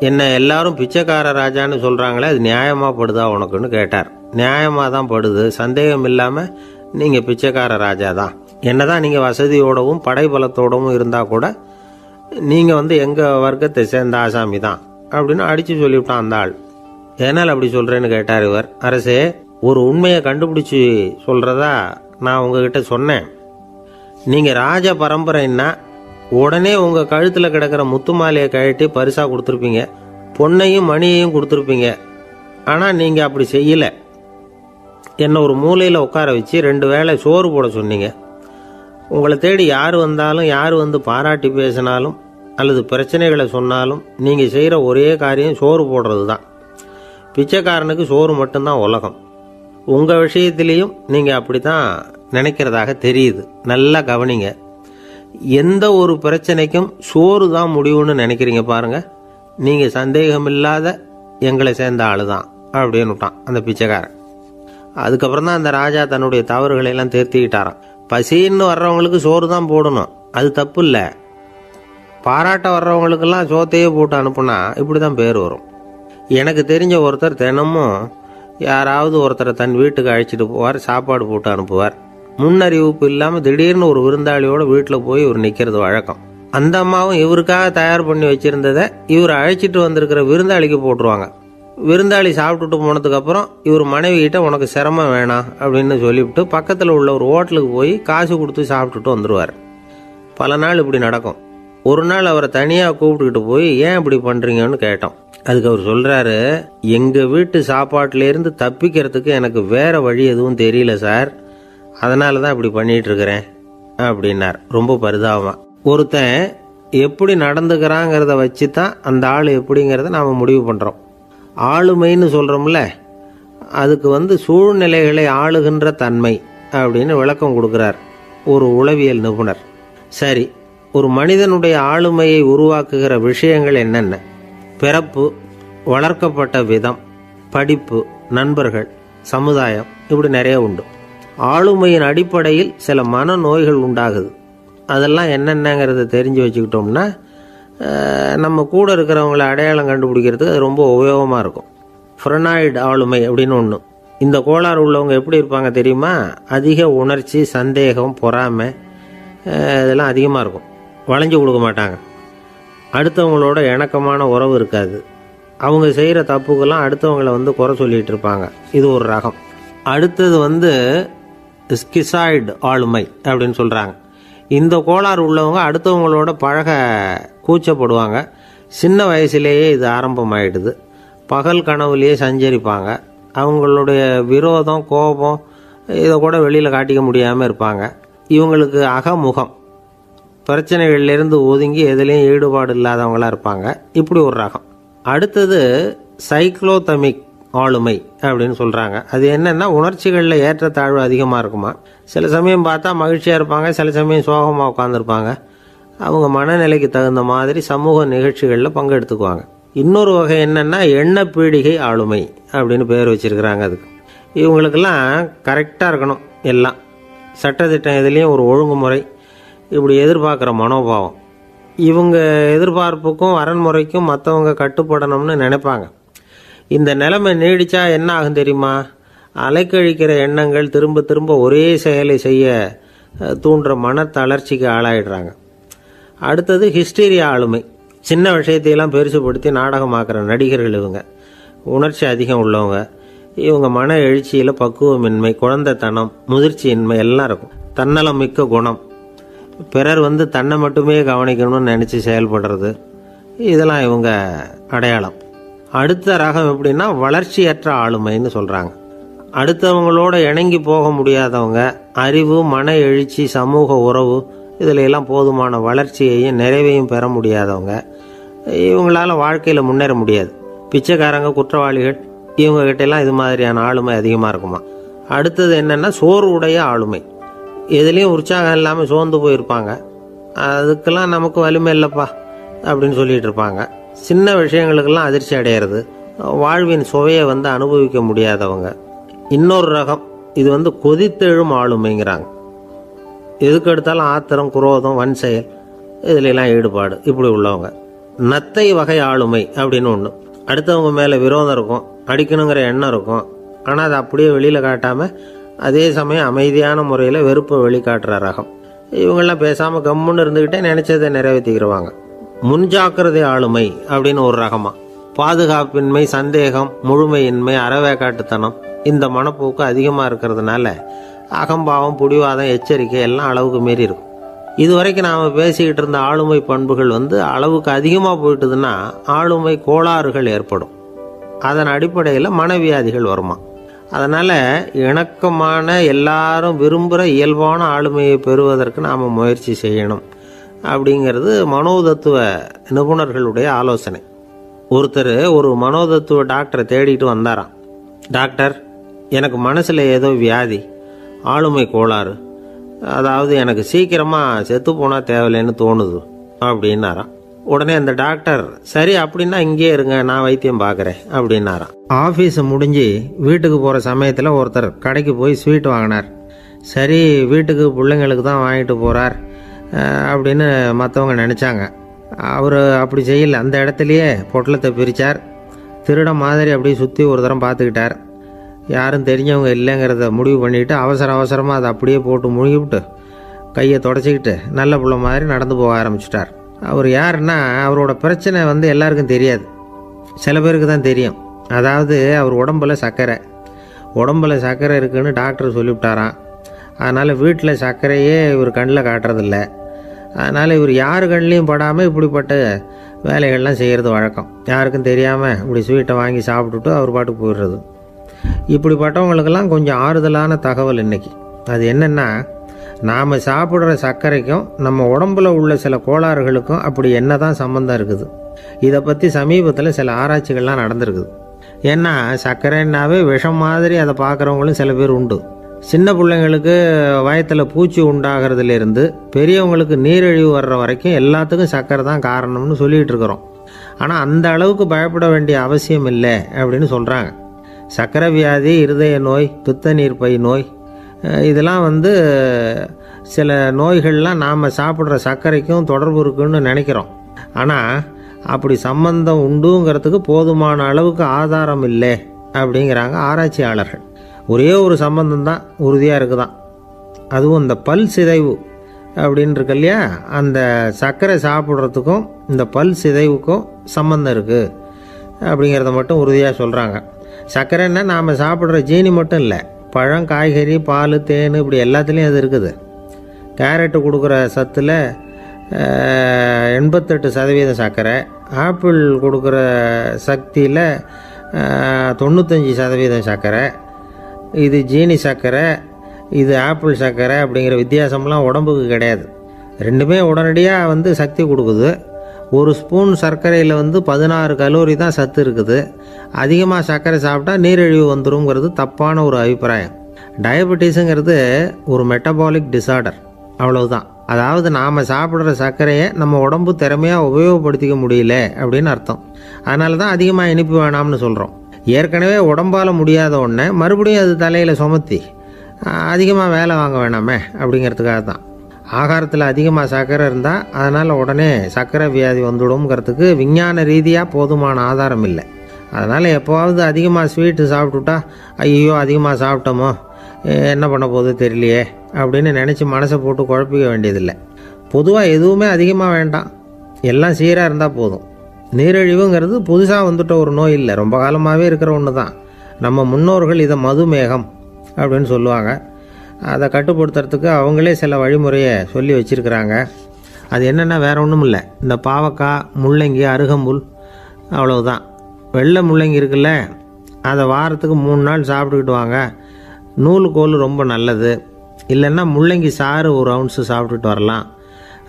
என்ன எல்லாரும் பிச்சைக்கார ராஜான்னு சொல்கிறாங்களே, அது நியாயமாக படுதா உனக்குன்னு கேட்டார். நியாயமாக தான் படுது, சந்தேகம் இல்லாமல் நீங்கள் பிச்சைக்கார ராஜா தான். என்னதான் நீங்கள் வசதியோடவும் படைபலத்தோடவும் இருந்தால் கூட நீங்கள் எங்கள் வர்க்கத்தை சேர்ந்த ஆசாமி தான் அப்படின்னு அடித்து சொல்லிவிட்டான் அந்த ஆள். ஏனால் அப்படி சொல்கிறேன்னு கேட்டார் இவர். அரசே, ஒரு உண்மையை கண்டுபிடிச்சி சொல்கிறதா நான் உங்ககிட்ட சொன்னேன். நீங்கள் ராஜ பரம்பரைன்னா உடனே உங்கள் கழுத்தில் கிடக்கிற முத்து மாலையை கழட்டி பரிசாக கொடுத்துருப்பீங்க, பொன்னையும் மணியையும் கொடுத்துருப்பீங்க. ஆனால் நீங்கள் அப்படி செய்யலை. என்னை ஒரு மூலையில் உட்கார வச்சு 2 வேளை சோறு போட சொன்னீங்க. உங்களை தேடி யார் வந்தாலும், யார் வந்து பாராட்டி பேசினாலும் அல்லது பிரச்சனைகளை சொன்னாலும் நீங்கள் செய்கிற ஒரே காரியம் சோறு போடுறது தான். பிச்சைக்காரனுக்கு சோறு மட்டும்தான் உலகம். உங்கள் விஷயத்திலையும் நீங்கள் அப்படி தான் நினைக்கிறதாக தெரியுது. நல்லா கவனிங்க. எந்த ஒரு பிரச்சனைக்கும் சோறு தான் முடிவுன்னு நினைக்கிறீங்க பாருங்க. நீங்கள் சந்தேகமில்லாத எங்களை சேர்ந்த ஆளு தான் அப்படின்னு விட்டான் அந்த பிச்சைக்காரன். அதுக்கப்புறம் தான் அந்த ராஜா தன்னுடைய தவறுகளை எல்லாம் தேர்த்திக்கிட்டாராம். பசின்னு வர்றவங்களுக்கு சோறு தான் போடணும், அது தப்பு இல்லை. பாராட்ட வர்றவங்களுக்கெல்லாம் சோத்தையே போட்டு அனுப்புனா இப்படி தான் பேர் வரும். எனக்கு தெரிஞ்ச ஒருத்தர் தினமும் யாராவது ஒருத்தரை தன் வீட்டுக்கு அழைச்சிட்டு போவார், சாப்பாடு போட்டு அனுப்புவார். முன்னறிவிப்பு இல்லாமல் திடீர்னு ஒரு விருந்தாளியோட வீட்டில் போய் இவர் நிற்கிறது வழக்கம். அந்த அம்மாவும் இவருக்காக தயார் பண்ணி வச்சிருந்ததை இவர் அழைச்சிட்டு வந்திருக்கிற விருந்தாளிக்கு போட்டுருவாங்க. விருந்தாளி சாப்பிட்டுட்டு போனதுக்கப்புறம் இவர் மனைவி கிட்ட உனக்கு சிரமம் வேணாம் அப்படின்னு சொல்லிவிட்டு பக்கத்தில் உள்ள ஒரு ஹோட்டலுக்கு போய் காசு கொடுத்து சாப்பிட்டுட்டு வந்துடுவார். பல நாள் இப்படி நடக்கும். ஒரு நாள் அவரை தனியாக கூப்பிட்டுக்கிட்டு போய் ஏன் இப்படி பண்ணுறீங்கன்னு கேட்டோம். அதுக்கு அவர் சொல்கிறாரு, எங்கள் வீட்டு சாப்பாட்டிலேருந்து தப்பிக்கிறதுக்கு எனக்கு வேற வழி எதுவும் தெரியல சார், அதனால தான் இப்படி பண்ணிட்டு இருக்கிறேன் அப்படின்னார் ரொம்ப பரிதாபமாக. ஒருத்தன் எப்படி நடந்துக்கிறாங்கிறத வச்சு தான் அந்த ஆள் எப்படிங்கிறத நாம் முடிவு பண்ணுறோம். ஆளுமைன்னு சொல்கிறோம்ல, அதுக்கு சூழ்நிலைகளை ஆளுகின்ற தன்மை அப்படின்னு விளக்கம் கொடுக்குறார் ஒரு உளவியல் நிபுணர். சரி, ஒரு மனிதனுடைய ஆளுமையை உருவாக்குகிற விஷயங்கள் என்னென்ன? பிறப்பு, வளர்க்கப்பட்ட விதம், படிப்பு, நண்பர்கள், சமுதாயம், இப்படி நிறைய உண்டு. ஆளுமையின் அடிப்படையில் சில மனநோய்கள் உண்டாகுது. அதெல்லாம் என்னென்னங்கிறத தெரிஞ்சு வச்சுக்கிட்டோம்னா நம்ம கூட இருக்கிறவங்களை அடையாளம் கண்டுபிடிக்கிறதுக்கு அது ரொம்ப உபயோகமாக இருக்கும். ஃப்ரெனாய்டு ஆளுமை அப்படின்னு ஒன்று. இந்த கோளாறு உள்ளவங்க எப்படி இருப்பாங்க தெரியுமா? அதிக உணர்ச்சி, சந்தேகம், பொறாமை இதெல்லாம் அதிகமாக இருக்கும். வளைஞ்சு கொடுக்க மாட்டாங்க. அடுத்தவங்களோட இணக்கமான உறவு இருக்காது. அவங்க செய்கிற தப்புக்கெல்லாம் அடுத்தவங்களை குறை சொல்லிகிட்டு இருப்பாங்க. இது ஒரு ரகம். அடுத்தது ஸ்கிசாய்டு ஆளுமை அப்படின்னு சொல்கிறாங்க. இந்த கோளாறு உள்ளவங்க அடுத்தவங்களோட பழக கூச்சப்படுவாங்க. சின்ன வயசுலேயே இது ஆரம்பமாயிடுது. பகல் கனவுலேயே சஞ்சரிப்பாங்க. அவங்களுடைய விரோதம், கோபம் இதை கூட வெளியில் காட்டிக்க முடியாமல் இருப்பாங்க. இவங்களுக்கு அகமுகம், பிரச்சனைகள்லேருந்து ஒதுங்கி எதுலேயும் ஈடுபாடு இல்லாதவங்களாக இருப்பாங்க. இப்படி ஒரு ரகம். அடுத்தது சைக்ளோதமிக் ஆளுமை அப்படின்னு சொல்கிறாங்க. அது என்னென்னா, உணர்ச்சிகளில் ஏற்றத்தாழ்வு அதிகமாக இருக்குமா. சில சமயம் பார்த்தா மகிழ்ச்சியாக இருப்பாங்க, சில சமயம் சோகமாக உட்காந்துருப்பாங்க. அவங்க மனநிலைக்கு தகுந்த மாதிரி சமூக நிகழ்ச்சிகளில் பங்கெடுத்துக்குவாங்க. இன்னொரு வகை என்னென்னா எண்ணப்பீடிகை ஆளுமை அப்படின்னு பேர் வச்சுருக்கிறாங்க. அதுக்கு இவங்களுக்கெல்லாம் கரெக்டாக இருக்கணும், எல்லாம் சட்டத்திட்டம் எதுலேயும் ஒரு ஒழுங்குமுறை, இப்படி எதிர்பார்க்குற மனோபாவம். இவங்க எதிர்பார்ப்புக்கும் வரன்முறைக்கும் மற்றவங்க கட்டுப்படணும்னு நினைப்பாங்க. இந்த நிலைமை நீடித்தா என்ன ஆகும் தெரியுமா? அலைக்கழிக்கிற எண்ணங்கள் திரும்ப திரும்ப ஒரே செயலை செய்ய தூண்டுற மன தளர்ச்சிக்கு ஆளாயிடுறாங்க. அடுத்தது ஹிஸ்டீரியா ஆளுமை. சின்ன விஷயத்தையெல்லாம் பெருசுப்படுத்தி நாடகமாக்குற நடிகர்கள் இவங்க. உணர்ச்சி அதிகம் உள்ளவங்க. இவங்க மன எழுச்சியில் பக்குவமின்மை, குழந்தைத்தனம், முதிர்ச்சியின்மை எல்லாம் இருக்கும். தன்னலம் மிக்க குணம், பிறர் தன்னை மட்டுமே கவனிக்கணும்னு நினச்சி செயல்படுறது, இதெல்லாம் இவங்க அடையாளம். அடுத்த ரகம் எப்படின்னா வளர்ச்சியற்ற ஆளுமைன்னு சொல்கிறாங்க. அடுத்தவங்களோட இணங்கி போக முடியாதவங்க, அறிவு, மன எழுச்சி, சமூக உறவு இதில் எல்லாம் போதுமான வளர்ச்சியையும் நிறைவையும் பெற முடியாதவங்க. இவங்களால வாழ்க்கையில் முன்னேற முடியாது. பிச்சைக்காரங்க, குற்றவாளிகள் இவங்ககிட்டெல்லாம் இது மாதிரியான ஆளுமை அதிகமாக இருக்குமா. அடுத்தது என்னென்னா சோர்வுடைய ஆளுமை. எதுலேயும் உற்சாகம் இல்லாமல் சோர்ந்து போயிருப்பாங்க. அதுக்கெல்லாம் நமக்கு வலிமை இல்லைப்பா அப்படின்னு சொல்லிட்டு இருப்பாங்க. சின்ன விஷயங்களுக்கெல்லாம் அதிர்ச்சி அடையிறது, வாழ்வின் சுவையை அனுபவிக்க முடியாதவங்க. இன்னொரு ரகம் இது கொதித்தெழும் ஆளுமைங்கிறாங்க. எதுக்கு எடுத்தாலும் ஆத்திரம், குரோதம், வன் செயல் இதுலெல்லாம் ஈடுபாடு, இப்படி உள்ளவங்க. நத்தை வகை ஆளுமை அப்படின்னு ஒன்று. அடுத்தவங்க மேலே விரோதம் இருக்கும், அடிக்கணுங்கிற எண்ணம் இருக்கும். ஆனால் அதை அப்படியே வெளியில் காட்டாமல் அதே சமயம் அமைதியான முறையில் வெறுப்பை வெளிக்காட்டுற ரகம். இவங்கெல்லாம் பேசாமல் கம்முன்னு இருந்துக்கிட்டே நினைச்சதை நிறைவேற்றிக்கிறவாங்க. முன்ஜாக்கிரதை ஆளுமை அப்படின்னு ஒரு ரகமா. பாதுகாப்பின்மை, சந்தேகம், முழுமையின்மை, அறவேக்காட்டுத்தனம் இந்த மனப்போக்கு அதிகமாக இருக்கிறதுனால அகம்பாவம், புடிவாதம், எச்சரிக்கை எல்லாம் அளவுக்கு மீறி இருக்கும். இதுவரைக்கும் நாம் பேசிக்கிட்டு இருந்த ஆளுமை பண்புகள் அளவுக்கு அதிகமாக போயிட்டுதுன்னா ஆளுமை கோளாறுகள் ஏற்படும். அதன் அடிப்படையில் மனவியாதிகள் வருமா. அதனால் இணக்கமான, எல்லாரும் விரும்புகிற இயல்பான ஆளுமையை பெறுவதற்கு நாம் முயற்சி செய்யணும் அப்படிங்கிறது மனோதத்துவ நிபுணர்களுடைய ஆலோசனை. ஒருத்தர் ஒரு மனோதத்துவ டாக்டரை தேடிட்டு வந்தாராம். டாக்டர், எனக்கு மனசில் ஏதோ வியாதி, ஆளுமை கோளாறு, அதாவது எனக்கு சீக்கிரமாக செத்து போனால் தேவையில்லைன்னு தோணுது அப்படின்னாராம். உடனே அந்த டாக்டர், சரி அப்படின்னா இங்கே இருங்க, நான் வைத்தியம் பார்க்குறேன் அப்படின்னாராம். ஆஃபீஸு முடிஞ்சு வீட்டுக்கு போகிற சமயத்தில் ஒருத்தர் கடைக்கு போய் ஸ்வீட் வாங்கினார். சரி, வீட்டுக்கு பிள்ளைங்களுக்கு தான் வாங்கிட்டு போகிறார் அப்படின்னு மற்றவங்க நினச்சாங்க. அவர் அப்படி செய்யலை. அந்த இடத்துலையே பொட்டலத்தை பிரித்தார். திருட மாதிரி அப்படியே சுற்றி ஒரு தரம் பார்த்துக்கிட்டார். யாரும் தெரிஞ்சவங்க இல்லைங்கிறத முடிவு பண்ணிவிட்டு அவசரமாக அதை அப்படியே போட்டு முழுகிவிட்டு கையை தொடச்சிக்கிட்டு நல்ல பிள்ளை மாதிரி நடந்து போக ஆரம்பிச்சிட்டார். அவர் யாருன்னா, அவரோட பிரச்சனை எல்லாருக்கும் தெரியாது, சில பேருக்கு தான் தெரியும். அதாவது அவர் உடம்பில் சர்க்கரை இருக்குன்னு டாக்டர் சொல்லிவிட்டாராம். அதனால் வீட்டில் சர்க்கரையே இவர் கண்ணில் காட்டுறதில்ல. அதனால் இவர் யார் கண்ணிலையும் படாமல் இப்படிப்பட்ட வேலைகள்லாம் செய்கிறது வழக்கம். யாருக்கும் தெரியாமல் இப்படி ஸ்வீட்டை வாங்கி சாப்பிட்டுட்டு அவர் பாட்டுக்கு போயிடுறது. இப்படிப்பட்டவங்களுக்கெல்லாம் கொஞ்சம் ஆறுதலான தகவல் இன்றைக்கி. அது என்னென்னா, நாம் சாப்பிட்ற சர்க்கரைக்கும் நம்ம உடம்புல உள்ள சில கோளாறுகளுக்கும் அப்படி என்ன தான் சம்மந்தம் இருக்குது. இதை பற்றி சமீபத்தில் சில ஆராய்ச்சிகள்லாம் நடந்திருக்குது. ஏன்னா சர்க்கரைன்னாவே விஷம் மாதிரி அதை பார்க்குறவங்களும் சில பேர் உண்டு. சின்ன பிள்ளைங்களுக்கு வயத்தில் பூச்சி உண்டாகிறதுலேருந்து பெரியவங்களுக்கு நீரிழிவு வர்ற வரைக்கும் எல்லாத்துக்கும் சர்க்கரை தான் காரணம்னு சொல்லிகிட்டு இருக்கிறோம். ஆனால் அந்த அளவுக்கு பயப்பட வேண்டிய அவசியம் இல்லை அப்படின்னு சொல்கிறாங்க. சர்க்கரை வியாதி, இருதய நோய், பித்த நீர்ப்பை நோய் இதெல்லாம் சில நோய்கள்லாம் நாம் சாப்பிட்ற சர்க்கரைக்கும் தொடர்பு இருக்குன்னு நினைக்கிறோம். ஆனால் அப்படி சம்பந்தம் உண்டுங்கிறதுக்கு போதுமான அளவுக்கு ஆதாரம் இல்லை அப்படிங்கிறாங்க ஆராய்ச்சியாளர்கள். ஒரே ஒரு சம்பந்தம் தான் உறுதியாக இருக்குதான். அதுவும் இந்த பல் சிதைவு அப்படின்னு இருக்கு இல்லையா, அந்த சர்க்கரை சாப்பிட்றதுக்கும் இந்த பல் சிதைவுக்கும் சம்பந்தம் இருக்குது அப்படிங்கிறத மட்டும் உறுதியாக சொல்கிறாங்க. சர்க்கரைன்னா நாம் சாப்பிட்ற ஜீனி மட்டும் இல்லை, பழம், காய்கறி, பால், தேன் இப்படி எல்லாத்துலேயும் அது இருக்குது. கேரட்டு கொடுக்குற சத்தில் 88% சர்க்கரை, ஆப்பிள் கொடுக்குற சக்தியில் 95% சர்க்கரை. இது ஜீனி சர்க்கரை, இது ஆப்பிள் சர்க்கரை அப்படிங்கிற வித்தியாசம்லாம் உடம்புக்கு கிடையாது. ரெண்டுமே உடனடியாக சக்தி கொடுக்குது. ஒரு ஸ்பூன் சர்க்கரையில் 16 கலோரி தான் சத்து இருக்குது. அதிகமாக சர்க்கரை சாப்பிட்டா நீரிழிவு வந்துருங்கிறது தப்பான ஒரு அபிப்பிராயம். டயபெட்டிஸுங்கிறது ஒரு மெட்டபாலிக் டிசார்டர், அவ்வளவுதான். அதாவது நாம் சாப்பிட்ற சர்க்கரையை நம்ம உடம்பு திறமையாக உபயோகப்படுத்திக்க முடியல அப்படின்னு அர்த்தம். அதனால தான் அதிகமாக இனிப்பு வேணாம்னு சொல்கிறோம். ஏற்கனவே உடம்பால் முடியாத ஒன்றை மறுபடியும் அது தலையில் சுமத்தி அதிகமாக வேலை வாங்க வேணாமே அப்படிங்கிறதுக்காக தான். ஆகாரத்தில் அதிகமாக சர்க்கரை இருந்தால் அதனால் உடனே சர்க்கரை வியாதி வந்துடும்ங்கிறதுக்கு விஞ்ஞான ரீதியாக போதுமான ஆதாரம் இல்லை. அதனால் எப்போவாவது அதிகமாக ஸ்வீட்டு சாப்பிட்டுட்டா ஐயோ அதிகமாக சாப்பிட்டோமோ என்ன பண்ண போகுது தெரியலையே அப்படின்னு நினச்சி மனசை போட்டு குழப்பிக்க வேண்டியதில்லை. பொதுவாக எதுவுமே அதிகமாக வேண்டாம், எல்லாம் சீராக இருந்தால் போதும். நீரிழிவுங்கிறது புதுசாக வந்துட்ட ஒரு நோய் இல்லை, ரொம்ப காலமாகவே இருக்கிற ஒன்று தான். நம்ம முன்னோர்கள் இதை மதுமேகம் அப்படின்னு சொல்லுவாங்க. அதை கட்டுப்படுத்துறதுக்கு அவங்களே சில வழிமுறையை சொல்லி வச்சுருக்கிறாங்க. அது என்னென்னா வேறு ஒன்றும் இல்லை, இந்த பாவக்காய், முள்ளங்கி, அருகம்புல், அவ்வளவுதான். வெள்ளை முள்ளங்கி இருக்குல்ல, அதை வாரத்துக்கு 3 நாள் சாப்பிட்டுக்கிட்டு வாங்க. நூலுக்கோல் ரொம்ப நல்லது. இல்லைன்னா முள்ளங்கி சாறு 1 ounce சாப்பிட்டுட்டு வரலாம்.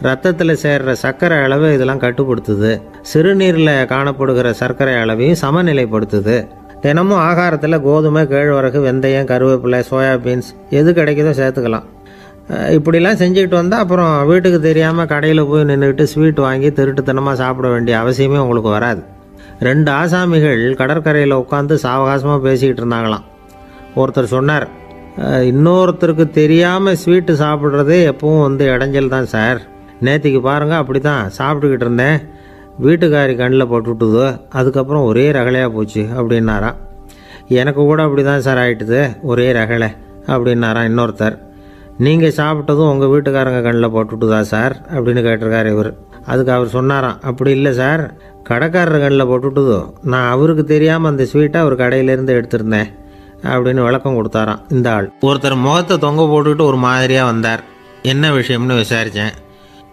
ரத்தத்தில் சேர்கிற சர்க்கரை அளவு இதெல்லாம் கட்டுப்படுத்துது. சிறுநீரில் காணப்படுகிற சர்க்கரை அளவையும் சமநிலைப்படுத்துது. தினமும் ஆகாரத்தில் கோதுமை, கேழ்வரகு, வெந்தயம், கருவேப்பிலை, சோயாபீன்ஸ் எது கிடைக்குதோ சேர்த்துக்கலாம். இப்படிலாம் செஞ்சுக்கிட்டு வந்தால் அப்புறம் வீட்டுக்கு தெரியாமல் கடையில் போய் நின்றுக்கிட்டு ஸ்வீட் வாங்கி திருட்டுத்தனமாக சாப்பிட வேண்டிய அவசியமே உங்களுக்கு வராது. 2 ஆசாமிகள் கடற்கரையில் உட்காந்து சாவகாசமாக பேசிக்கிட்டு இருந்தாங்களாம். ஒருத்தர் சொன்னார், இன்னொருத்தருக்கு தெரியாமல் ஸ்வீட்டு சாப்பிட்றதே எப்பவும் இடைஞ்சல் தான் சார். நேற்றுக்கு பாருங்கள் அப்படி தான் சாப்பிட்டுக்கிட்டு இருந்தேன், வீட்டுக்காரி கண்ணில் போட்டுவிட்டுது, அதுக்கப்புறம் ஒரே ரகலையாக போச்சு அப்படின்னாராம். எனக்கு கூட அப்படி தான் சார் ஆகிட்டுது, ஒரே ரகலை அப்படின்னாராம் இன்னொருத்தர். நீங்கள் சாப்பிட்டதும் உங்கள் வீட்டுக்காரங்க கண்ணில் போட்டுவிட்டுதா சார் அப்படின்னு கேட்டிருக்கார் இவர். அதுக்கு அவர் சொன்னாராம், அப்படி இல்லை சார், கடைக்காரர் கண்ணில் போட்டுவிட்டுதோ, நான் அவருக்கு தெரியாமல் அந்த ஸ்வீட்டை அவர் கடையிலேருந்து எடுத்திருந்தேன் அப்படின்னு விளக்கம் கொடுத்தாராம் இந்த ஆள். ஒருத்தர் முகத்தை தொங்க போட்டுக்கிட்டு ஒரு மாதிரியாக வந்தார். என்ன விஷயம்னு விசாரித்தேன்.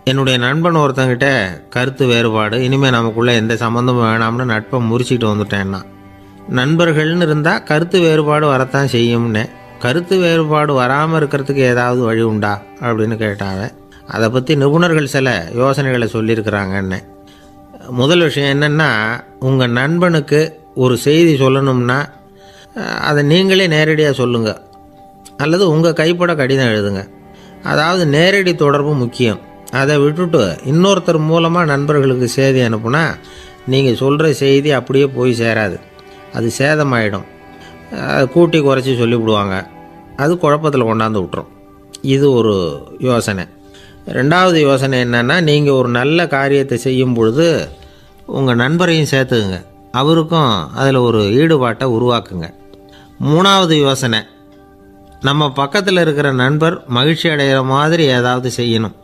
என்னுடைய நண்பன் ஒருத்தங்கிட்ட கருத்து வேறுபாடு, இனிமேல் நமக்குள்ளே எந்த சம்மந்தமும் வேணாம்னு நட்பை முறிச்சிட்டு வந்துட்டேன்னா. நண்பர்கள்னு இருந்தால் கருத்து வேறுபாடு வரத்தான் செய்யும்னு. கருத்து வேறுபாடு வராமல் இருக்கிறதுக்கு ஏதாவது வழி உண்டா அப்படின்னு கேட்டாங்க. அதை பற்றி நிபுணர்கள் சில யோசனைகளை சொல்லியிருக்கிறாங்கன்னு. முதல் விஷயம் என்னென்னா, உங்கள் நண்பனுக்கு ஒரு செய்தி சொல்லணும்னா அதை நீங்களே நேரடியாக சொல்லுங்கள், அல்லது உங்கள் கைப்பட கடிதம் எழுதுங்க. அதாவது நேரடி தொடர்பு முக்கியம். அதை விட்டுட்டு இன்னொருத்தர் மூலமாக நண்பர்களுக்கு செய்தி அனுப்புனா நீங்கள் சொல்கிற செய்தி அப்படியே போய் சேராது, அது சேதமாயிடும். கூட்டி குறைச்சி சொல்லிவிடுவாங்க, அது குழப்பத்தில் கொண்டாந்து விட்டுரும். இது ஒரு யோசனை. 2வது யோசனை என்னென்னா, நீங்கள் ஒரு நல்ல காரியத்தை செய்யும் பொழுது உங்கள் நண்பரையும் சேர்த்துக்குங்க, அவருக்கும் அதில் ஒரு ஈடுபாட்டை உருவாக்குங்க. 3வது யோசனை, நம்ம பக்கத்தில் இருக்கிற நண்பர் மகிழ்ச்சி அடைகிற மாதிரி ஏதாவது செய்யணும்.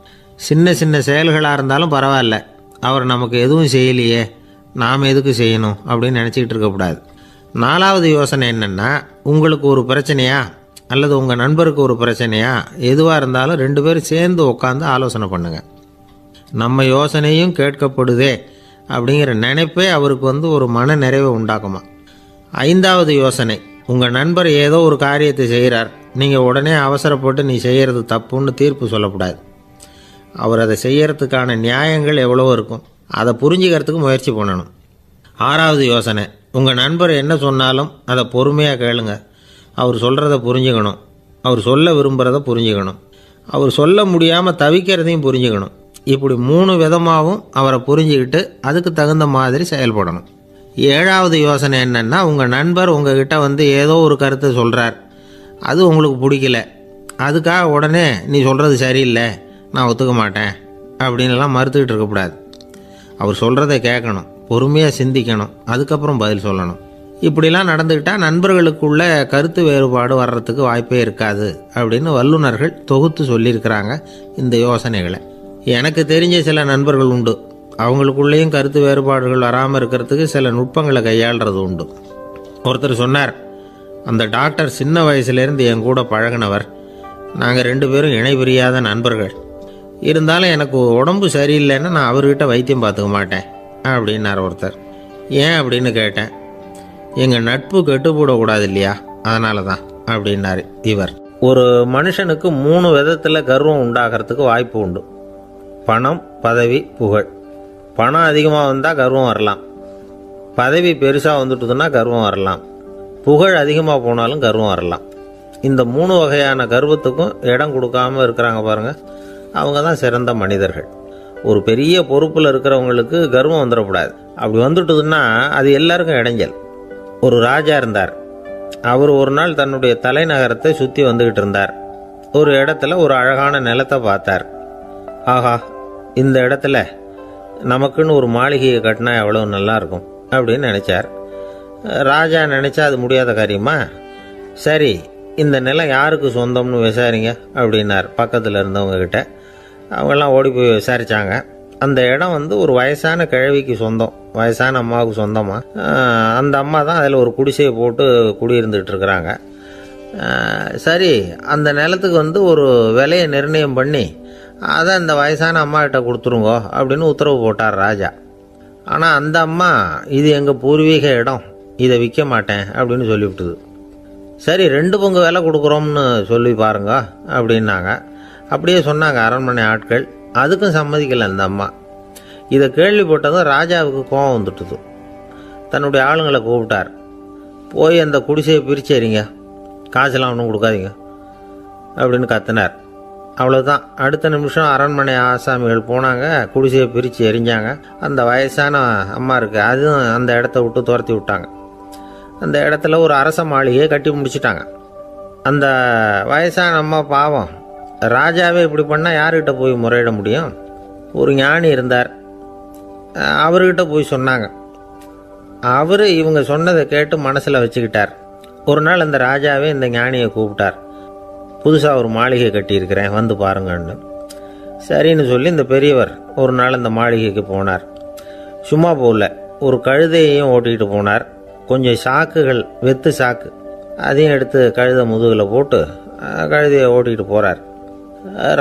சின்ன சின்ன செயல்களாக இருந்தாலும் பரவாயில்ல, அவர் நமக்கு எதுவும் செய்யலையே, நாம் எதுக்கு செய்யணும் அப்படின்னு நினச்சிக்கிட்டு இருக்கக்கூடாது. 4வது யோசனை என்னென்னா, உங்களுக்கு ஒரு பிரச்சனையா அல்லது உங்கள் நண்பருக்கு ஒரு பிரச்சனையா, எதுவாக இருந்தாலும் 2 பேரும் சேர்ந்து உட்காந்து ஆலோசனை பண்ணுங்கள். நம்ம யோசனையும் கேட்கப்படுதே அப்படிங்கிற நினைப்பே அவருக்கு ஒரு மன நிறைவை உண்டாக்குமா. 5வது யோசனை, உங்கள் நண்பர் ஏதோ ஒரு காரியத்தை செய்கிறார், நீங்கள் உடனே அவசரப்பட்டு நீ செய்கிறது தப்புன்னு தீர்ப்பு சொல்லக்கூடாது. அவர் அதை செய்யறதுக்கான நியாயங்கள் எவ்வளவோ இருக்கும், அதை புரிஞ்சுக்கிறதுக்கு முயற்சி பண்ணணும். 6வது யோசனை, உங்கள் நண்பர் என்ன சொன்னாலும் அதை பொறுமையாக கேளுங்க. அவர் சொல்கிறத புரிஞ்சுக்கணும், அவர் சொல்ல விரும்புகிறத புரிஞ்சுக்கணும், அவர் சொல்ல முடியாமல் தவிக்கிறதையும் புரிஞ்சுக்கணும். இப்படி 3 விதமாகவும் அவரை புரிஞ்சுக்கிட்டு அதுக்கு தகுந்த மாதிரி செயல்படணும். 7வது யோசனை என்னென்னா, உங்கள் நண்பர் உங்ககிட்ட ஏதோ ஒரு கருத்தை சொல்கிறார், அது உங்களுக்கு பிடிக்கல, அதுக்காக உடனே நீ சொல்கிறது சரியில்லை, நான் ஒத்துக்க மாட்டேன் அப்படின்லாம் மறுத்துக்கிட்டு இருக்கக்கூடாது. அவர் சொல்கிறத கேட்கணும், பொறுமையாக சிந்திக்கணும், அதுக்கப்புறம் பதில் சொல்லணும். இப்படிலாம் நடந்துக்கிட்டால் நண்பர்களுக்குள்ள கருத்து வேறுபாடு வர்றதுக்கு வாய்ப்பே இருக்காது அப்படின்னு வல்லுநர்கள் தொகுத்து சொல்லியிருக்கிறாங்க இந்த யோசனைகளை. எனக்கு தெரிஞ்ச சில நண்பர்கள் உண்டு, அவங்களுக்குள்ளேயும் கருத்து வேறுபாடுகள் வராமல் இருக்கிறதுக்கு சில நுட்பங்களை கையாளுறது உண்டு. ஒருத்தர் சொன்னார், அந்த டாக்டர் சின்ன வயசுலேருந்து என் கூட பழகினவர், நாங்கள் 2 பேரும் இணை பிரியாத நண்பர்கள். இருந்தாலும் எனக்கு உடம்பு சரியில்லைன்னா நான் அவர்கிட்ட வைத்தியம் பார்த்துக்க மாட்டேன் அப்படின்னார் ஒருத்தர். ஏன் அப்படின்னு கேட்டேன். எங்கள் நட்பு கெட்டுப்போடக்கூடாது இல்லையா, அதனால தான் அப்படின்னாரு இவர். ஒரு மனுஷனுக்கு 3 விதத்தில் கர்வம் உண்டாகிறதுக்கு வாய்ப்பு உண்டு. பணம், பதவி, புகழ். பணம் அதிகமாக வந்தால் கர்வம் வரலாம், பதவி பெருசாக வந்துட்டுதுன்னா கர்வம் வரலாம், புகழ் அதிகமாக போனாலும் கர்வம் வரலாம். இந்த 3 வகையான கர்வத்துக்கும் இடம் கொடுக்காமல் இருக்கிறாங்க பாருங்கள், அவங்க தான் சிறந்த மனிதர்கள். ஒரு பெரிய பொறுப்பில் இருக்கிறவங்களுக்கு கர்வம் வந்துடக்கூடாது. அப்படி வந்துட்டுதுன்னா அது எல்லாருக்கும் இடைஞ்சல். ஒரு ராஜா இருந்தார். அவர் ஒரு நாள் தன்னுடைய தலைநகரத்தை சுற்றி வந்துக்கிட்டு இருந்தார். ஒரு இடத்துல ஒரு அழகான நிலத்தை பார்த்தார். ஆஹா, இந்த இடத்துல நமக்குன்னு ஒரு மாளிகையை கட்டினா எவ்வளோ நல்லாயிருக்கும் அப்படின்னு நினச்சார். ராஜா நினச்சா அது முடியாத காரியமா? சரி, இந்த நிலம் யாருக்கு சொந்தம்னு விசாரிங்க அப்படின்னார் பக்கத்தில் இருந்தவங்க கிட்ட. அவங்கெல்லாம் ஓடி போய் விசாரித்தாங்க. அந்த இடம் ஒரு வயசான கிழவிக்கு சொந்தம், வயசான அம்மாவுக்கு சொந்தமாக. அந்த அம்மா தான் அதில் ஒரு குடிசையை போட்டு குடியிருந்துகிட்டு இருக்கிறாங்க. சரி, அந்த நிலத்துக்கு ஒரு விலையை நிர்ணயம் பண்ணி அதை அந்த வயசான அம்மா கிட்ட கொடுத்துருங்கோ அப்படின்னு உத்தரவு போட்டார் ராஜா. ஆனால் அந்த அம்மா, இது எங்கள் பூர்வீக இடம், இதை விற்க மாட்டேன் அப்படின்னு சொல்லிவிட்டுது. சரி, 2 பங்கு விலை கொடுக்குறோம்னு சொல்லி பாருங்க அப்படின்னாங்க. அப்படியே சொன்னாங்க அரண்மனை ஆட்கள். அதுக்கும் சம்மதிக்கலை அந்த அம்மா. இதை கேள்விப்பட்டதும் ராஜாவுக்கு கோபம் வந்துட்டுது. தன்னுடைய ஆளுங்களை கூப்பிட்டார். போய் அந்த குடிசையை பிரிச்சேரிங்க, காசெல்லாம் ஒன்றும் கொடுக்காதீங்க அப்படின்னு கத்தினார். அவ்வளோதான். அடுத்த நிமிஷம் அரண்மனை ஆசாமிகள் போனாங்க, குடிசையை பிரித்து எரிஞ்சாங்க. அந்த வயசான அம்மா இருக்குது, அதுவும் அந்த இடத்த விட்டு துரத்தி விட்டாங்க. அந்த இடத்துல ஒரு அரச மாளிகையை கட்டி முடிச்சிட்டாங்க. அந்த வயசான அம்மா பாவம், ராஜாவே இப்படி பண்ணால் யார்கிட்ட போய் முறையிட முடியும்? ஒரு ஞானி இருந்தார், அவர்கிட்ட போய் சொன்னாங்க. அவர் இவங்க சொன்னதை கேட்டு மனசில் வச்சுக்கிட்டார். ஒரு நாள் அந்த ராஜாவே இந்த ஞானியை கூப்பிட்டார். புதுசாக ஒரு மாளிகை கட்டியிருக்கிறேன், வந்து பாருங்கன்னு. சரின்னு சொல்லி இந்த பெரியவர் ஒரு நாள் அந்த மாளிகைக்கு போனார். சும்மா போகல, ஒரு கழுதையையும் ஓட்டிகிட்டு போனார். கொஞ்சம் சாக்குகள், வெத்து சாக்கு, அதையும் எடுத்து கழுதை முதுகில் போட்டு கழுதையை ஓட்டிகிட்டு போகிறார்.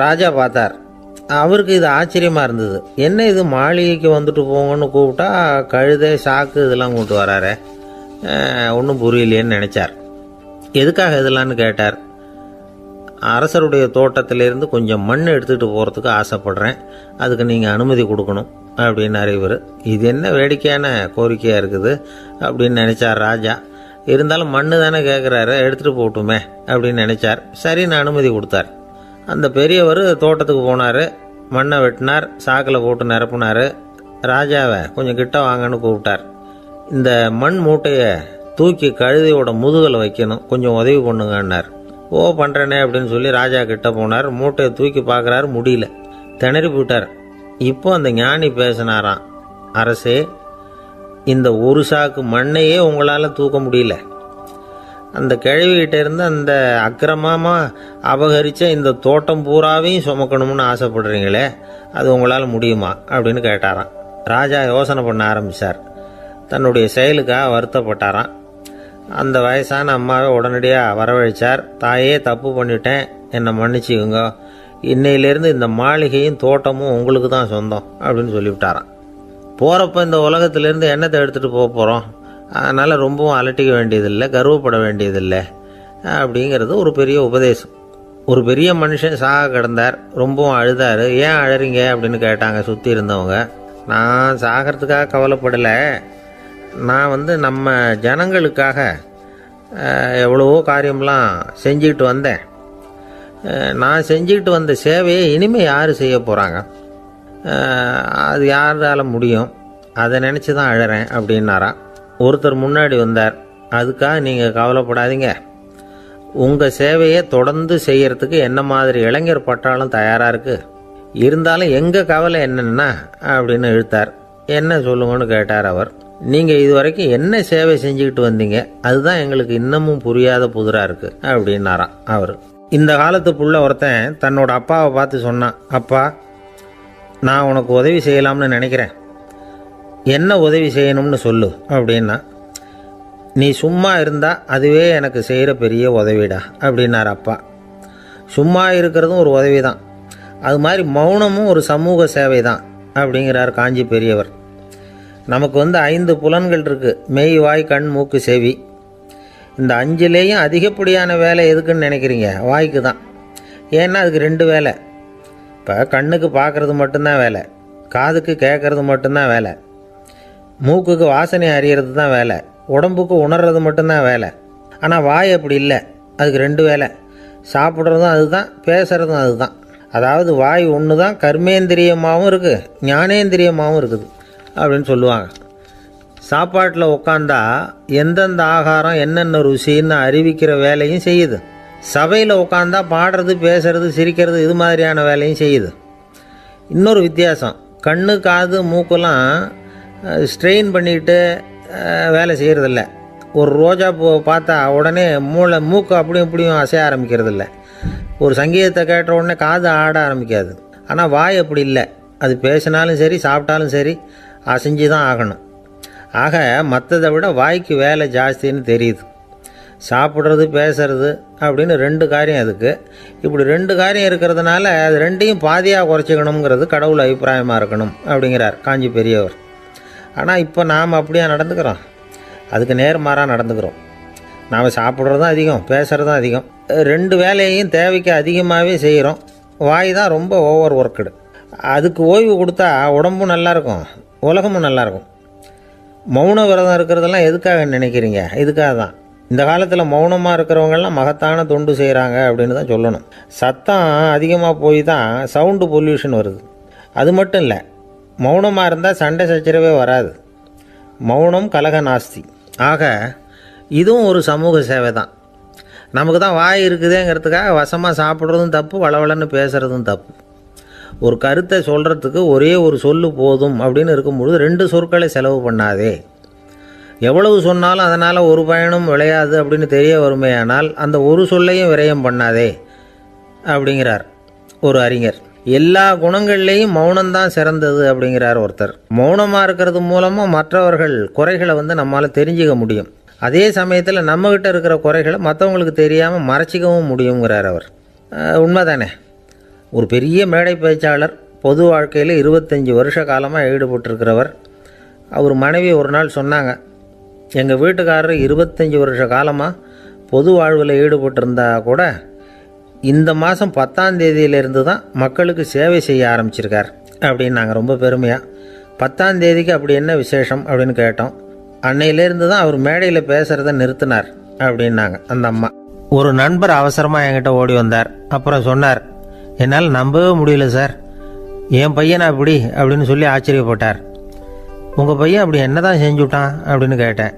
ராஜா பார்த்தார். அவருக்கு இது ஆச்சரியமாக இருந்தது. என்ன இது, மாளிகைக்கு வந்துட்டு போங்கன்னு கூப்பிட்டா கழுதை, சாக்கு இதெல்லாம் கூப்பிட்டு வராரு, ஒன்றும் புரியலையேன்னு நினச்சார். எதுக்காக இதெல்லாம்னு கேட்டார். அரசருடைய தோட்டத்திலேருந்து கொஞ்சம் மண் எடுத்துகிட்டு போகிறதுக்கு ஆசைப்படுறேன், அதுக்கு நீங்கள் அனுமதி கொடுக்கணும் அப்படின்னாரு இவர். இது என்ன வேடிக்கையான கோரிக்கையாக இருக்குது அப்படின்னு நினச்சார் ராஜா. இருந்தாலும் மண் தானே கேட்குறாரு, எடுத்துகிட்டு போகட்டுமே அப்படின்னு நினச்சார். சரின்னு அனுமதி கொடுத்தார். அந்த பெரியவர் தோட்டத்துக்கு போனார், மண்ணை வெட்டினார், சாக்கில் போட்டு நிரப்புனார். ராஜாவை கொஞ்சம் கிட்ட வாங்கன்னு கூப்பிட்டார். இந்த மண் மூட்டையை தூக்கி கழுதையோட முதுகில் வைக்கணும், கொஞ்சம் உதவி பண்ணுங்கன்னார். ஓ, பண்ணுறேனே அப்படின்னு சொல்லி ராஜா கிட்ட போனார். மூட்டையை தூக்கி பார்க்குறாரு, முடியல, திணறி போயிட்டார். இப்போ அந்த ஞானி பேசினாராம். அரசே, இந்த ஒரு சாக்கு மண்ணையே உங்களால் தூக்க முடியல, அந்த கிழவிகிட்ட இருந்து அந்த அக்கிரமமாக அபகரித்த இந்த தோட்டம் பூராவையும் சுமக்கணும்னு ஆசைப்படுறீங்களே, அது உங்களால் முடியுமா அப்படின்னு கேட்டாராம். ராஜா யோசனை பண்ண ஆரம்பித்தார். தன்னுடைய செயலுக்காக வருத்தப்பட்டாராம். அந்த வயசான அம்மாவை உடனடியாக வரவழைச்சார். தாயே, தப்பு பண்ணிட்டேன், என்னை மன்னிச்சுக்குங்க, இன்னையிலேருந்து இந்த மாளிகையும் தோட்டமும் உங்களுக்கு தான் சொந்தம் அப்படின்னு சொல்லிவிட்டாராம். போகிறப்ப இந்த உலகத்திலேருந்து எண்ணத்தை எடுத்துகிட்டு போக போகிறோம், அதனால் ரொம்பவும் அலட்டிக்க வேண்டியதில்லை, கர்வப்பட வேண்டியதில்லை அப்படிங்கிறது ஒரு பெரிய உபதேசம். ஒரு பெரிய மனுஷன் சாக கிடந்தார், ரொம்பவும் அழுதார். ஏன் அழறீங்க அப்படின்னு கேட்டாங்க சுற்றி இருந்தவங்க. நான் சாகிறதுக்காக கவலைப்படலை, நான் நம்ம ஜனங்களுக்காக எவ்வளவோ காரியம்லாம் செஞ்சுக்கிட்டு வந்தேன். நான் செஞ்சுக்கிட்டு வந்த சேவையை இனிமேல் யார் செய்ய போகிறாங்க, அது யாரால முடியும், அதை நினச்சி தான் அழறேன் அப்படின்னாராம். ஒருத்தர் முன்னாடி வந்தார். அதுக்காக நீங்கள் கவலைப்படாதீங்க, உங்கள் சேவையை தொடர்ந்து செய்கிறதுக்கு என்ன மாதிரி இளைஞர் பட்டாலும் தயாராக இருக்குது, இருந்தாலும் எங்கள் கவலை என்னென்னா அப்படின்னு இழுத்தார். என்ன சொல்லுங்கன்னு கேட்டார் அவர். நீங்கள் இது வரைக்கும் என்ன சேவை செஞ்சுக்கிட்டு வந்தீங்க, அதுதான் எங்களுக்கு இன்னமும் புரியாத புதிராக இருக்குது அப்படின்னாராம் அவர். இந்த காலத்து புள்ள ஒருத்தன் தன்னோட அப்பாவை பார்த்து சொன்னான், அப்பா, நான் உனக்கு உதவி செய்யலாம்னு நினைக்கிறேன், என்ன உதவி செய்யணும்னு சொல்லு அப்படின்னா. நீ சும்மா இருந்தால் அதுவே எனக்கு செய்கிற பெரிய உதவிடா அப்படின்னார் அப்பா. சும்மா இருக்கிறதும் ஒரு உதவி தான். அது மாதிரி மௌனமும் ஒரு சமூக சேவை தான் அப்படிங்கிறார் காஞ்சி பெரியவர். நமக்கு 5 புலன்கள் இருக்குது: மெய், வாய், கண், மூக்கு, செவி. இந்த 5லேயும் அதிகப்படியான வேலை எதுக்குன்னு நினைக்கிறீங்க? வாய்க்கு தான். ஏன்னா அதுக்கு 2 வேலை. இப்போ கண்ணுக்கு பார்க்குறது மட்டும்தான் வேலை, காதுக்கு கேட்குறது மட்டும்தான் வேலை, மூக்குக்கு வாசனை அறியறது தான் வேலை, உடம்புக்கு உணர்றது மட்டும்தான் வேலை. ஆனால் வாய் அப்படி இல்லை, அதுக்கு 2 வேலை. சாப்பிட்றதும் அதுதான், பேசுகிறதும் அதுதான். அதாவது வாய் ஒன்று தான் கர்மேந்திரியமாகவும் இருக்குது, ஞானேந்திரியமாகவும் இருக்குது அப்படின்னு சொல்லுவாங்க. சாப்பாட்டில் உட்காந்தா எந்தெந்த ஆகாரம் என்னென்ன ருசின்னு அறிவிக்கிற வேலையும் செய்யுது. சபையில் உட்காந்தா பாடுறது, பேசுறது, சிரிக்கிறது, இது மாதிரியான வேலையும் செய்யுது. இன்னொரு வித்தியாசம், கண்ணு, காது, மூக்கெல்லாம் ஸ்ட்ரெயின் பண்ணிட்டு வேலை செய்கிறதில்ல. ஒரு ரோஜா பூ பார்த்தா உடனே மூக்கு அப்படியும் இப்படியும் அசைய ஆரம்பிக்கிறதில்ல. ஒரு சங்கீதத்தை கேட்ட உடனே காது ஆட ஆரம்பிக்காது. ஆனால் வாய் அப்படி இல்லை, அது பேசினாலும் சரி சாப்பிட்டாலும் சரி அசைஞ்சு தான் ஆகணும். ஆக மற்றதை விட வாய்க்கு வேலை ஜாஸ்தின்னு தெரியுது. சாப்பிட்றது, பேசுறது அப்படின்னு 2 காரியம் அதுக்கு. இப்படி 2 காரியம் இருக்கிறதுனால அது 2ஐயும் பாதியாக குறைச்சிக்கணுங்கிறது கடவுள் அபிப்பிராயமாக இருக்கணும் அப்படிங்கிறார் காஞ்சி பெரியவர். ஆனால் இப்போ நாம் அப்படியே நடந்துக்கிறோம், அதுக்கு நேர்மாறாக நடந்துக்கிறோம். நாம் சாப்பிட்றதும் அதிகம், பேசுகிறதும் அதிகம், 2 வேலையையும் தேவைக்கு அதிகமாகவே செய்கிறோம். வாய் தான் ரொம்ப ஓவர் ஒர்க்குடு. அதுக்கு ஓய்வு கொடுத்தா உடம்பும் நல்லாயிருக்கும், உலகமும் நல்லாயிருக்கும். மௌன விரதம் இருக்கிறதெல்லாம் எதுக்காக நினைக்கிறீங்க? இதுக்காக தான். இந்த காலத்தில் மௌனமாக இருக்கிறவங்கெல்லாம் மகத்தான தொண்டு செய்கிறாங்க அப்படின்னு தான் சொல்லணும். சத்தம் அதிகமாக போய் தான் சவுண்டு பொல்யூஷன் வருது. அது மட்டும் இல்லை, மௌனமாக இருந்தால் சண்டை சச்சரவே வராது. மௌனம் கலக நாஸ்தி. ஆக இதுவும் ஒரு சமூக சேவை தான். நமக்கு தான் வாய் இருக்குதேங்கிறதுக்காக வசமாக சாப்பிட்றதும் தப்பு, வளவளன்னு பேசுகிறதும் தப்பு. ஒரு கருத்தை சொல்கிறதுக்கு ஒரே ஒரு சொல்லு போதும் அப்படின்னு இருக்கும்பொழுது 2 சொற்களை செலவு பண்ணாதே. எவ்வளவு சொன்னாலும் அதனால் ஒரு பயனும் விளையாது அப்படின்னு தெரிய வருமேயானால் அந்த ஒரு சொல்லையும் விரயம் பண்ணாதே அப்படிங்கிறார் ஒரு அறிஞர். எல்லா குணங்கள்லேயும் மௌனம்தான் சிறந்தது அப்படிங்கிறார் ஒருத்தர். மௌனமாக இருக்கிறது மூலமாக மற்றவர்கள் குறைகளை நம்மளால் தெரிஞ்சிக்க முடியும். அதே சமயத்தில் நம்மகிட்ட இருக்கிற குறைகளை மற்றவங்களுக்கு தெரியாமல் மறைச்சிக்கவும் முடியுங்கிறார் அவர். உண்மைதானே? ஒரு பெரிய மேடை பேச்சாளர், பொது வாழ்க்கையில் 25 வருஷ காலமாக ஈடுபட்டிருக்கிறவர். அவர் மனைவி ஒரு நாள் சொன்னாங்க, எங்கள் வீட்டுக்காரர் 25 வருஷ காலமாக பொது வாழ்வில் ஈடுபட்டிருந்தா கூட இந்த மாதம் 10ஆம் தேதியிலேருந்து தான் மக்களுக்கு சேவை செய்ய ஆரம்பிச்சிருக்கார் அப்படின்னு நாங்கள் ரொம்ப பெருமையாக. 10ஆம் தேதிக்கு அப்படி என்ன விசேஷம் அப்படின்னு கேட்டோம். அன்னையிலேருந்து தான் அவர் மேடையில் பேசுகிறத நிறுத்தினார் அப்படின்னாங்க அந்த அம்மா. ஒரு நண்பர் அவசரமாக என்கிட்ட ஓடி வந்தார். அப்புறம் சொன்னார், என்னால் நம்பவே முடியல சார், என் பையனை அப்படி அப்படின்னு சொல்லி ஆச்சரியப்பட்டார். உங்கள் பையன் அப்படி என்ன தான் செஞ்சுட்டான் அப்படின்னு கேட்டேன்.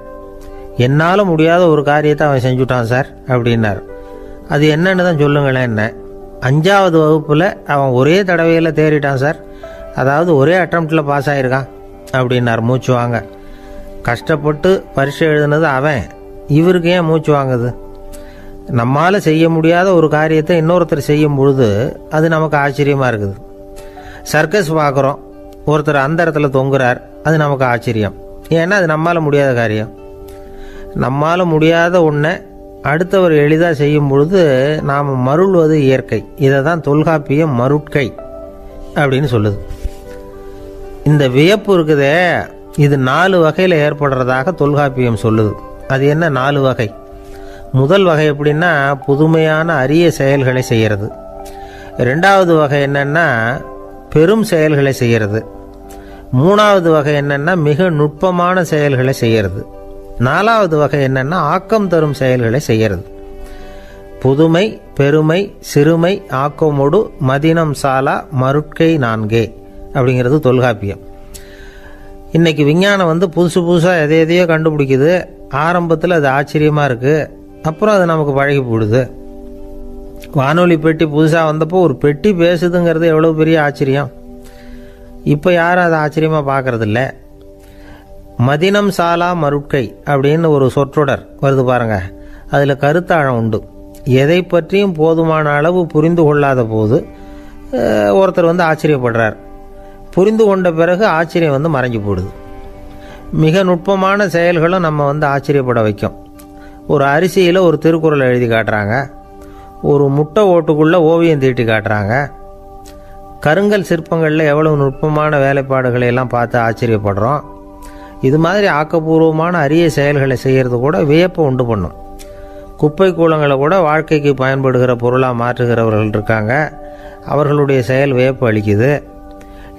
என்னால் முடியாத ஒரு காரியத்தை அவன் செஞ்சுட்டான் சார் அப்படின்னார். அது என்னன்னு தான் சொல்லுங்களேன். என்ன? 5ஆவது வகுப்பில் அவன் ஒரே தடவையில் தேறிட்டான் சார், அதாவது ஒரே அட்டம்ப்டில் பாஸ் ஆகிருக்கான் அப்படின்னார் மூச்சு வாங்க. கஷ்டப்பட்டு பரீட்சை எழுதுனது அவன், இவருக்கு ஏன் மூச்சு வாங்குது? நம்மால் செய்ய முடியாத ஒரு காரியத்தை இன்னொருத்தர் செய்யும் பொழுது அது நமக்கு ஆச்சரியமாக இருக்குது. சர்க்கஸ் பார்க்குறோம், ஒருத்தர் அந்த இடத்துல தொங்குறார், அது நமக்கு ஆச்சரியம். ஏன்னா அது நம்மால் முடியாத காரியம். நம்மால் முடியாத ஒன்றை அடுத்தவர் எளிதாக செய்யும் பொழுது நாம் மருள்வது இயற்கை. இதை தான் தொல்காப்பியம் மருட்கை அப்படின்னு சொல்லுது. இந்த வியப்பு இருக்குதே, இது 4 வகையில் ஏற்படுறதாக தொல்காப்பியம் சொல்லுது. அது என்ன 4 வகை? முதல் வகை எப்படின்னா, புதுமையான அரிய செயல்களை செய்கிறது. 2வது வகை என்னன்னா பெரும் செயல்களை செய்கிறது. 3வது வகை என்னன்னா மிக நுட்பமான செயல்களை செய்கிறது. 4வது வகை என்னன்னா ஆக்கம் தரும் செயல்களை செய்கிறது. புதுமை, பெருமை, சிறுமை, ஆக்கமோடு மதினம் சாலா மருட்கை 4 அப்படிங்கிறது தொல்காப்பியம். இன்னைக்கு விஞ்ஞானம் புதுசு புதுசாக எதையோ கண்டுபிடிக்குது. ஆரம்பத்தில் அது ஆச்சரியமாக இருக்குது, அப்புறம் அது நமக்கு பழகி போடுது. வானொலி பெட்டி புதுசாக வந்தப்போ ஒரு பெட்டி பேசுதுங்கிறது எவ்வளோ பெரிய ஆச்சரியம். இப்போ யாரும் அதை ஆச்சரியமாக பார்க்கறதில்ல. மதினம் சாலா மருட்கை அப்படின்னு ஒரு சொற்றொடர் வருது பாருங்க, அதில் கருத்தாழம் உண்டு. எதை பற்றியும் போதுமான அளவு புரிந்து கொள்ளாத போது ஒருத்தர் ஆச்சரியப்படுறார். புரிந்து கொண்ட பிறகு ஆச்சரியம் மறைஞ்சு போடுது. மிக நுட்பமான செயல்களும் நம்ம ஆச்சரியப்பட வைக்கும். ஒரு அரிசியில் ஒரு திருக்குறள் எழுதி காட்டுறாங்க. ஒரு முட்டை ஓட்டுக்குள்ளே ஓவியம் தீட்டி காட்டுறாங்க. கருங்கல் சிற்பங்களில் எவ்வளவு நுட்பமான வேலைப்பாடுகளை எல்லாம் பார்த்து ஆச்சரியப்படுறோம். இது மாதிரி ஆக்கப்பூர்வமான அரிய செயல்களை செய்கிறது கூட வியப்பை உண்டு பண்ணும். குப்பை கூலங்களை கூட வாழ்க்கைக்கு பயன்படுகிற பொருளாக மாற்றுகிறவர்கள் இருக்காங்க. அவர்களுடைய செயல் வியப்பு அளிக்குது.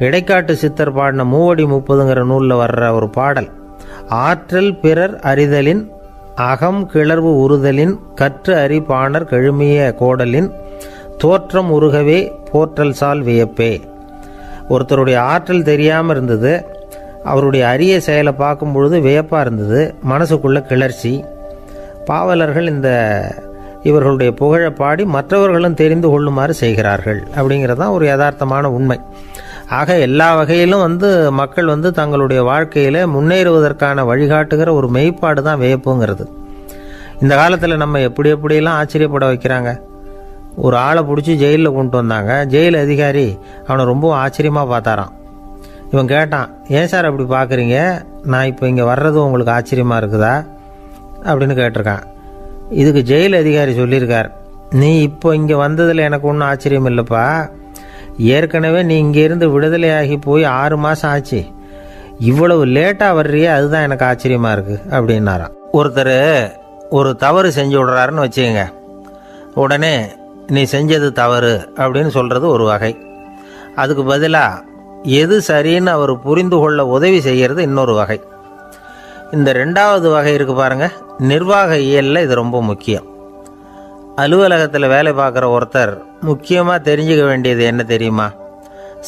இடைக்காட்டு சித்தர் பாடின 30 நூலில் வர்ற ஒரு பாடல், ஆற்றல் பிறர் அறிதலின் அகம் கிளர்வு உறுதலின் கற்று அறி பாணர் கெழுமிய கோடலின் தோற்றம் உருகவே போற்றல் சால் வியப்பே. ஒருத்தருடைய ஆற்றல் தெரியாமல் இருந்தது, அவருடைய அரிய செயலை பார்க்கும் பொழுது வியப்பாக இருந்தது, மனசுக்குள்ள கிளர்ச்சி. பாவலர்கள் இவர்களுடைய புகழை பாடி மற்றவர்களும் தெரிந்து கொள்ளுமாறு செய்கிறார்கள். அப்படிங்கிறது தான் ஒரு யதார்த்தமான உண்மை. ஆக எல்லா வகையிலும் மக்கள் தங்களுடைய வாழ்க்கையில் முன்னேறுவதற்கான வழிகாட்டுகிற ஒரு மெய்ப்பாடு தான் வியப்புங்கிறது. இந்த காலத்தில் நம்ம எப்படியெல்லாம் ஆச்சரியப்பட வைக்கிறாங்க. ஒரு ஆளை பிடிச்சி ஜெயிலில் கொண்டு வந்தாங்க. ஜெயில் அதிகாரி அவனை ரொம்ப ஆச்சரியமாக பார்த்தாராம். இவன் கேட்டான், ஏன் சார் அப்படி பார்க்குறீங்க, நான் இப்போ இங்கே வர்றது உங்களுக்கு ஆச்சரியமாக இருக்குதா அப்படின்னு கேட்டிருக்கான். இதுக்கு ஜெயில் அதிகாரி சொல்லியிருக்கார், நீ இப்போ இங்கே வந்ததில் எனக்கு ஒன்றும் ஆச்சரியம் இல்லைப்பா, ஏற்கனவே நீ இங்கேருந்து விடுதலையாகி போய் 6 மாதம் ஆச்சு, இவ்வளவு லேட்டாக வர்றியே அதுதான் எனக்கு ஆச்சரியமாக இருக்குது அப்படின்னாராம். ஒருத்தர் ஒரு தவறு செஞ்சு விடுறாருன்னு வச்சுக்கோங்க, உடனே நீ செஞ்சது தவறு அப்படின்னு சொல்கிறது ஒரு வகை. அதுக்கு பதிலாக எது சரின்னு அவர் புரிந்து கொள்ள உதவி செய்கிறது இன்னொரு வகை. இந்த 2வது வகை இருக்கு பாருங்க, நிர்வாக இயலில் இது ரொம்ப முக்கியம். அலுவலகத்தில் வேலை பார்க்குற ஒருத்தர் முக்கியமாக தெரிஞ்சுக்க வேண்டியது என்ன தெரியுமா?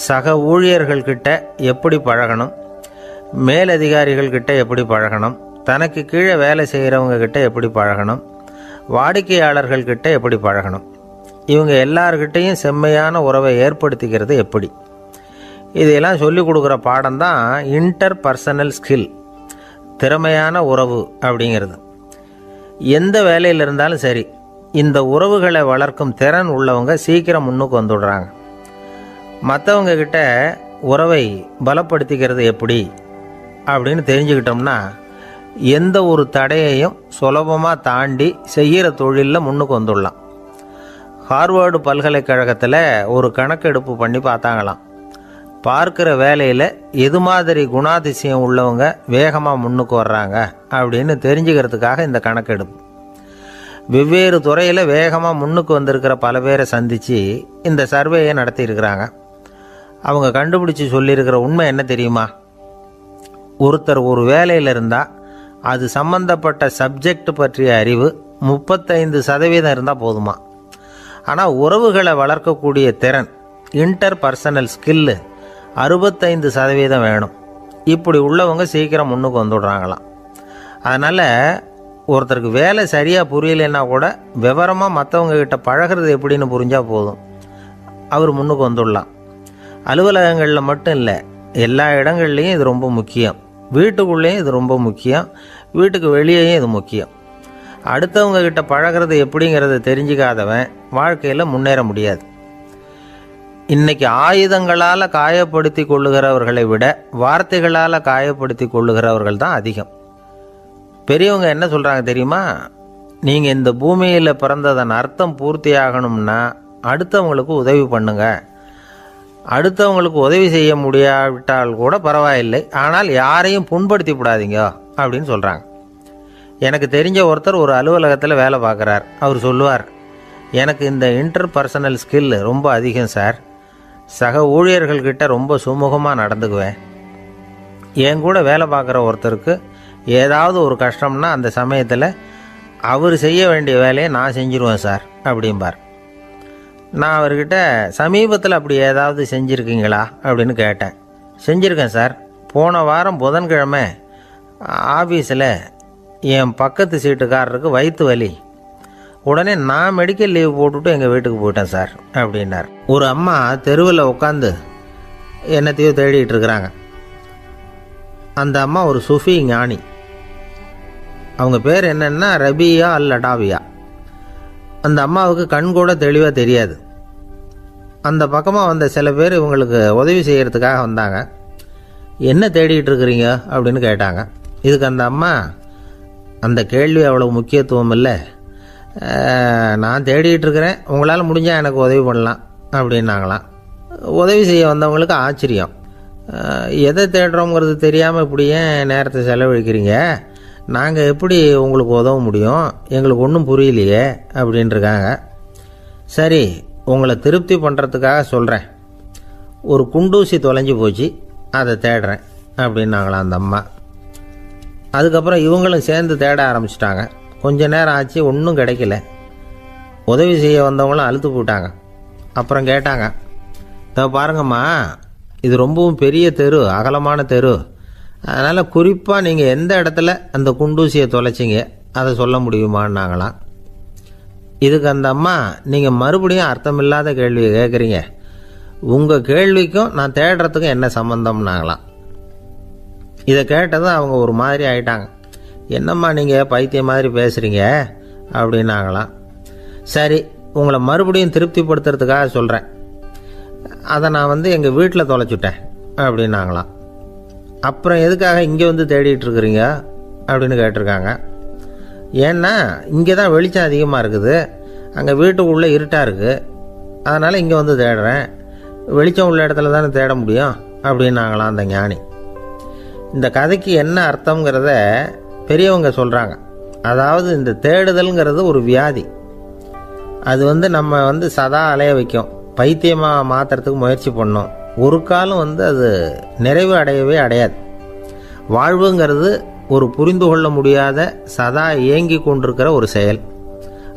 சக ஊழியர்கள்கிட்ட எப்படி பழகணும், மேலதிகாரிகள்கிட்ட எப்படி பழகணும், தனக்கு கீழே வேலை செய்கிறவங்க கிட்ட எப்படி பழகணும், வாடிக்கையாளர்கள்கிட்ட எப்படி பழகணும், இவங்க எல்லார்கிட்டையும் செம்மையான உறவை ஏற்படுத்திக்கிறது எப்படி. இதையெல்லாம் சொல்லிக் கொடுக்குற பாடம் தான் இன்டர் பர்சனல் ஸ்கில், திறமையான உறவு அப்படிங்கிறது. எந்த வேலையில் இருந்தாலும் சரி, இந்த உறவுகளை வளர்க்கும் திறன் உள்ளவங்க சீக்கிரம் முன்னுக்கு வந்துடுறாங்க. மற்றவங்க கிட்ட உறவை பலப்படுத்திக்கிறது எப்படி அப்படின்னு தெரிஞ்சுக்கிட்டோம்னா எந்த ஒரு தடையையும் சுலபமாக தாண்டி செய்கிற தொழிலில் முன்னுக்கு வந்துடலாம். ஹார்வர்டு பல்கலைக்கழகத்தில் ஒரு கணக்கெடுப்பு பண்ணி பார்த்தாங்களாம். பார்க்குற வேலையில் எது மாதிரி குணாதிசயம் உள்ளவங்க வேகமாக முன்னுக்கு வர்றாங்க அப்படின்னு தெரிஞ்சுக்கிறதுக்காக இந்த கணக்கெடுப்பு. வெவ்வேறு துறையில் வேகமாக முன்னுக்கு வந்திருக்கிற பல பேரை சந்தித்து இந்த சர்வேயை நடத்தியிருக்கிறாங்க. அவங்க கண்டுபிடிச்சி சொல்லியிருக்கிற உண்மை என்ன தெரியுமா? ஒருத்தர் ஒரு வேலையில் இருந்தால் அது சம்பந்தப்பட்ட சப்ஜெக்ட் பற்றிய அறிவு 35% இருந்தால் போதுமா. ஆனால் உறவுகளை வளர்க்கக்கூடிய திறன், இன்டர் பர்சனல் ஸ்கில்லு 65% வேணும். இப்படி உள்ளவங்க சீக்கிரம் முன்னுக்கு வந்துடுறாங்களாம். அதனால் ஒருத்தருக்கு வேலை சரியாக புரியலைன்னா கூட விவரமாக மற்றவங்க கிட்ட பழகிறது எப்படின்னு புரிஞ்சால் போதும், அவர் முன்னுக்கு வந்துடலாம். அலுவலகங்களில் மட்டும் இல்லை, எல்லா இடங்கள்லையும் இது ரொம்ப முக்கியம். வீட்டுக்குள்ளேயும் இது ரொம்ப முக்கியம், வீட்டுக்கு வெளியேயும் இது முக்கியம். அடுத்தவங்க கிட்ட பழகிறது எப்படிங்கிறத தெரிஞ்சிக்காதவன் வாழ்க்கையில் முன்னேற முடியாது. இன்னைக்கு ஆயுதங்களால் காயப்படுத்தி கொள்ளுகிறவர்களை விட வார்த்தைகளால் காயப்படுத்தி கொள்ளுகிறவர்கள் தான் அதிகம். பெரியவங்க என்ன சொல்கிறாங்க தெரியுமா? நீங்கள் இந்த பூமியில் பிறந்ததன் அர்த்தம் பூர்த்தி ஆகணும்னா அடுத்தவங்களுக்கு உதவி பண்ணுங்க. அடுத்தவங்களுக்கு உதவி செய்ய முடியாவிட்டால் கூட பரவாயில்லை, ஆனால் யாரையும் புண்படுத்தி விடாதீங்க அப்படின்னு சொல்கிறாங்க. எனக்கு தெரிஞ்ச ஒருத்தர் ஒரு அலுவலகத்தில் வேலை பார்க்குறார். அவர் சொல்லுவார், எனக்கு இந்த இன்டர் பர்சனல் ஸ்கில் ரொம்ப அதிகம் சார், சக ஊழியர்கள்கிட்ட ரொம்ப சுமூகமாக நடந்துக்குவேன். என் கூட வேலை பார்க்குற ஒருத்தருக்கு ஏதாவது ஒரு கஷ்டம்னா அந்த சமயத்தில் அவர் செய்ய வேண்டிய வேலையை நான் செஞ்சுருவேன் சார் அப்படிம்பார். நான் அவர்கிட்ட சமீபத்தில் அப்படி ஏதாவது செஞ்சுருக்கீங்களா அப்படின்னு கேட்டேன். செஞ்சுருக்கேன் சார். போன வாரம் புதன்கிழமை ஆஃபீஸில் என் பக்கத்து சீட்டுக்காரருக்கு வயிற்று வலி, உடனே நான் மெடிக்கல் லீவ் போட்டுவிட்டு எங்கள் வீட்டுக்கு போயிட்டேன் சார் அப்படின்னார். ஒரு அம்மா தெருவில் உட்காந்து என்னத்தையோ தேடிட்டு இருக்கிறாங்க. அந்த அம்மா ஒரு சுஃபி ஞானி. அவங்க பேர் என்னன்னா ரபியா அல் அடாவியா. அந்த அம்மாவுக்கு கண் கூட தெளிவாக தெரியாது. அந்த பக்கமாக வந்த சில பேர் இவங்களுக்கு உதவி செய்கிறதுக்காக வந்தாங்க. என்ன தேடிட்டு இருக்கிறீங்க அப்படின்னு கேட்டாங்க. இதுக்கு அந்த அம்மா, அந்த கேள்வி அவ்வளவு முக்கியத்துவம் இல்லை, நான் தேடிகிட்டு இருக்கிறேன், உங்களால் முடிஞ்சால் எனக்கு உதவி பண்ணலாம் அப்படின்னாங்களாம். உதவி செய்ய வந்தவங்களுக்கு ஆச்சரியம். எதை தேடுறோங்கிறது தெரியாமல் இப்படி ஏன் நேரத்தை செலவழிக்கிறீங்க, நாங்கள் எப்படி உங்களுக்கு உதவ முடியும், எங்களுக்கு ஒன்றும் புரியலையே அப்படின்ட்டுருக்காங்க. சரி, உங்களை திருப்தி பண்ணுறதுக்காக சொல்கிறேன், ஒரு குண்டூசி தொலைஞ்சி போச்சு, அதை தேடுறேன் அப்படின்னாங்களாம் அந்த அம்மா. அதுக்கப்புறம் இவங்களும் சேர்ந்து தேட ஆரம்பிச்சிட்டாங்க. கொஞ்ச நேரம் ஆச்சு, ஒன்றும் கிடைக்கல. உதவி செய்ய வந்தவங்களும் அழுத்து போட்டாங்க. அப்புறம் கேட்டாங்க, பாருங்கம்மா, இது ரொம்பவும் பெரிய தெரு, அகலமான தெரு, அதனால் குறிப்பாக நீங்கள் எந்த இடத்துல அந்த குண்டூசியை தொலைச்சிங்க அதை சொல்ல முடியுமான்னாங்களாம். இதுக்கு அந்த அம்மா, நீங்கள் மறுபடியும் அர்த்தமில்லாத கேள்வியை கேட்குறீங்க, உங்கள் கேள்விக்கும் நான் தேடுறதுக்கும் என்ன சம்பந்தம்னாங்களாம். இதை கேட்டதும் அவங்க ஒரு மாதிரி ஆயிட்டாங்க. என்னம்மா நீங்கள் பைத்தியம் மாதிரி பேசுகிறீங்க அப்படின்னாங்களாம். சரி, உங்களை மறுபடியும் திருப்திப்படுத்துறதுக்காக சொல்கிறேன், அதை நான் எங்கள் வீட்டில் தொலைச்சுட்டேன் அப்படின்னாங்களாம். அப்புறம் எதுக்காக இங்கே தேடிட்டு இருக்கிறீங்க அப்படின்னு கேட்டிருக்காங்க. ஏன்னா இங்கே தான் வெளிச்சம் அதிகமாக இருக்குது, அங்கே வீட்டுக்குள்ளே இருட்டாக இருக்குது, அதனால் இங்கே தேடுறேன், வெளிச்சம் உள்ள இடத்துல தானே தேட முடியும் அப்படின்னாங்களாம் அந்த ஞானி. இந்த கதைக்கு என்ன அர்த்தங்கிறத பெரியவங்க சொல்கிறாங்க. அதாவது இந்த தேடுதல்ங்கிறது ஒரு வியாதி. அது நம்ம சதா அலைய வைக்கும், பைத்தியமாக மாற்றுறதுக்கு முயற்சி பண்ணோம். ஒரு காலம் அது நிறைவு அடையவே அடையாது. வாழ்வுங்கிறது ஒரு புரிந்து கொள்ள முடியாத சதா இயங்கி கொண்டிருக்கிற ஒரு செயல்.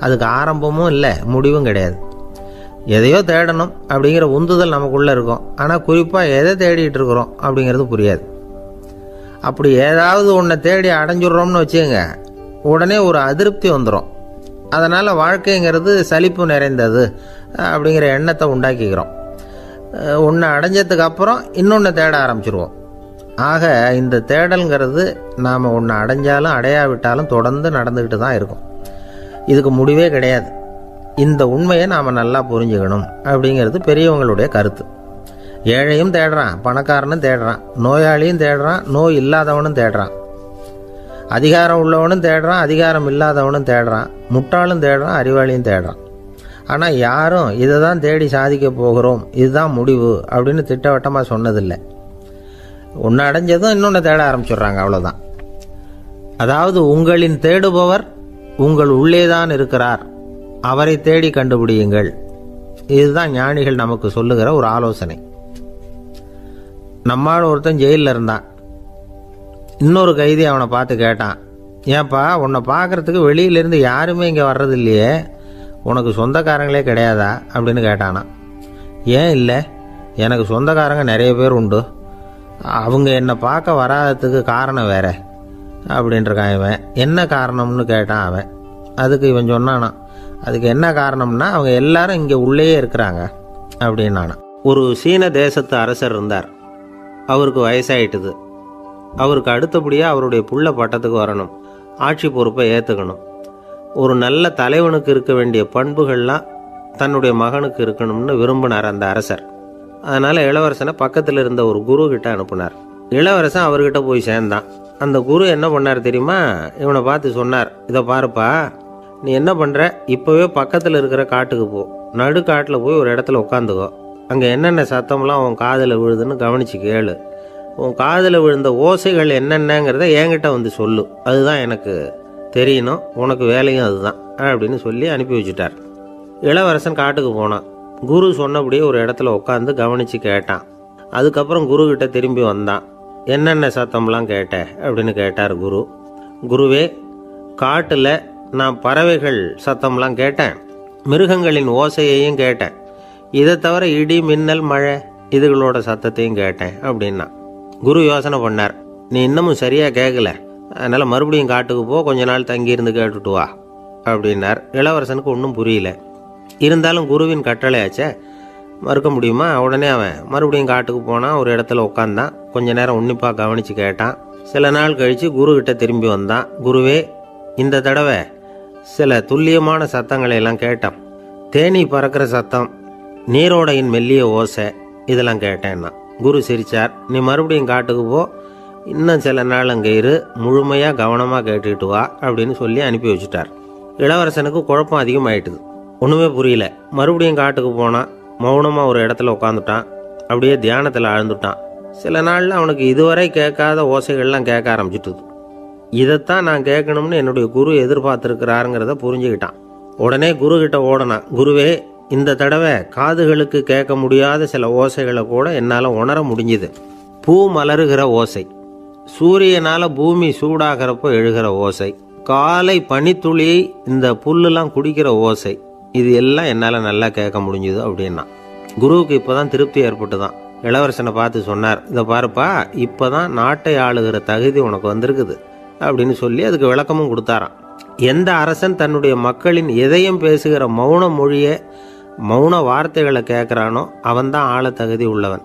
அதுக்கு ஆரம்பமும் இல்லை, முடிவும் கிடையாது. எதையோ தேடணும் அப்படிங்கிற உந்துதல் நமக்குள்ளே இருக்கும், ஆனால் குறிப்பாக எதை தேடிட்டு இருக்கிறோம் அப்படிங்கிறது புரியாது. அப்படி ஏதாவது ஒன்றை தேடி அடைஞ்சிடுறோம்னு வச்சுக்கோங்க, உடனே ஒரு அதிருப்தி வந்துடும். அதனால் வாழ்க்கைங்கிறது சலிப்பு நிறைந்தது அப்படிங்கிற எண்ணத்தை உண்டாக்கிக்கிறோம். ஒன்று அடைஞ்சதுக்கு அப்புறம் இன்னொன்று தேட ஆரம்பிச்சிருவோம். ஆக இந்த தேடல்ங்கிறது நாம் ஒன்று அடைஞ்சாலும் அடையாவிட்டாலும் தொடர்ந்து நடந்துக்கிட்டு தான் இருக்கும். இதுக்கு முடிவே கிடையாது. இந்த உண்மையை நாம் நல்லா புரிஞ்சுக்கணும் அப்படிங்கிறது பெரியவங்களுடைய கருத்து. ஏழையும் தேடுறான், பணக்காரனும் தேடுறான், நோயாளியும் தேடுறான், நோய் இல்லாதவனும் தேடுறான், அதிகாரம் உள்ளவனும் தேடுறான், அதிகாரம் இல்லாதவனும் தேடுறான், முட்டாளும் தேடுறான், அறிவாளியும் தேடுறான். ஆனால் யாரும் இதை தான் தேடி சாதிக்க போகிறோம், இதுதான் முடிவு அப்படின்னு திட்டவட்டமாக சொன்னதில்லை. ஒன்று அடைஞ்சதும் இன்னொன்று தேட ஆரம்பிச்சிடுறாங்க, அவ்வளோதான். அதாவது உங்களின் தேடுபவர் உங்கள் உள்ளேதான் இருக்கிறார், அவரை தேடி கண்டுபிடியுங்கள். இதுதான் ஞானிகள் நமக்கு சொல்லுகிற ஒரு ஆலோசனை. நம்மால் ஒருத்தன் ஜெயிலில் இருந்தான். இன்னொரு கைதி அவனை பார்த்து கேட்டான், ஏன்பா உன்னை பார்க்குறதுக்கு வெளியிலேருந்து யாருமே இங்கே வர்றது இல்லையே, உனக்கு சொந்தக்காரங்களே கிடையாதா அப்படின்னு கேட்டானா. ஏன் இல்லை, எனக்கு சொந்தக்காரங்க நிறைய பேர் உண்டு, அவங்க என்னை பார்க்க வராததுக்கு காரணம் வேற அப்படின்ட்டுருக்கான் இவன். என்ன காரணம்னு கேட்டான் அவன். அதுக்கு இவன் சொன்னானா, அதுக்கு என்ன காரணம்னா அவங்க எல்லாரும் இங்கே உள்ளேயே இருக்கிறாங்க அப்படின்னானா. ஒரு சீன தேசத்து அரசர் இருந்தார். அவருக்கு வயசாயிட்டுது. அவருக்கு அடுத்தபடியாக அவருடைய புள்ள பட்டத்துக்கு வரணும், ஆட்சி பொறுப்பை ஏற்றுக்கணும். ஒரு நல்ல தலைவனுக்கு இருக்க வேண்டிய பண்புகள்லாம் தன்னுடைய மகனுக்கு இருக்கணும்னு விரும்பினார் அந்த அரசர். அதனால் இளவரசனை பக்கத்தில் இருந்த ஒரு குரு கிட்ட அனுப்புனார். இளவரசன் அவர்கிட்ட போய் சேர்ந்தான். அந்த குரு என்ன பண்ணார் தெரியுமா, இவனை பார்த்து சொன்னார், இதை பாருப்பா, நீ என்ன பண்ணுற, இப்போவே பக்கத்தில் இருக்கிற காட்டுக்கு போ, நடு காட்டில் போய் ஒரு இடத்துல உட்காந்துக்கோ, அங்கே என்னென்ன சத்தம்லாம் உன் காதில் விழுதுன்னு கவனித்து கேளு, உன் காதில் விழுந்த ஓசைகள் என்னென்னங்கிறத என்கிட்ட சொல்லு, அதுதான் எனக்கு தெரியணும், உனக்கு வேலையும் அதுதான் அப்படின்னு சொல்லி அனுப்பி வச்சுட்டார். இளவரசன் காட்டுக்கு போனான். குரு சொன்னபடியே ஒரு இடத்துல உட்காந்து கவனித்து கேட்டான். அதுக்கப்புறம் குருக்கிட்ட திரும்பி வந்தான். என்னென்ன சத்தம்லாம் கேட்ட அப்படின்னு கேட்டார் குரு. குருவே, காட்டில் நான் பறவைகள் சத்தம்லாம் கேட்டேன், மிருகங்களின் ஓசையையும் கேட்டேன், இதை தவிர இடி மின்னல் மழை இதுகளோட சத்தத்தையும் கேட்டேன் அப்படின்னா. குரு யோசனை பண்ணார், நீ இன்னமும் சரியாக கேட்கல, அதனால் மறுபடியும் காட்டுக்கு போ, கொஞ்ச நாள் தங்கியிருந்து கேட்டுட்டு வா அப்படின்னார். இளவரசனுக்கு ஒன்றும் புரியல. இருந்தாலும் குருவின் கட்டளையாச்சே, மறுக்க முடியுமா? உடனே அவன் மறுபடியும் காட்டுக்கு போனான். ஒரு இடத்துல உட்காந்தான். கொஞ்ச நேரம் உன்னிப்பாக கவனித்து கேட்டான். சில நாள் கழித்து குருக்கிட்ட திரும்பி வந்தான். குருவே, இந்த தடவை சில துல்லியமான சத்தங்களை எல்லாம் கேட்டான். தேனி பறக்கிற சத்தம், நீரோடையின் மெல்லிய ஓசை, இதெல்லாம் கேட்டேன்னா. குரு சிரிச்சார். நீ மறுபடியும் காட்டுக்கு போ, இன்னும் சில நாள் அங்கே இரு, முழுமையாக கவனமாக கேட்டுக்கிட்டு வா அப்படின்னு சொல்லி அனுப்பி வச்சுட்டார். இளவரசனுக்கு குழப்பம் அதிகமாயிட்டுது. ஒன்றுமே புரியல. மறுபடியும் காட்டுக்கு போனான். மௌனமாக ஒரு இடத்துல உட்காந்துட்டான். அப்படியே தியானத்தில் ஆழ்ந்துட்டான். சில நாளில் அவனுக்கு இதுவரை கேட்காத ஓசைகள்லாம் கேட்க ஆரம்பிச்சிட்டுது. இதைத்தான் நான் கேட்கணும்னு என்னுடைய குரு எதிர்பார்த்துருக்கிறாருங்கிறத புரிஞ்சுக்கிட்டான். உடனே குரு கிட்ட ஓடனான். குருவே, இந்த தடவை காதுகளுக்கு கேட்க முடியாத சில ஓசைகளை கூட என்னால் உணர முடிஞ்சுது. பூ மலருகிற ஓசை, சூரியனால் பூமி சூடாகிறப்போ எழுகிற ஓசை, காலை பனித்துளி இந்த புல்லுலாம் குடிக்கிற ஓசை, இது எல்லாம் என்னால் நல்லா கேட்க முடிஞ்சுது அப்படின்னா. குருவுக்கு இப்போ தான் திருப்தி ஏற்பட்டு தான் இளவரசனை பார்த்து சொன்னார், இதை பாருப்பா, இப்போ தான் நாட்டை ஆளுகிற தகுதி உனக்கு வந்திருக்குது அப்படின்னு சொல்லி அதுக்கு விளக்கமும் கொடுத்தாராம். எந்த அரசன் தன்னுடைய மக்களின் எதையும் பேசுகிற மௌன மொழியை, மௌன வார்த்தைகளை கேட்குறானோ அவன்தான் ஆள தகுதி உள்ளவன்.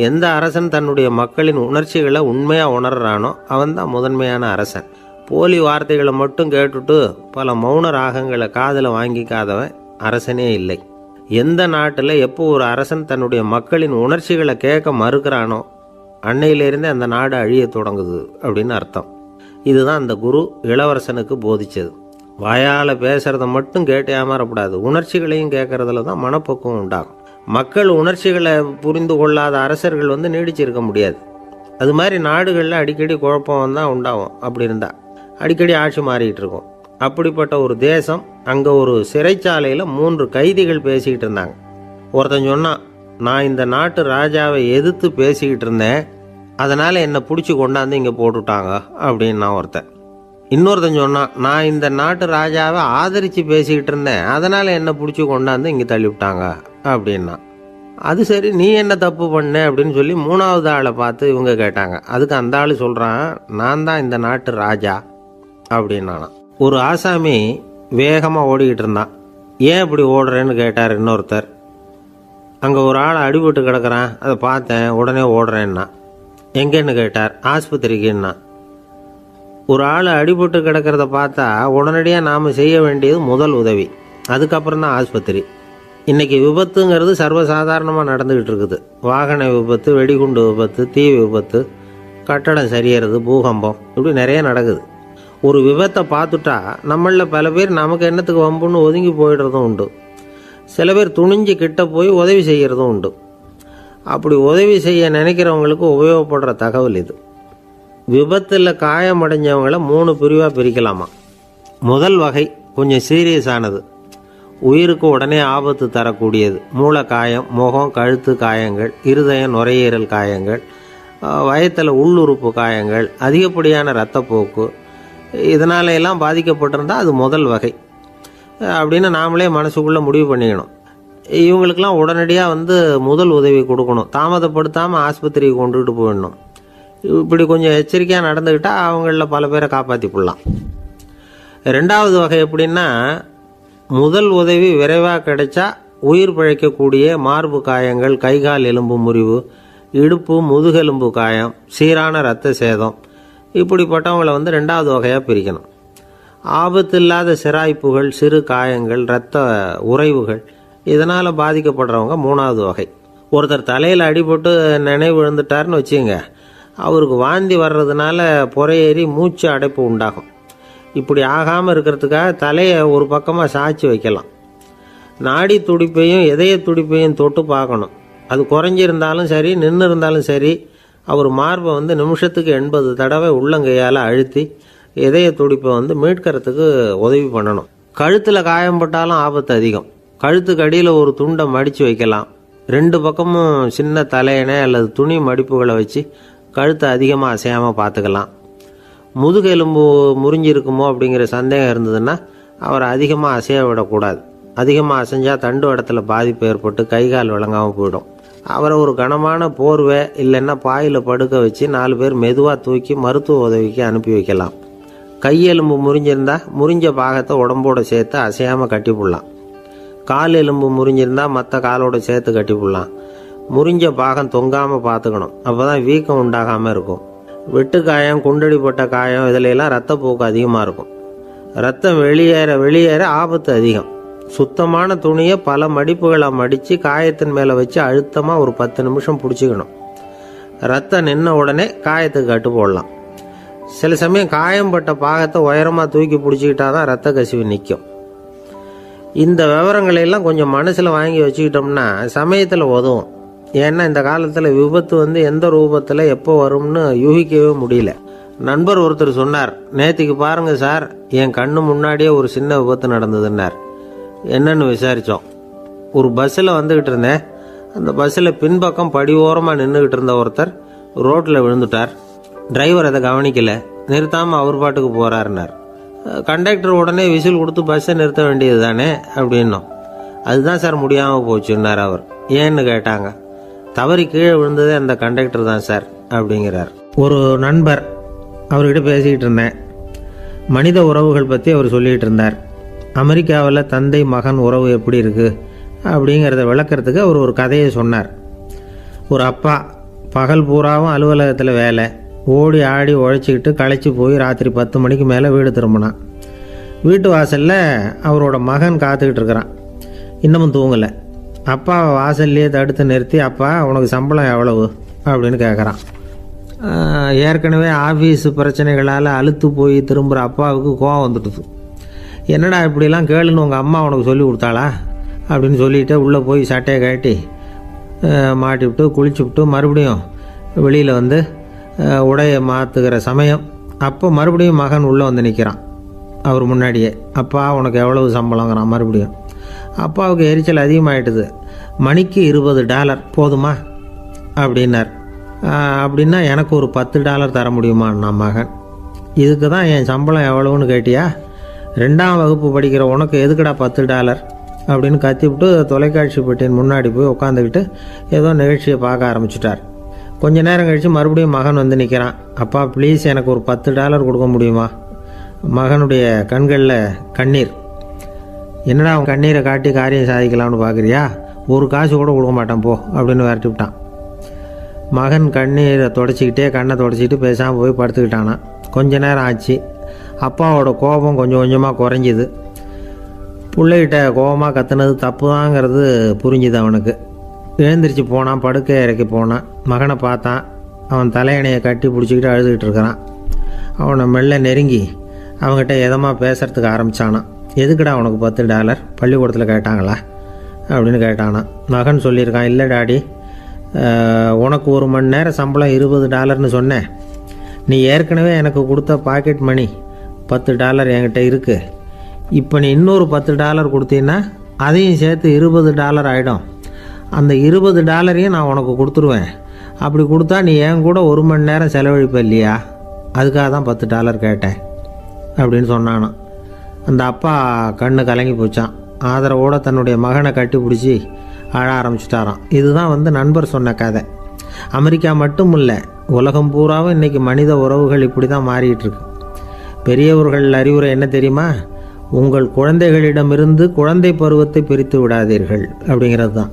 எந்த அரசன் தன்னுடைய மக்களின் உணர்ச்சிகளை உண்மையாக உணர்றானோ அவன்தான் முதன்மையான அரசன். போலி வார்த்தைகளை மட்டும் கேட்டுட்டு பல மௌன ராகங்களை காதில் வாங்கிக்காதவன் அரசனே இல்லை. எந்த நாட்டில் எப்போ ஒரு அரசன் தன்னுடைய மக்களின் உணர்ச்சிகளை கேட்க மறுக்கிறானோ அன்னையிலேருந்தே அந்த நாடு அழிய தொடங்குது அப்படின்னு அர்த்தம். இதுதான் அந்த குரு இளவரசனுக்கு போதிச்சது. வாயால் பேசுகிறத மட்டும் கேட்டு ஏமாறக்கூடாது, உணர்ச்சிகளையும் கேட்கறதுல தான் மனப்பக்குவம் உண்டாகும். மக்கள் உணர்ச்சிகளை புரிந்து கொள்ளாத அரசர்கள் நீடிச்சிருக்க முடியாது. அது மாதிரி நாடுகளில் அடிக்கடி குழப்பம் தான் உண்டாகும். அப்படி இருந்தால் அடிக்கடி ஆட்சி மாறிக்கிட்டு இருக்கும். அப்படிப்பட்ட ஒரு தேசம், அங்கே ஒரு சிறைச்சாலையில் 3 கைதிகள் பேசிக்கிட்டு இருந்தாங்க. ஒருத்தன் சொன்னான், நான் இந்த நாட்டு ராஜாவை எதிர்த்து பேசிக்கிட்டு இருந்தேன், அதனால் என்னை பிடிச்சி கொண்டாந்து இங்கே போட்டுட்டாங்க அப்படின்னு நான் ஒருத்தன். இன்னொருத்தன் சொன்னான், நான் இந்த நாட்டு ராஜாவை ஆதரித்து பேசிக்கிட்டு இருந்தேன், அதனால் என்னை பிடிச்சி கொண்டாந்து இங்கே தள்ளிவிட்டாங்க அப்படின்னா. அது சரி, நீ என்ன தப்பு பண்ண அப்படின்னு சொல்லி 3வது ஆளை பார்த்து இவங்க கேட்டாங்க. அதுக்கு அந்த ஆள் சொல்கிறான், நான் தான் இந்த நாட்டு ராஜா அப்படின்னானா. ஒரு ஆசாமி வேகமாக ஓடிக்கிட்டு இருந்தான். ஏன் இப்படி ஓடுறேன்னு கேட்டார் இன்னொருத்தர். அங்கே ஒரு ஆள் அடிபட்டு கிடக்கிறான், அதை பார்த்தேன், உடனே ஓடுறேன்னா. எங்கேன்னு கேட்டார். ஆஸ்பத்திரிக்குன்னா. ஒரு ஆள் அடிபட்டு கிடக்கிறத பார்த்தா உடனடியாக நாம் செய்ய வேண்டியது முதல் உதவி, அதுக்கப்புறம் தான் ஆஸ்பத்திரி. இன்றைக்கி விபத்துங்கிறது சர்வசாதாரணமாக நடந்துக்கிட்டு இருக்குது. வாகன விபத்து, வெடிகுண்டு விபத்து, தீ விபத்து, கட்டடம் சரியறது, பூகம்பம், இப்படி நிறைய நடக்குது. ஒரு விபத்தை பார்த்துட்டா நம்மளில் பல பேர் நமக்கு என்னத்துக்கு வம்புன்னு ஒதுங்கி போயிடுறதும் உண்டு. சில பேர் துணிஞ்சு கிட்ட போய் உதவி செய்கிறதும் உண்டு. அப்படி உதவி செய்ய நினைக்கிறவங்களுக்கு உபயோகப்படுற தகவல் இது. விபத்தில் காயமடைஞ்சவங்களை 3 பிரிவாக பிரிக்கலாமா. முதல் வகை கொஞ்சம் சீரியஸானது, உயிருக்கு உடனே ஆபத்து தரக்கூடியது. மூளை காயம், முகம், கழுத்து காயங்கள், இருதயம், நுரையீரல் காயங்கள், வயத்தில் உள்ளுறுப்பு காயங்கள், அதிகப்படியான இரத்தப்போக்கு, இதனால எல்லாம் பாதிக்கப்பட்டிருந்தால் அது முதல் வகை அப்படின்னு நாமளே மனசுக்குள்ளே முடிவு பண்ணிக்கணும். இவங்களுக்கெல்லாம் உடனடியாக முதல் உதவி கொடுக்கணும். தாமதப்படுத்தாமல் ஆஸ்பத்திரிக்கு கொண்டுகிட்டு போயிடணும். இப்படி கொஞ்சம் எச்சரிக்கையாக நடந்துக்கிட்டால் அவங்களில் பல பேரை காப்பாற்றி போடலாம். 2வது வகை எப்படின்னா, முதல் உதவி விரைவாக கிடைச்சா உயிர் பிழைக்கக்கூடிய மார்பு காயங்கள், கைகால் எலும்பு முறிவு, இடுப்பு முதுகெலும்பு காயம், சீரான இரத்த சேதம், இப்படிப்பட்டவங்களை 2வது வகையாக பிரிக்கணும். ஆபத்து இல்லாத சிராய்ப்புகள், சிறு காயங்கள், இரத்த உறைவுகள், இதனால் பாதிக்கப்படுறவங்க 3வது வகை. ஒருத்தர் தலையில் அடிபட்டு நினைவு விழுந்துட்டார்னு வச்சுங்க, அவருக்கு வாந்தி வர்றதுனால புறையேறி மூச்சு அடைப்பு உண்டாகும். இப்படி ஆகாமல் இருக்கிறதுக்காக தலையை ஒரு பக்கமாக சாய்ச்சி வைக்கலாம். நாடி துடிப்பையும் இதய துடிப்பையும் தொட்டு பார்க்கணும். அது குறைஞ்சிருந்தாலும் சரி, நின்று இருந்தாலும் சரி, அவர் மார்பை நிமிஷத்துக்கு 80 தடவை உள்ளங்கையால் அழுத்தி இதய துடிப்பை மீட்கிறதுக்கு உதவி பண்ணணும். கழுத்தில் காயம்பட்டாலும் ஆபத்து அதிகம். கழுத்துக்கு அடியில் ஒரு துண்டை மடித்து வைக்கலாம். 2 பக்கமும் சின்ன தலையணை அல்லது துணி மடிப்புகளை வச்சு கழுத்தை அதிகமாக அசையாமல் பார்த்துக்கலாம். முதுகெலும்பு முறிஞ்சிருக்குமோ அப்படிங்கிற சந்தேகம் இருந்ததுன்னா அவரை அதிகமாக அசைய விடக்கூடாது. அதிகமாக அசைஞ்சால் தண்டு இடத்துல பாதிப்பு ஏற்பட்டு கைகால் விளங்காமல் போயிடும். அவரை ஒரு கனமான போர்வை இல்லைன்னா பாயில் படுக்க வச்சு 4 பேர் மெதுவாக தூக்கி மருத்துவ உதவிக்கு அனுப்பி வைக்கலாம். கையெலும்பு முறிஞ்சிருந்தா முறிஞ்ச பாகத்தை உடம்போடு சேர்த்து அசையாமல் கட்டி போடலாம். கால் எலும்பு முறிஞ்சிருந்தா மற்ற காலோட சேர்த்து கட்டி போடலாம். முறிஞ்ச பாகம் தொங்காமல் பார்த்துக்கணும், அப்போ தான் வீக்கம் உண்டாகாமல் இருக்கும். வெட்டு காயம், குண்டடிப்பட்ட காயம், இதிலெல்லாம் ரத்தப்போக்கு அதிகமாக இருக்கும். ரத்தம் வெளியேற ஆபத்து அதிகம். சுத்தமான துணியை பல மடிப்புகளை மடித்து காயத்தின் மேலே வச்சு அழுத்தமாக ஒரு 10 நிமிஷம் பிடிச்சிக்கணும். ரத்தம் நின்ன உடனே காயத்துக்கு கட்டு போடலாம். சில சமயம் காயம்பட்ட பாகத்தை உயரமாக தூக்கி பிடிச்சிக்கிட்டா தான் ரத்த கசிவு நிற்கும். இந்த விவரங்களை எல்லாம் கொஞ்சம் மனசில் வாங்கி வச்சுக்கிட்டோம்னா சமயத்தில் உதவும். ஏன்னா இந்த காலத்தில் விபத்து எந்த ரூபத்தில் எப்போ வரும்னு யூகிக்கவே முடியல. நண்பர் ஒருத்தர் சொன்னார், நேற்றுக்கு பாருங்க சார், என் கண்ணு முன்னாடியே ஒரு சின்ன விபத்து நடந்ததுன்னார். என்னன்னு விசாரித்தோம். ஒரு பஸ்ஸில் வந்துக்கிட்டு இருந்தேன். அந்த பஸ்ஸில் பின்பக்கம் படி ஓரமாக நின்றுக்கிட்டு இருந்த ஒருத்தர் ரோட்டில் விழுந்துட்டார். டிரைவர் அதை கவனிக்கலை, நிறுத்தாமல் அவர் பாட்டுக்கு போகிறாருனார். கண்டக்டர் உடனே விசில் கொடுத்து பஸ்ஸை நிறுத்த வேண்டியது தானே அப்படின்னோம். அதுதான் சார் முடியாமல் போச்சுன்னார் அவர். ஏன்னு கேட்டாங்க. தவறி கீழே விழுந்ததே அந்த கண்டக்டர் தான் சார் அப்படிங்கிறார். ஒரு நண்பர், அவர்கிட்ட பேசிக்கிட்டு இருந்தேன். மனித உறவுகள் பற்றி அவர் சொல்லிகிட்டு இருந்தார். அமெரிக்காவில் தந்தை மகன் உறவு எப்படி இருக்குது அப்படிங்கிறத விளக்கிறதுக்கு அவர் ஒரு கதையை சொன்னார். ஒரு அப்பா பகல் பூராவும் அலுவலகத்தில் வேலை, ஓடி ஆடி உழைச்சிக்கிட்டு களைச்சி போய் ராத்திரி 10 மணிக்கு மேலே வீடு திரும்பினான். வீட்டு வாசலில் அவரோட மகன் காத்துக்கிட்டு இருக்கிறான். இன்னமும் தூங்கலை. அப்பாவை வாசல்லையே தடுத்து நிறுத்தி, அப்பா உனக்கு சம்பளம் எவ்வளவு அப்படின்னு கேட்குறான். ஏற்கனவே ஆஃபீஸு பிரச்சனைகளால் அழுத்து போய் திரும்புகிற அப்பாவுக்கு கோவம் வந்துடுது. என்னடா இப்படிலாம் கேளுன்னு உங்கள் அம்மா உனக்கு சொல்லி கொடுத்தாளா அப்படின்னு சொல்லிவிட்டு உள்ளே போய் சட்டையை கட்டி மாட்டிவிட்டு குளிச்சுவிட்டு மறுபடியும் வெளியில் உடையை மாற்றுகிற சமயம் அப்போ மறுபடியும் மகன் உள்ளே நிற்கிறான் அவர் முன்னாடியே. அப்பா உனக்கு எவ்வளவு சம்பளங்கிறான் மறுபடியும். அப்பாவுக்கு எரிச்சல் அதிகமாகிட்டுது. மணிக்கு $20 போதுமா அப்படின்னார். அப்படின்னா எனக்கு ஒரு $10 தர முடியுமா நான் மகன்? இதுக்கு தான் என் சம்பளம் எவ்வளவுன்னு கேட்டியா? 2ஆம் வகுப்பு படிக்கிற உனக்கு எதுக்குடா $10 அப்படின்னு கத்திவிட்டு தொலைக்காட்சி பெட்டியின் முன்னாடி போய் உட்காந்துக்கிட்டு ஏதோ நிகழ்ச்சியை பார்க்க ஆரம்பிச்சிட்டார். கொஞ்ச நேரம் கழித்து மறுபடியும் மகன் நிற்கிறான். அப்பா ப்ளீஸ் எனக்கு ஒரு $10 கொடுக்க முடியுமா? மகனுடைய கண்களில் கண்ணீர். என்னடா அவன் கண்ணீரை காட்டி காரியம் சாதிக்கலாம்னு பார்க்குறியா? ஒரு காசு கூட கொடுக்க மாட்டான் போ அப்படின்னு விரட்டி விட்டான். மகன் கண்ணீரை தொடச்சிக்கிட்டே கண்ணை தொடச்சிக்கிட்டு பேசாமல் போய் படுத்துக்கிட்டானா. கொஞ்ச நேரம் ஆச்சு. அப்பாவோட கோபம் கொஞ்சம் கொஞ்சமாக குறைஞ்சிது. பிள்ளைகிட்ட கோபமாக கத்துனது தப்பு தாங்கிறது புரிஞ்சுது அவனுக்கு. எழுந்திரிச்சு போனான், படுக்கை இறக்கி போனான். மகனை பார்த்தான். அவன் தலையணையை கட்டி பிடிச்சிக்கிட்டு அழுதுகிட்டு இருக்கிறான். அவனை மெல்ல நெருங்கி அவங்ககிட்ட எதமாக பேசுகிறதுக்கு ஆரம்பித்தானான். எதுக்குடா உனக்கு $10 பள்ளிக்கூடத்தில் கேட்டாங்களா அப்படின்னு கேட்டானான். மகன் சொல்லியிருக்கான், இல்லை டாடி, உனக்கு 1 மணி நேரம் சம்பளம் $20ன்னு சொன்னேன். நீ ஏற்கனவே எனக்கு கொடுத்த பாக்கெட் மணி $10 என்கிட்ட இருக்குது. இப்போ நீ இன்னொரு $10 கொடுத்தீங்கன்னா அதையும் சேர்த்து $20 ஆகிடும். அந்த $20 நான் உனக்கு கொடுத்துருவேன். அப்படி கொடுத்தா நீ என் கூட 1 மணி நேரம் செலவழிப்ப இல்லையா? அதுக்காக தான் $10 கேட்டேன் அப்படின்னு சொன்னானான். அந்த அப்பா கண்ணு கலங்கி போச்சான். ஆதரவோடு தன்னுடைய மகனை கட்டி பிடிச்சி அழ ஆரம்பிச்சிட்டாராம். இதுதான் நண்பர் சொன்ன கதை. அமெரிக்கா மட்டும் இல்லை, உலகம் பூராவும் இன்றைக்கி மனித உறவுகள் இப்படி தான் மாறிட்டு இருக்கு. பெரியவர்கள் அறிவுரை என்ன தெரியுமா? உங்கள் குழந்தைகளிடமிருந்து குழந்தை பருவத்தை பிரித்து விடாதீர்கள் அப்படிங்கிறது தான்.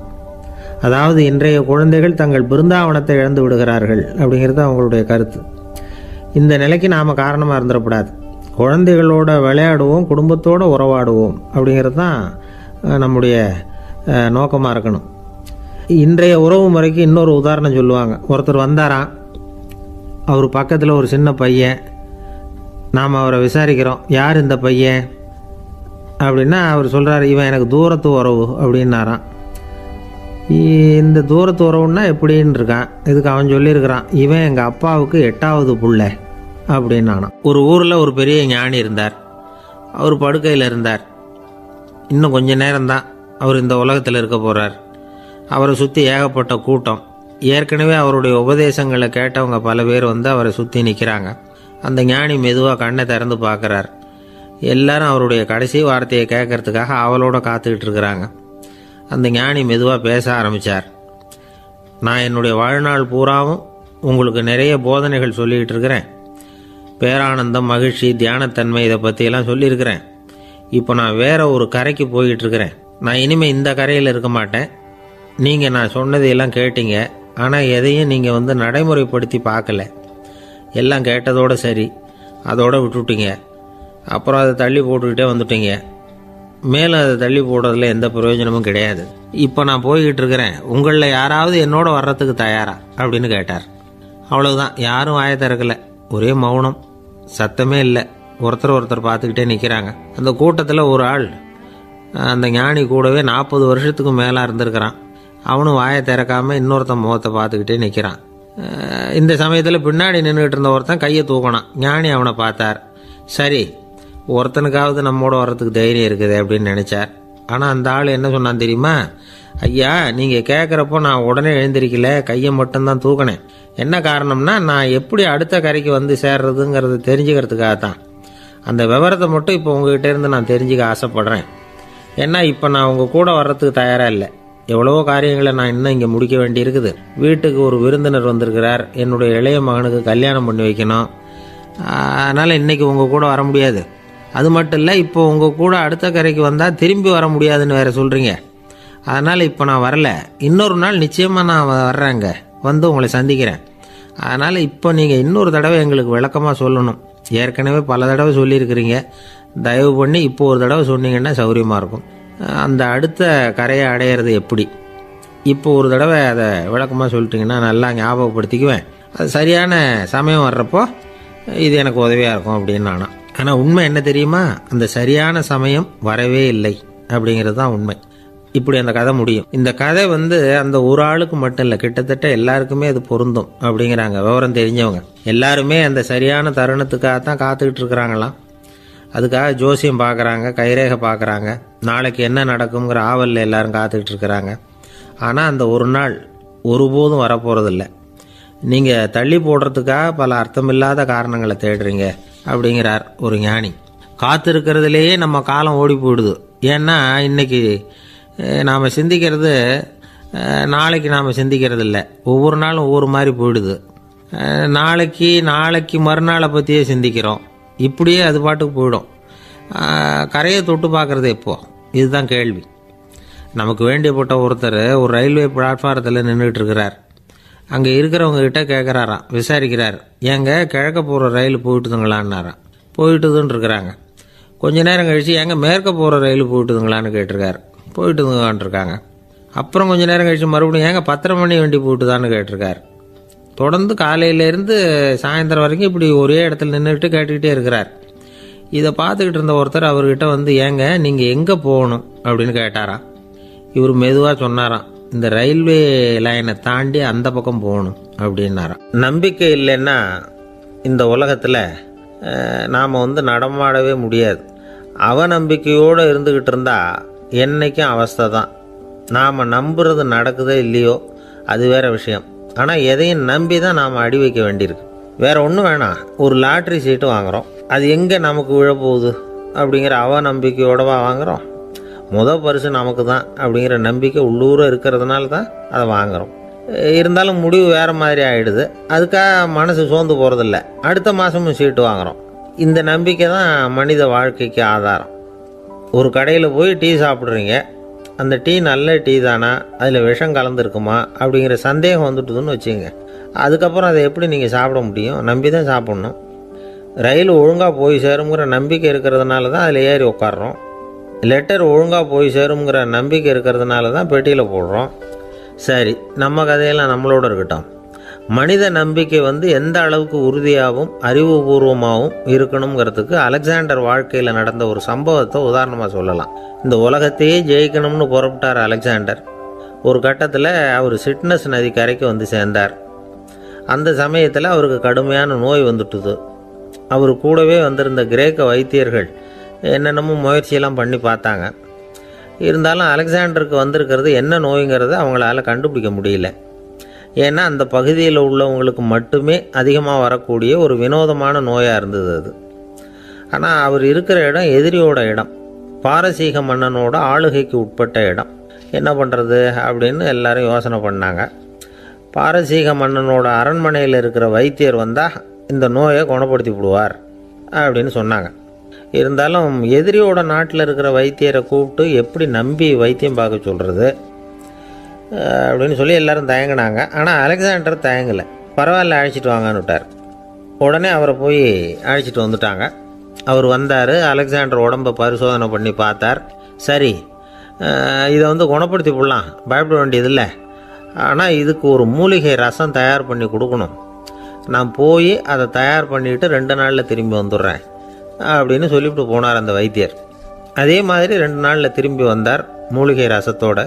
அதாவது இன்றைய குழந்தைகள் தங்கள் பிருந்தாவனத்தை இழந்து விடுகிறார்கள் அப்படிங்கிறது அவங்களுடைய கருத்து. இந்த நிலைக்கு நாம் காரணமாக இருந்துடக்கூடாது. குழந்தைகளோட விளையாடுவோம், குடும்பத்தோடு உறவாடுவோம் அப்படிங்கிறது தான் நம்முடைய நோக்கமாக இருக்கணும். இன்றைய உறவு முறைக்கு இன்னொரு உதாரணம் சொல்லுவாங்க. ஒருத்தர் வந்தாராம். அவர் பக்கத்தில் ஒரு சின்ன பையன். நாம் அவரை விசாரிக்கிறோம், யார் இந்த பையன் அப்படின்னா அவர் சொல்கிறார், இவன் எனக்கு தூரத்து உறவு அப்படின்னாராம். இந்த தூரத்து உறவுன்னா எப்படின்னு இருக்கான். இதுக்கு அவன் சொல்லியிருக்கிறான், இவன் எங்கள் அப்பாவுக்கு 8வது புள்ள அப்படின்னானா. ஒரு ஊரில் ஒரு பெரிய ஞானி இருந்தார். அவர் படுக்கையில் இருந்தார். இன்னும் கொஞ்ச நேரம்தான் அவர் இந்த உலகத்தில் இருக்க போகிறார். அவரை சுற்றி ஏகப்பட்ட கூட்டம். ஏற்கனவே அவருடைய உபதேசங்களை கேட்டவங்க பல பேர் அவரை சுற்றி நிற்கிறாங்க. அந்த ஞானி மெதுவாக கண்ணை திறந்து பார்க்குறார். எல்லாரும் அவருடைய கடைசி வார்த்தையை கேட்கறதுக்காக அவளோட காத்துக்கிட்டு இருக்கிறாங்க. அந்த ஞானி மெதுவாக பேச ஆரம்பித்தார். நான் என்னுடைய வாழ்நாள் பூராவும் உங்களுக்கு நிறைய போதனைகள் சொல்லிக்கிட்டு இருக்கிறேன். பேரானந்தம், மகிழ்ச்சி, தியானத்தன்மை, இதை பற்றியெல்லாம் சொல்லியிருக்கிறேன். இப்போ நான் வேற ஒரு கரைக்கு போய்கிட்டு இருக்கிறேன். நான் இனிமேல் இந்த கரையில் இருக்க மாட்டேன். நீங்கள் நான் சொன்னதையெல்லாம் கேட்டீங்க, ஆனால் எதையும் நீங்கள் நடைமுறைப்படுத்தி பார்க்கல. எல்லாம் கேட்டதோடு சரி, அதோடு விட்டுவிட்டீங்க. அப்புறம் அதை தள்ளி போட்டுக்கிட்டே வந்துட்டீங்க. மேலும் அதை தள்ளி போடுறதுல எந்த பிரயோஜனமும் கிடையாது. இப்போ நான் போய்கிட்டு இருக்கிறேன். உங்களில் யாராவது என்னோட வர்றதுக்கு தயாரா அப்படின்னு கேட்டார். அவ்வளவுதான். யாரும் வாயை திறக்கலை. ஒரே மௌனம், சத்தமே இல்லை. ஒருத்தர் பார்த்துக்கிட்டே நிற்கிறாங்க. அந்த கூட்டத்தில் ஒரு ஆள், அந்த ஞானி கூடவே 40 வருஷத்துக்கு மேலே இருந்திருக்கிறான். அவனும் வாயை திறக்காமல் இன்னொருத்தன் முகத்தை பார்த்துக்கிட்டே நிற்கிறான். இந்த சமயத்தில் பின்னாடி நின்றுக்கிட்டு இருந்த ஒருத்தன் கையை தூக்கினான். ஞானி அவனை பார்த்தார். சரி, ஒருத்தனுக்காவது நம்மோட வர்றதுக்கு தைரியம் இருக்குது அப்படின்னு நினச்சார். ஆனால் அந்த ஆள் என்ன சொன்னான் தெரியுமா? ஐயா, நீங்கள் கேட்குறப்போ நான் உடனே எழுந்திருக்கல, கையை மட்டும்தான் தூக்கினேன். என்ன காரணம்னா, நான் எப்படி அடுத்த கரைக்கு வந்து சேர்றதுங்கிறது தெரிஞ்சுக்கிறதுக்காகத்தான். அந்த விவரத்தை மட்டும் இப்போ உங்ககிட்ட இருந்து நான் தெரிஞ்சுக்க ஆசைப்பட்றேன். ஏன்னா இப்போ நான் உங்கள் கூட வர்றதுக்கு தயாராக இல்லை. எவ்வளவோ காரியங்களை நான் இன்னும் இங்கே முடிக்க வேண்டி இருக்குது. வீட்டுக்கு ஒரு விருந்தினர் வந்திருக்கிறார். என்னுடைய இளைய மகனுக்கு கல்யாணம் பண்ணி வைக்கணும். அதனால் இன்றைக்கி உங்கள் கூட வர முடியாது. அது மட்டும் இல்லை, இப்போ உங்கள் கூட அடுத்த கரைக்கு வந்தால் திரும்பி வர முடியாதுன்னு வேறு சொல்கிறீங்க. அதனால் இப்போ நான் வரல. இன்னொரு நாள் நிச்சயமாக நான் வர்றேங்க, வந்து உங்களை சந்திக்கிறேன். அதனால் இப்போ நீங்கள் இன்னொரு தடவை எங்களுக்கு விளக்கமாக சொல்லணும். ஏற்கனவே பல தடவை சொல்லியிருக்கிறீங்க. தயவு பண்ணி இப்போ ஒரு தடவை சொன்னீங்கன்னா சௌகரியமாக இருக்கும். அந்த அடுத்த கரையை அடையிறது எப்படி, இப்போ ஒரு தடவை அதை விளக்கமாக சொல்லிட்டிங்கன்னா நல்லா ஞாபகப்படுத்திக்குவேன். அது சரியான சமயம் வர்றப்போ இது எனக்கு உதவியாக இருக்கும் அப்படின்னு நானும். ஆனால் உண்மை என்ன தெரியுமா? அந்த சரியான சமயம் வரவே இல்லை அப்படிங்கிறது தான் உண்மை. இப்படி அந்த கதை முடியும். இந்த கதை அந்த ஒரு ஆளுக்கு மட்டும் இல்லை, கிட்டத்தட்ட எல்லாருக்குமே அது பொருந்தும் அப்படிங்கிறாங்க விவரம் தெரிஞ்சவங்க. எல்லாருமே அந்த சரியான தருணத்துக்காகத்தான் காத்துக்கிட்டு இருக்கிறாங்களாம். அதுக்காக ஜோசியம் பார்க்குறாங்க, கைரேகை பார்க்குறாங்க, நாளைக்கு என்ன நடக்குங்கிற ஆவலில் எல்லாரும் காத்துக்கிட்டு இருக்கிறாங்க. ஆனால் அந்த ஒரு நாள் ஒருபோதும் வரப்போகிறதில்ல. நீங்கள் தள்ளி போடுறதுக்காக பல அர்த்தமில்லாத காரணங்களை தேடுறீங்க அப்படிங்கிறார் ஒரு ஞானி. காத்திருக்கிறதுலேயே நம்ம காலம் ஓடி போயிடுது. ஏன்னா இன்றைக்கி நாம் சிந்திக்கிறது நாளைக்கு நாம் சிந்திக்கிறது இல்லை. ஒவ்வொரு நாளும் ஒவ்வொரு மாதிரி போயிடுது. நாளைக்கு மறுநாளை பற்றியே சிந்திக்கிறோம். இப்படியே அது பாட்டுக்கு போயிடும். கரையை தொட்டு பார்க்குறது எப்போ, இதுதான் கேள்வி. நமக்கு வேண்டியப்பட்ட ஒருத்தர் ஒரு ரயில்வே பிளாட்ஃபாரத்தில் நின்றுட்டு இருக்கிறார். அங்கே இருக்கிறவங்க கிட்ட கேட்குறாராம், விசாரிக்கிறார். ஏங்க கிழக்க போகிற ரயில் போயிட்டுதுங்களான்னாராம். போயிட்டுதுன்னு இருக்கிறாங்க. கொஞ்ச நேரம் கழித்து ஏங்க மேற்க போகிற ரயில் போயிட்டுதுங்களான்னு கேட்டிருக்காரு. போயிட்டுதுங்களான் இருக்காங்க. அப்புறம் கொஞ்ச நேரம் கழித்து மறுபடியும் ஏங்க 10:30 மணி வண்டி போயிட்டுதான்னு கேட்டிருக்காரு. தொடர்ந்து காலையிலேருந்து சாயந்தரம் வரைக்கும் இப்படி ஒரே இடத்துல நின்றுட்டு கேட்டுக்கிட்டே இருக்கிறார். இதை பார்த்துக்கிட்டு இருந்த ஒருத்தர் அவர்கிட்ட ஏங்க நீங்கள் எங்கே போகணும் அப்படின்னு கேட்டாராம். இவர் மெதுவாக சொன்னாராம், இந்த ரயில்வே லைனை தாண்டி அந்த பக்கம் போகணும் அப்படின்னாராம். நம்பிக்கை இல்லைன்னா இந்த உலகத்தில் நாம் நடமாடவே முடியாது. அவநம்பிக்கையோடு இருந்துக்கிட்டு இருந்தால் என்றைக்கும் அவஸ்தை தான். நாம் நம்புறது நடக்குதோ இல்லையோ அது வேறு விஷயம். ஆனால் எதையும் நம்பி தான் நாம் அடி வைக்க வேண்டியிருக்கு. வேறு ஒன்றும் வேணாம், ஒரு லாட்ரி சீட்டு வாங்குகிறோம். அது எங்கே நமக்கு விழப்போகுது அப்படிங்கிற அவநம்பிக்கையோடவா வாங்குகிறோம்? பரிசு நமக்கு தான் அப்படிங்கிற நம்பிக்கை உள்ளூர இருக்கிறதுனால தான் அதை வாங்குகிறோம். இருந்தாலும் முடிவு வேறு மாதிரி ஆகிடுது. அதுக்காக மனசு சோர்ந்து போகிறதில்ல. அடுத்த மாதமும் சீட்டு வாங்குகிறோம். இந்த நம்பிக்கை தான் மனித வாழ்க்கைக்கு ஆதாரம். ஒரு கடையில் போய் டீ சாப்பிட்றீங்க. அந்த டீ நல்ல டீ தானா, அதில் விஷம் கலந்துருக்குமா அப்படிங்கிற சந்தேகம் வந்துட்டுதுன்னு வச்சுங்க. அதுக்கப்புறம் அதை எப்படி நீங்கள் சாப்பிட முடியும்? நம்பி தான் சாப்பிட்ணும். ரயில் ஒழுங்காக போய் சேருங்கிற நம்பிக்கை இருக்கிறதுனால தான் அதில் ஏறி உட்காடுறோம். லெட்டர் ஒழுங்காக போய் சேருங்கிற நம்பிக்கை இருக்கிறதுனால தான் பெட்டியில் போடுறோம். சரி, நம்ம கதையெல்லாம் நம்மளோட இருக்கட்டும். மனித நம்பிக்கை எந்த அளவுக்கு உறுதியாகவும் அறிவுபூர்வமாகவும் இருக்கணுங்கிறதுக்கு அலெக்சாண்டர் வாழ்க்கையில் நடந்த ஒரு சம்பவத்தை உதாரணமாக சொல்லலாம். இந்த உலகத்தையே ஜெயிக்கணும்னு புறப்பட்டார் அலெக்சாண்டர். ஒரு கட்டத்தில் அவர் சிட்னஸ் நதி கரைக்கு சேர்ந்தார். அந்த சமயத்தில் அவருக்கு கடுமையான நோய் வந்துட்டுது. அவர் கூடவே வந்திருந்த கிரேக்க வைத்தியர்கள் என்னென்னமோ முயற்சியெல்லாம் பண்ணி பார்த்தாங்க. இருந்தாலும் அலெக்சாண்டருக்கு வந்திருக்கிறது என்ன நோய்ங்கிறத அவங்களால கண்டுபிடிக்க முடியல. ஏன்னா அந்த பகுதியில் உள்ளவங்களுக்கு மட்டுமே அதிகமாக வரக்கூடிய ஒரு வினோதமான நோயாக இருந்தது அது. ஆனால் அவர் இருக்கிற இடம் எதிரியோட இடம், பாரசீக மன்னனோட ஆளுகைக்கு உட்பட்ட இடம். என்ன பண்ணுறது அப்படின்னு எல்லாரும் யோசனை பண்ணாங்க. பாரசீக மன்னனோட அரண்மனையில் இருக்கிற வைத்தியர் வந்தால் இந்த நோயை குணப்படுத்தி விடுவார் அப்படின்னு சொன்னாங்க. இருந்தாலும் எதிரியோட நாட்டில் இருக்கிற வைத்தியரை கூப்பிட்டு எப்படி நம்பி வைத்தியம் பார்க்க சொல்கிறது அப்படின்னு சொல்லி எல்லோரும் தயங்கினாங்க. ஆனால் அலெக்சாண்டர் தயங்கலை. பரவாயில்ல, அழைச்சிட்டு வாங்கன்னு விட்டார். உடனே அவரை போய் அழைச்சிட்டு வந்துட்டாங்க. அவர் வந்தார். அலெக்சாண்டர் உடம்பை பரிசோதனை பண்ணி பார்த்தார். சரி, இதை குணப்படுத்தி விடலாம், பயப்பட வேண்டியதில்லை. ஆனால் இதுக்கு ஒரு மூலிகை ரசம் தயார் பண்ணி கொடுக்கணும். நான் போய் அதை தயார் பண்ணிவிட்டு 2 நாளில் திரும்பி வந்துடுறேன் அப்படின்னு சொல்லிவிட்டு போனார் அந்த வைத்தியர். அதே மாதிரி 2 நாளில் திரும்பி வந்தார் மூலிகை ரசத்தோட.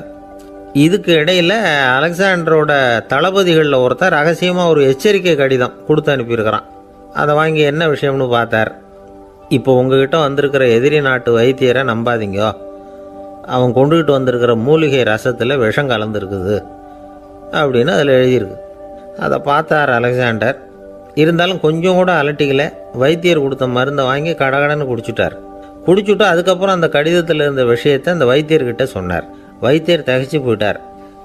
இதுக்கு இடையில் அலெக்சாண்டரோட தளபதிகளில் ஒருத்தர் ரகசியமாக ஒரு எச்சரிக்கை கடிதம் கொடுத்து அனுப்பியிருக்கிறான். அதை வாங்கி என்ன விஷயம்னு பார்த்தார். இப்போ உங்ககிட்ட வந்திருக்கிற எதிரி நாட்டு வைத்தியரை நம்பாதீங்க, அவன் கொண்டுகிட்டு வந்திருக்கிற மூலிகை ரசத்தில் விஷம் கலந்துருக்குது அப்படின்னு அதில் எழுதியிருக்கு. அதை பார்த்தார் அலெக்சாண்டர். இருந்தாலும் கொஞ்சம் கூட அலட்டிக்கல. வைத்தியர் கொடுத்த மருந்தை வாங்கி கடகடன்னு குடிச்சுட்டு அதுக்கப்புறம் அந்த கடிதத்தில் இருந்த விஷயத்தை அந்த வைத்தியர்கிட்ட சொன்னார். வைத்தியர் தகைச்சு போயிட்டார்.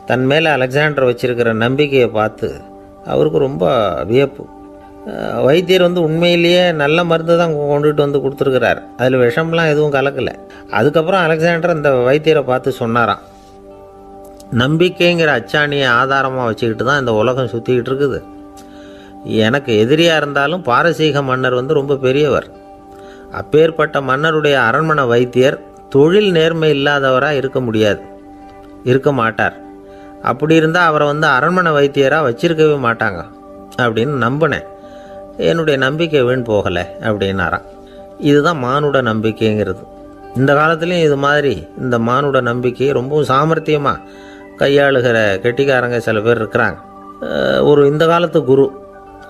தன் மேலே அலெக்சாண்டர் வச்சிருக்கிற நம்பிக்கையை பார்த்து அவருக்கு ரொம்ப வியப்பு. வைத்தியர் உண்மையிலேயே நல்ல மருந்து தான் கொண்டுகிட்டு கொடுத்துருக்கிறார், அதில் விஷம்லாம் எதுவும் கலக்கலை. அதுக்கப்புறம் அலெக்சாண்டர் அந்த வைத்தியரை பார்த்து சொன்னாராம், நம்பிக்கைங்கிற அச்சாணியை ஆதாரமாக வச்சுக்கிட்டு தான் இந்த உலகம் சுற்றிக்கிட்டு இருக்குது. எனக்கு எதிரியாக இருந்தாலும் பாரசீக மன்னர் ரொம்ப பெரியவர். அப்பேற்பட்ட மன்னருடைய அரண்மனை வைத்தியர் தொழில் நேர்மை இல்லாதவராக இருக்க மாட்டார். அப்படி இருந்தால் அவரை அரண்மனை வைத்தியராக வச்சிருக்கவே மாட்டாங்க அப்படின்னு நம்பினேன். என்னுடைய நம்பிக்கை வீண் போகலை அப்படின்னாராம். இதுதான் மானுட நம்பிக்கைங்கிறது. இந்த காலத்துலேயும் இது மாதிரி இந்த மானுட நம்பிக்கையை ரொம்பவும் சாமர்த்தியமாக கையாளுகிற கெட்டிக்காரங்க சில பேர் இருக்கிறாங்க. இந்த காலத்து குரு,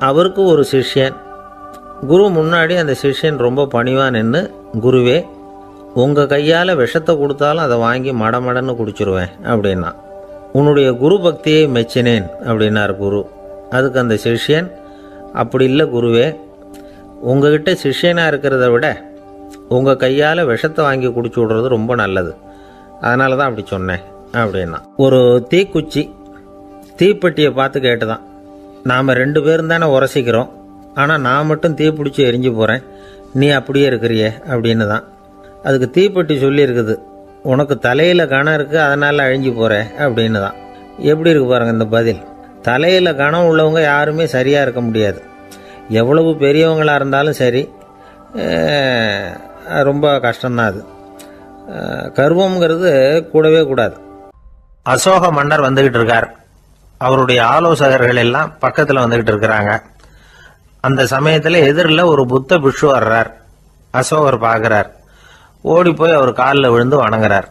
அவருக்கு ஒரு சிஷ்யன். குரு முன்னாடி அந்த சிஷ்யன் ரொம்ப பணிவாக நின்று, குருவே உங்கள் கையால் விஷத்தை கொடுத்தாலும் அதை வாங்கி மடமடன்னு குடிச்சிருவேன் அப்படின்னா. உன்னுடைய குரு பக்தியை மெச்சினேன் அப்படின்னார் குரு. அதுக்கு அந்த சிஷ்யன், அப்படி இல்லை குருவே, உங்ககிட்ட சிஷ்யனாக இருக்கிறத விட உங்கள் கையால் விஷத்தை வாங்கி குடிச்சு விடுறது ரொம்ப நல்லது, அதனால தான் அப்படி சொன்னேன் அப்படின்னா. ஒரு தீப்பெட்டியை பார்த்து கேட்டுதான், நாம் 2 பேரும் தானே உரசிக்கிறோம், ஆனால் நான் மட்டும் தீப்பிடிச்சி எரிஞ்சு போகிறேன், நீ அப்படியே இருக்கிறியே அப்படின்னு தான். அதுக்கு தீப்பெட்டி சொல்லியிருக்குது, உனக்கு தலையில் கணம் இருக்குது அதனால் அழிஞ்சு போகிற அப்படின்னு தான். எப்படி இருக்கு பாருங்கள் இந்த பதில். தலையில் கணம் உள்ளவங்க யாருமே சரியாக இருக்க முடியாது. எவ்வளவு பெரியவங்களாக இருந்தாலும் சரி, ரொம்ப கஷ்டம்தான் அது. கர்வம்ங்கிறது கூடவே கூடாது. அசோக மன்னர் வந்துக்கிட்டு இருக்கார். அவருடைய ஆலோசகர்கள் எல்லாம் பக்கத்தில் வந்துக்கிட்டு இருக்கிறாங்க. அந்த சமயத்தில் எதிரில் ஒரு புத்த பிக்ஷு வர்றார். அசோகர் பார்க்குறார். ஓடி போய் அவர் காலில் விழுந்து வணங்குறார்.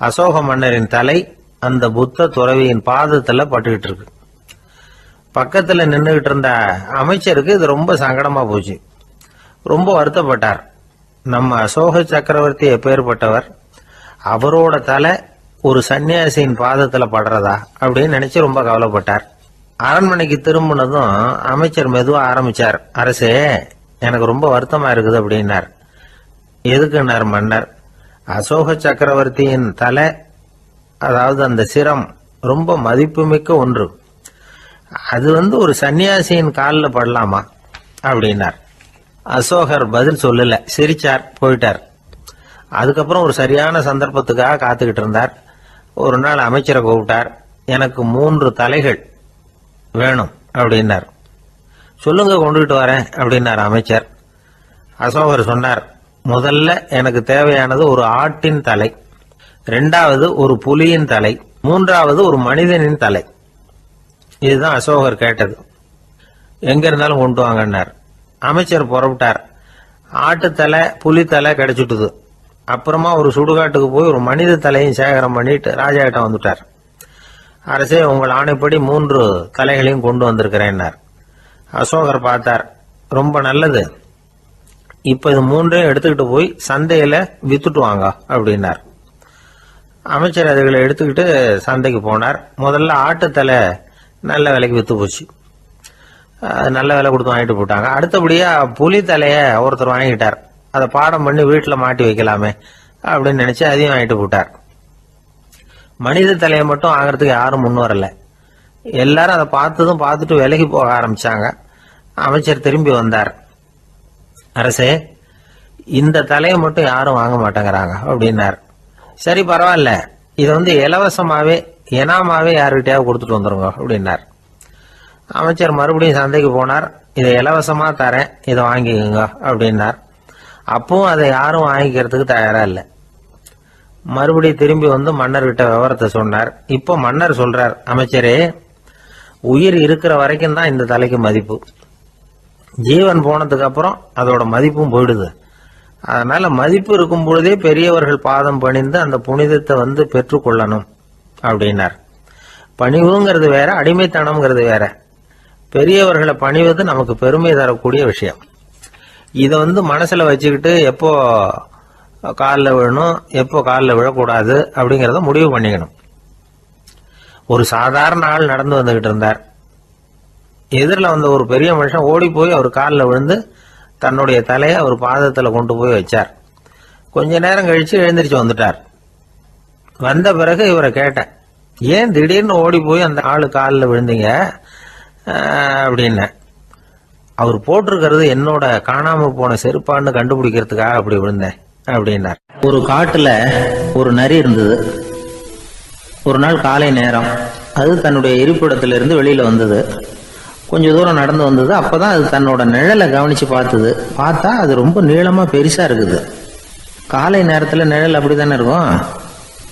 அசோக மன்னரின் தலை அந்த புத்த துறவியின் பாதத்தில் பட்டுக்கிட்டு இருக்கு. பக்கத்தில் நின்றுகிட்டு இருந்த அமைச்சருக்கு இது ரொம்ப சங்கடமாக போச்சு. ரொம்ப வருத்தப்பட்டார். நம்ம அசோக சக்கரவர்த்தி எப்பேற்பட்டவர், அவரோட தலை ஒரு சன்னியாசியின் பாதத்தில் படுறதா அப்படின்னு நினைச்சு ரொம்ப கவலைப்பட்டார். அரண்மனைக்கு திரும்பினதும் அமைச்சர் மெதுவாக ஆரம்பிச்சார். அரசே, எனக்கு ரொம்ப வருத்தமா இருக்குது அப்படின்னார். எதுக்குன்னார் மன்னர். அசோக சக்கரவர்த்தியின் தலை, அதாவது அந்த சிரம், ரொம்ப மதிப்புமிக்க ஒன்று. அது ஒரு சன்னியாசியின் காலில் படலாமா அப்படின்னார். அசோகர் பதில் சொல்லல, சிரிச்சார், போயிட்டார். அதுக்கப்புறம் ஒரு சரியான சந்தர்ப்பத்துக்காக காத்துக்கிட்டு இருந்தார். ஒரு நாள் அமைச்சரை கூப்பிட்டார். எனக்கு 3 தலைகள் வேணும் அப்படின்னார். சொல்லுங்க, கொண்டுகிட்டு வரேன் அப்படின்னார் அமைச்சர். அசோகர் சொன்னார், முதல்ல எனக்கு தேவையானது ஒரு ஆட்டின் தலை, 2வது ஒரு புலியின் தலை, 3வது ஒரு மனிதனின் தலை. இதுதான் அசோகர் கேட்டது. எங்க இருந்தாலும் கொண்டு வாங்கன்னார். அமைச்சர் புறப்பட்டார். ஆட்டுத்தலை புலித்தலை கிடைச்சிட்டுது. அப்புறமா ஒரு சுடுகாட்டுக்கு போய் ஒரு மனித தலையும் சேகரம் பண்ணிட்டு ராஜா கிட்ட வந்துட்டார். அரசே, உங்கள் ஆணைப்படி 3 தலைகளையும் கொண்டு வந்திருக்கிறேன்னார். அசோகர் பார்த்தார். ரொம்ப நல்லது, இப்ப இது 3ஐயும் எடுத்துக்கிட்டு போய் சந்தையில வித்துட்டு வாங்க அப்படின்னார். அமைச்சர் அதுகளை எடுத்துக்கிட்டு சந்தைக்கு போனார். முதல்ல ஆட்டுத்தலை நல்ல விலைக்கு வித்து போச்சு. நல்ல விலை கொடுத்து வாங்கிட்டு போட்டாங்க. அடுத்தபடியா புலி தலைய ஒருத்தர் வாங்கிட்டார். அதை பாடம் பண்ணி வீட்டில் மாட்டி வைக்கலாமே அப்படின்னு நினைச்சு அதையும் வாங்கிட்டு போட்டார். மனித தலையை மட்டும் வாங்குறதுக்கு யாரும் முன் வரல. எல்லாரும் அதை பார்த்துட்டு விலகி போக ஆரம்பிச்சாங்க. அமைச்சர் திரும்பி வந்தார். அரசே, இந்த தலையை மட்டும் யாரும் வாங்க மாட்டேங்கிறாங்க அப்படின்னார். சரி, பரவாயில்ல, இதை இலவசமாவே எனாமாவே யாருக்கிட்டையாவது கொடுத்துட்டு வந்துருங்க அப்படின்னார். அமைச்சர் மறுபடியும் சந்தைக்கு போனார். இதை இலவசமா தரேன், இதை வாங்கிக்கோங்க அப்படின்னார். அப்பவும் அதை யாரும் வாங்கிக்கிறதுக்கு தயாரா இல்லை. மறுபடியும் திரும்பி மன்னர்கிட்ட விவரத்தை சொன்னார். இப்போ மன்னர் சொல்றார், அமைச்சரே, உயிர் இருக்கிற வரைக்கும் தான் இந்த தலைக்கு மதிப்பு. ஜீவன் போனதுக்கு அப்புறம் அதோட மதிப்பும் போயிடுது. அதனால மதிப்பு இருக்கும் பொழுதே பெரியவர்கள் பாதம் பணிந்து அந்த புனிதத்தை வந்து பெற்றுக்கொள்ளணும் அப்படின்னார். பணிவுங்கிறது வேற, அடிமைத்தனம்ங்கிறது வேற. பெரியவர்களை பணிவது நமக்கு பெருமை தரக்கூடிய விஷயம். இதை வந்து மனசுல வச்சுக்கிட்டு எப்போ காலில் விழணும், எப்போ காலில் விழக்கூடாது அப்படிங்கிறத முடிவு பண்ணிக்கணும். ஒரு சாதாரண ஆள் நடந்து வந்துகிட்டு இருந்தார். எதிரில் வந்த ஒரு பெரிய மனுஷன் ஓடி போய் அவர் காலில் விழுந்து தன்னுடைய தலையை அவர் பாதத்தில் கொண்டு போய் வச்சார். கொஞ்ச நேரம் கழிச்சு எழுந்திரிச்சு வந்துட்டார். வந்த பிறகு இவரை கேட்டேன், ஏன் திடீர்னு ஓடி போய் அந்த ஆளு காலில் விழுந்தீங்க அப்படின்னு. அவர் போட்டிருக்கிறது என்னோட காணாம போன செருப்பான்னு கண்டுபிடிக்கிறதுக்காக அப்படி விழுந்தேன் அப்படின்னார். ஒரு காட்டுல ஒரு நரி இருந்தது. ஒரு நாள் காலை நேரம் அது தன்னுடைய இருப்பிடத்திலிருந்து வெளியில வந்தது. கொஞ்ச தூரம் நடந்து வந்தது. அப்பதான் அது தன்னோட நிழலை கவனிச்சு பார்த்தது. பார்த்தா அது ரொம்ப நீளமா பெருசா இருக்குது. காலை நேரத்துல நிழல் அப்படித்தானே இருக்கும்.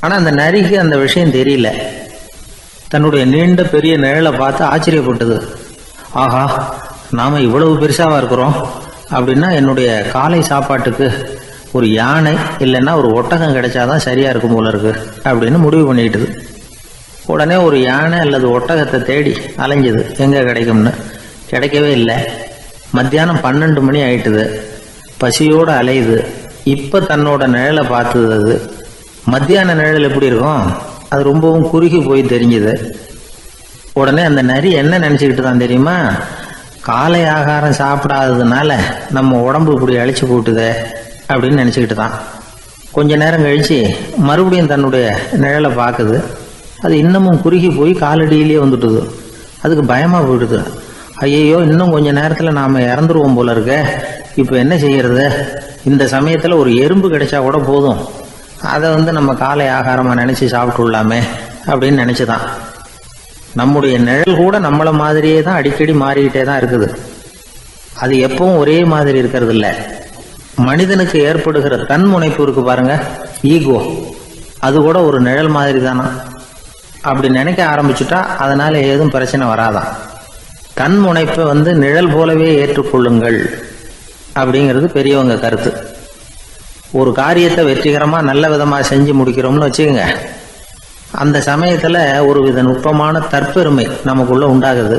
ஆனா அந்த நரிக்கு அந்த விஷயம் தெரியல. தன்னுடைய நீண்ட பெரிய நிழலை பார்த்து ஆச்சரியப்பட்டது. ஆஹா, நாம இவ்வளவு பெருசாவா இருக்கிறோம் அப்படின்னா என்னுடைய காலை சாப்பாட்டுக்கு ஒரு யானை இல்லைன்னா ஒரு ஒட்டகம் கிடைச்சாதான் சரியா இருக்கும் போல இருக்கு அப்படின்னு முடிவு பண்ணிக்கிட்டது. உடனே ஒரு யானை அல்லது ஒட்டகத்தை தேடி அலைஞ்சது, எங்க கிடைக்கும்னு. கிடைக்கவே இல்லை. மத்தியானம் 12 மணி ஆயிட்டுது. பசியோடு அலையுது. இப்ப தன்னோட நிழலை பார்த்தது. அது மத்தியான நிழல் எப்படி இருக்கும், அது ரொம்பவும் குறுகி போய் தெரிஞ்சுது. உடனே அந்த நரி என்ன நினைச்சுக்கிட்டு தான் தெரியுமா, காலை ஆகாரம் சாப்பிடாததுனால நம்ம உடம்பு இப்படி அழிச்சு போட்டுதே அப்படின்னு நினைச்சுக்கிட்டு தான். கொஞ்ச நேரம் கழிச்சு மறுபடியும் தன்னுடைய நிழலை பார்க்குது. அது இன்னமும் குறுகி போய் காலடியிலேயே வந்துட்டுது. அதுக்கு பயமா போயிடுது. ஐயோ, இன்னும் கொஞ்ச நேரத்துல நாம இறந்துருவோம் போல இருக்க. இப்ப என்ன செய்யறது? இந்த சமயத்துல ஒரு எறும்பு கிடைச்சா கூட போதும், அதை வந்து நம்ம காலை ஆகாரமா நினைச்சு சாப்பிட்டுள்ளாமே அப்படின்னு நினைச்சுதான். நம்முடைய நிழல் கூட நம்மள மாதிரியே தான் அடிக்கடி மாறிக்கிட்டே தான் இருக்குது. அது எப்பவும் ஒரே மாதிரி இருக்கிறது இல்ல. மனிதனுக்கு ஏற்படுகிற தன்முனைப்பு இருக்கு பாருங்க, ஈகோ, அது கூட ஒரு நிழல் மாதிரி தானா. அப்படி நினைக்க ஆரம்பிச்சுட்டா அதனால ஏதும் பிரச்சனை வராதான். தன்முனைப்பை வந்து நிழல் போலவே ஏற்றுக்கொள்ளுங்கள் அப்படிங்கிறது பெரியவங்க கருத்து. ஒரு காரியத்தை வெற்றிகரமா நல்ல விதமா செஞ்சு முடிக்கிறோம்னு வச்சுக்கோங்க. அந்த சமயத்துல ஒரு வித நுட்பமான தற்பெருமை நமக்குள்ள உண்டாகுது.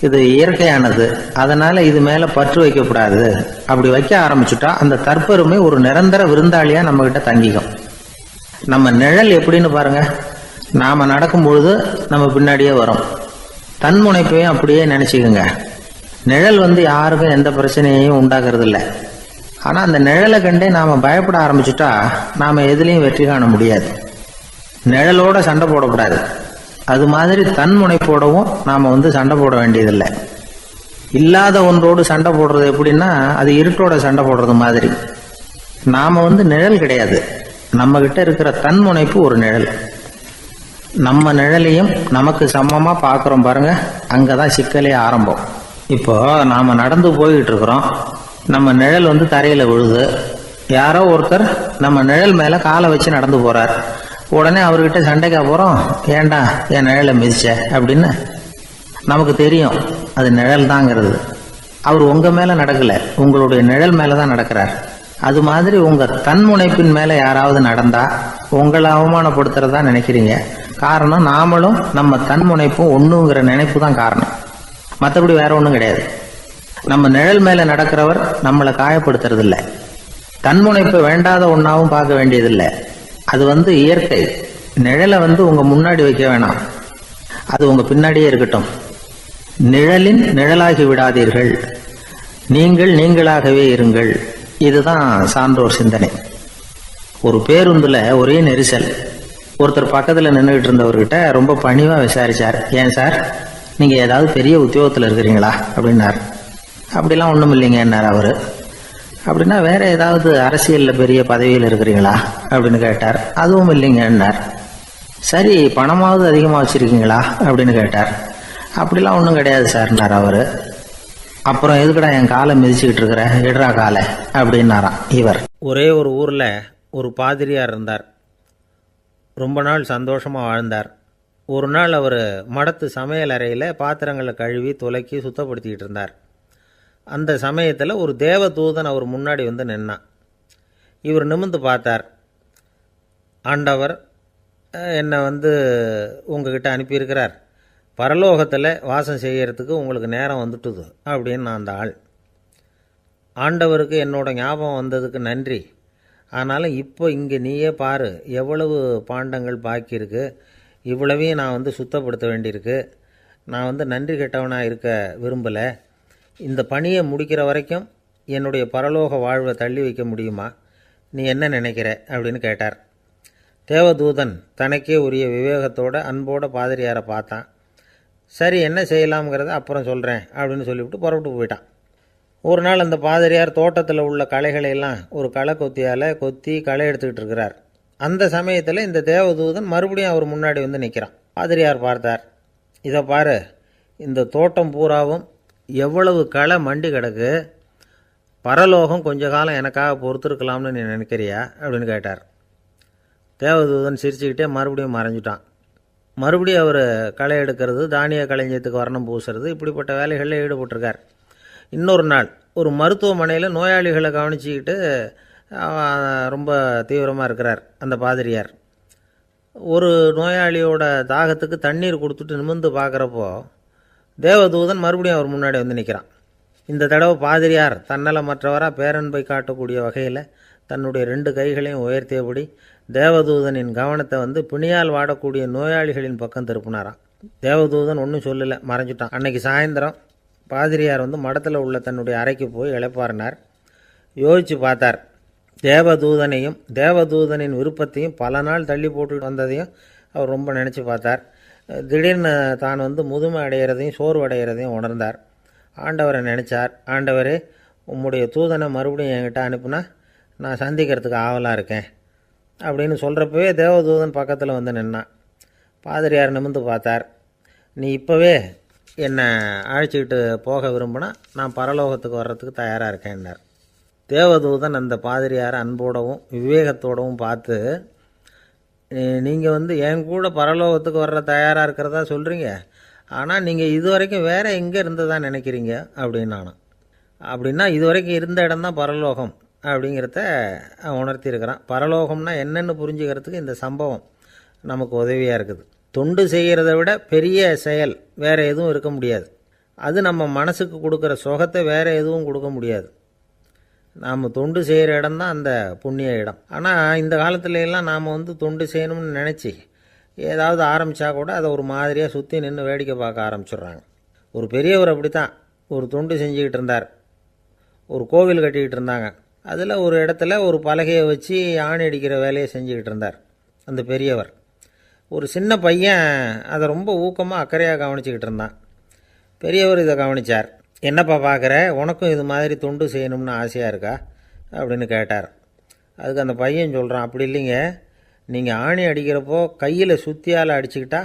இது இயற்கையானது, அதனால இது மேல பற்று வைக்கக்கூடாது. அப்படி வைக்க ஆரம்பிச்சுட்டா அந்த தற்பெருமை ஒரு நிரந்தர விருந்தாளியா நம்ம கிட்ட தங்கிக்கும். நம்ம நிழல் எப்படின்னு பாருங்க, நாம நடக்கும் பொழுது நம்ம பின்னாடியே வரும். தன்முனைப்பையும் அப்படியே நினைச்சுக்குங்க. நிழல் வந்து யாருக்கும் எந்த பிரச்சனையையும் உண்டாக்குறது இல்லை. ஆனா அந்த நிழலை கண்டே நாம பயப்பட ஆரம்பிச்சுட்டா நாம எதுலையும் வெற்றி காண முடியாது. நிழலோட சண்டை போடக்கூடாது. அது மாதிரி தன்முனைப்போடவும் நாம வந்து சண்டை போட வேண்டியதில்லை. இல்லாத ஒன்றோடு சண்டை போடுறது எப்படின்னா, அது இருட்டோட சண்டை போடுறது மாதிரி. நாம வந்து நிழல் கிடையாது, நம்ம கிட்ட இருக்கிற தன்முனைப்பு ஒரு நிழல். நம்ம நிழலையும் நமக்கு சமமா பாக்குறோம் பாருங்க, அங்கதான் சிக்கலே ஆரம்பம். இப்போ நாம நடந்து போய்கிட்டு இருக்கிறோம். நம்ம நிழல் வந்து தரையில விழுது. யாரோ ஒருத்தர் நம்ம நிழல் மேல காலை வச்சு நடந்து போறார். உடனே அவர்கிட்ட சண்டைக்கா போறோம், ஏண்டா என் நிழலை மிதிச்ச அப்படின்னு. நமக்கு தெரியும் அது நிழல் தாங்கிறது. அவர் உங்க மேல நடக்கல, உங்களுடைய நிழல் மேலதான் நடக்கிறார். அது மாதிரி உங்க தன்முனைப்பின் மேல யாராவது நடந்தா உங்களை அவமானப்படுத்துறதா நினைக்கிறீங்க. காரணம், நாமளும் நம்ம தன்முனைப்பும் ஒண்ணுங்கிற நினைப்பு தான் காரணம். மற்றபடி வேற ஒண்ணும் கிடையாது. நம்ம நிழல் மேல நடக்கிறவர் நம்மளை காயப்படுத்துறது இல்லை. தன்முனைப்பை வேண்டாத ஒன்னாவும் பார்க்க வேண்டியதில்லை. அது வந்து இயற்கை. நிழலை வந்து உங்க முன்னாடி வைக்க வேணாம், அது உங்க பின்னாடியே இருக்கட்டும். நிழலின் நிழலாகி விடாதீர்கள், நீங்கள் நீங்களாகவே இருங்கள். இதுதான் சான்றோர் சிந்தனை. ஒரு பேருந்துல ஒரே நெரிசல். ஒருத்தர் பக்கத்துல நின்றுகிட்டு இருந்தவர்கிட்ட ரொம்ப பணிவா விசாரிச்சார், ஏன் சார் நீங்க ஏதாவது பெரிய உத்தியோகத்துல இருக்கிறீங்களா அப்படின்னார். அப்படிலாம் ஒண்ணும் இல்லைங்கன்னார் அவரு. அப்படின்னா வேற ஏதாவது அரசியல்ல பெரிய பதவியில் இருக்கிறீங்களா அப்படின்னு கேட்டார். அதுவும் இல்லைங்கன்னார். சரி, பணமாவது அதிகமா வச்சிருக்கீங்களா அப்படின்னு கேட்டார். அப்படிலாம் ஒன்றும் கிடையாது சார்னார் அவரு. அப்புறம் எதுக்குடா என் காலை மிதிச்சுக்கிட்டு இருக்கிற, எடுறா காலை அப்படின்னாராம் இவர். ஒரே ஒரு ஊர்ல ஒரு பாதிரியார் இருந்தார். ரொம்ப நாள் சந்தோஷமா வாழ்ந்தார். ஒரு நாள் அவர் மடத்து சமையல் அறையில் பாத்திரங்களை கழுவி துலக்கி சுத்தப்படுத்திக்கிட்டு இருந்தார். அந்த சமயத்தில் ஒரு தேவதூதன் அவர் முன்னாடி வந்து நின்னான். இவர் நிமிர்ந்து பார்த்தார். ஆண்டவர் என்னை உங்ககிட்ட அனுப்பியிருக்கிறார், பரலோகத்தில் வாசம் செய்யறதுக்கு உங்களுக்கு நேரம் வந்துட்டுது அப்படின்னு நான் அந்த ஆள். ஆண்டவருக்கு என்னோட ஞாபகம் வந்ததுக்கு நன்றி. ஆனாலும் இப்போ இங்கே நீயே பாரு, எவ்வளவு பாண்டங்கள் பாக்கி இருக்கு, இவ்வளவையும் நான் சுத்தப்படுத்த வேண்டியிருக்கு. நான் நன்றி கெட்டவனாக இருக்க விரும்பலை. இந்த பணியை முடிக்கிற வரைக்கும் என்னுடைய பரலோக வாழ்வை தள்ளி வைக்க முடியுமா? நீ என்ன நினைக்கிற அப்படின்னு கேட்டார். தேவதூதன் தனக்கே உரிய விவேகத்தோட அன்போட பாதிரியாரை பார்த்தான். சரி, என்ன செய்யலாம்ங்கிறத அப்புறம் சொல்கிறேன் அப்படின்னு சொல்லிவிட்டு புறப்பட்டு போயிட்டான். ஒரு நாள் அந்த பாதிரியார் தோட்டத்தில் உள்ள களைகளையெல்லாம் ஒரு களை கொத்தியால் கொத்தி களை எடுத்துக்கிட்டு இருக்கிறார். அந்த சமயத்தில் இந்த தேவதூதன் மறுபடியும் அவர் முன்னாடி நிற்கிறான். பாதிரியார் பார்த்தார். இதை பாரு, இந்த தோட்டம் பூராவும் எவ்வளவு களை மண்டி கிடக்கு, பரலோகம் கொஞ்ச காலம் எனக்காக பொறுத்திருக்கலாம்னு நீ நினைக்கிறியா அப்படின்னு கேட்டார். தேவதூதன் சிரிச்சுக்கிட்டே மறுபடியும் மறைஞ்சிட்டான். மறுபடியும் அவர் களை எடுக்கிறது, தானிய களஞ்சியத்துக்கு வர்ணம் பூசுறது, இப்படிப்பட்ட வேலைகளில் ஈடுபட்டிருக்கார். இன்னொரு நாள் ஒரு மருத்துவமனையில் நோயாளிகளை கவனிச்சிக்கிட்டு ரொம்ப தீவிரமாக இருக்கிறார் அந்த பாதிரியார். ஒரு நோயாளியோட தாகத்துக்கு தண்ணீர் கொடுத்துட்டு நிமிர்ந்து பார்க்குறப்போ தேவதூதன் மறுபடியும் அவர் முன்னாடி நிற்கிறான். இந்த தடவை பாதிரியார் தன்னலமற்றவராக பேரன்பை காட்டக்கூடிய வகையில் தன்னுடைய 2 கைகளையும் உயர்த்தியபடி தேவதூதனின் கவனத்தை பிணியால் வாடக்கூடிய நோயாளிகளின் பக்கம் திருப்பினாராம். தேவதூதன் ஒன்றும் சொல்லலை, மறைஞ்சிட்டான். அன்னைக்கு சாயந்தரம் பாதிரியார் மடத்தில் உள்ள தன்னுடைய அறைக்கு போய் இளைப்பாறினார். யோசித்து பார்த்தார். தேவதூதனையும் தேவதூதனின் விருப்பத்தையும் பல நாள் தள்ளி போட்டு வந்ததையும் அவர் ரொம்ப நினச்சி பார்த்தார். திடீர்னு தான் முதுமை அடைகிறதையும் சோர்வு அடைகிறதையும் உணர்ந்தார். ஆண்டவரை நினச்சார். ஆண்டவரே, உம்முடைய தூதனை மறுபடியும் என்கிட்ட அனுப்புனா நான் சந்திக்கிறதுக்கு ஆவலாக இருக்கேன் அப்படின்னு சொல்கிறப்பவே தேவதூதன் பக்கத்தில் நின்னான். பாதிரியார் நிமிர்ந்து பார்த்தார். நீ இப்போவே என்னை அழைச்சிக்கிட்டு போக விரும்பினா நான் பரலோகத்துக்கு வர்றதுக்கு தயாராக இருக்கேன்னார். தேவதூதன் அந்த பாதிரியாரை அன்போடவும் விவேகத்தோடவும் பார்த்து, நீங்கள் என் கூட பரலோகத்துக்கு வர்ற தயாராக இருக்கிறதா சொல்கிறீங்க, ஆனால் நீங்கள் இதுவரைக்கும் வேறு எங்கே இருந்ததா நினைக்கிறீங்க அப்படின்னு. அப்படின்னா இதுவரைக்கும் இருந்த இடம்தான் பரலோகம் அப்படிங்கிறத உணர்த்தியிருக்கிறான். பரலோகம்னா என்னென்னு புரிஞ்சுக்கிறதுக்கு இந்த சம்பவம் நமக்கு உதவியாக இருக்குது. தொண்டு செய்கிறத விட பெரிய செயல் வேறு எதுவும் இருக்க முடியாது. அது நம்ம மனசுக்கு கொடுக்குற சுகத்தை வேறு எதுவும் கொடுக்க முடியாது. நாம் தொண்டு செய்கிற இடம் தான் அந்த புண்ணிய இடம். ஆனால் இந்த காலத்துல எல்லாம் நாம் தொண்டு செய்யணும்னு நினச்சி ஏதாவது ஆரம்பித்தா கூட அதை ஒரு மாதிரியாக சுற்றி நின்று வேடிக்கை பார்க்க ஆரம்பிச்சிடுறாங்க. ஒரு பெரியவர் அப்படி தான் ஒரு தொண்டு செஞ்சுக்கிட்டு இருந்தார். ஒரு கோவில் கட்டிக்கிட்டு இருந்தாங்க. அதில் ஒரு இடத்துல ஒரு பலகையை வச்சு ஆணி அடிக்கிற வேலையை செஞ்சுக்கிட்டு இருந்தார் அந்த பெரியவர். ஒரு சின்ன பையன் அதை ரொம்ப ஊக்கமாக அக்கறையாக கவனிச்சிக்கிட்டு இருந்தான். பெரியவர் இதை கவனித்தார். என்னப்பா பார்க்குற, உனக்கும் இது மாதிரி தொண்டு செய்யணும்னு ஆசையாக இருக்கா அப்படின்னு கேட்டார். அதுக்கு அந்த பையன் சொல்கிறான், அப்படி இல்லைங்க, நீங்கள் ஆணி அடிக்கிறப்போ கையில் சுத்தியால் அடிச்சுக்கிட்டா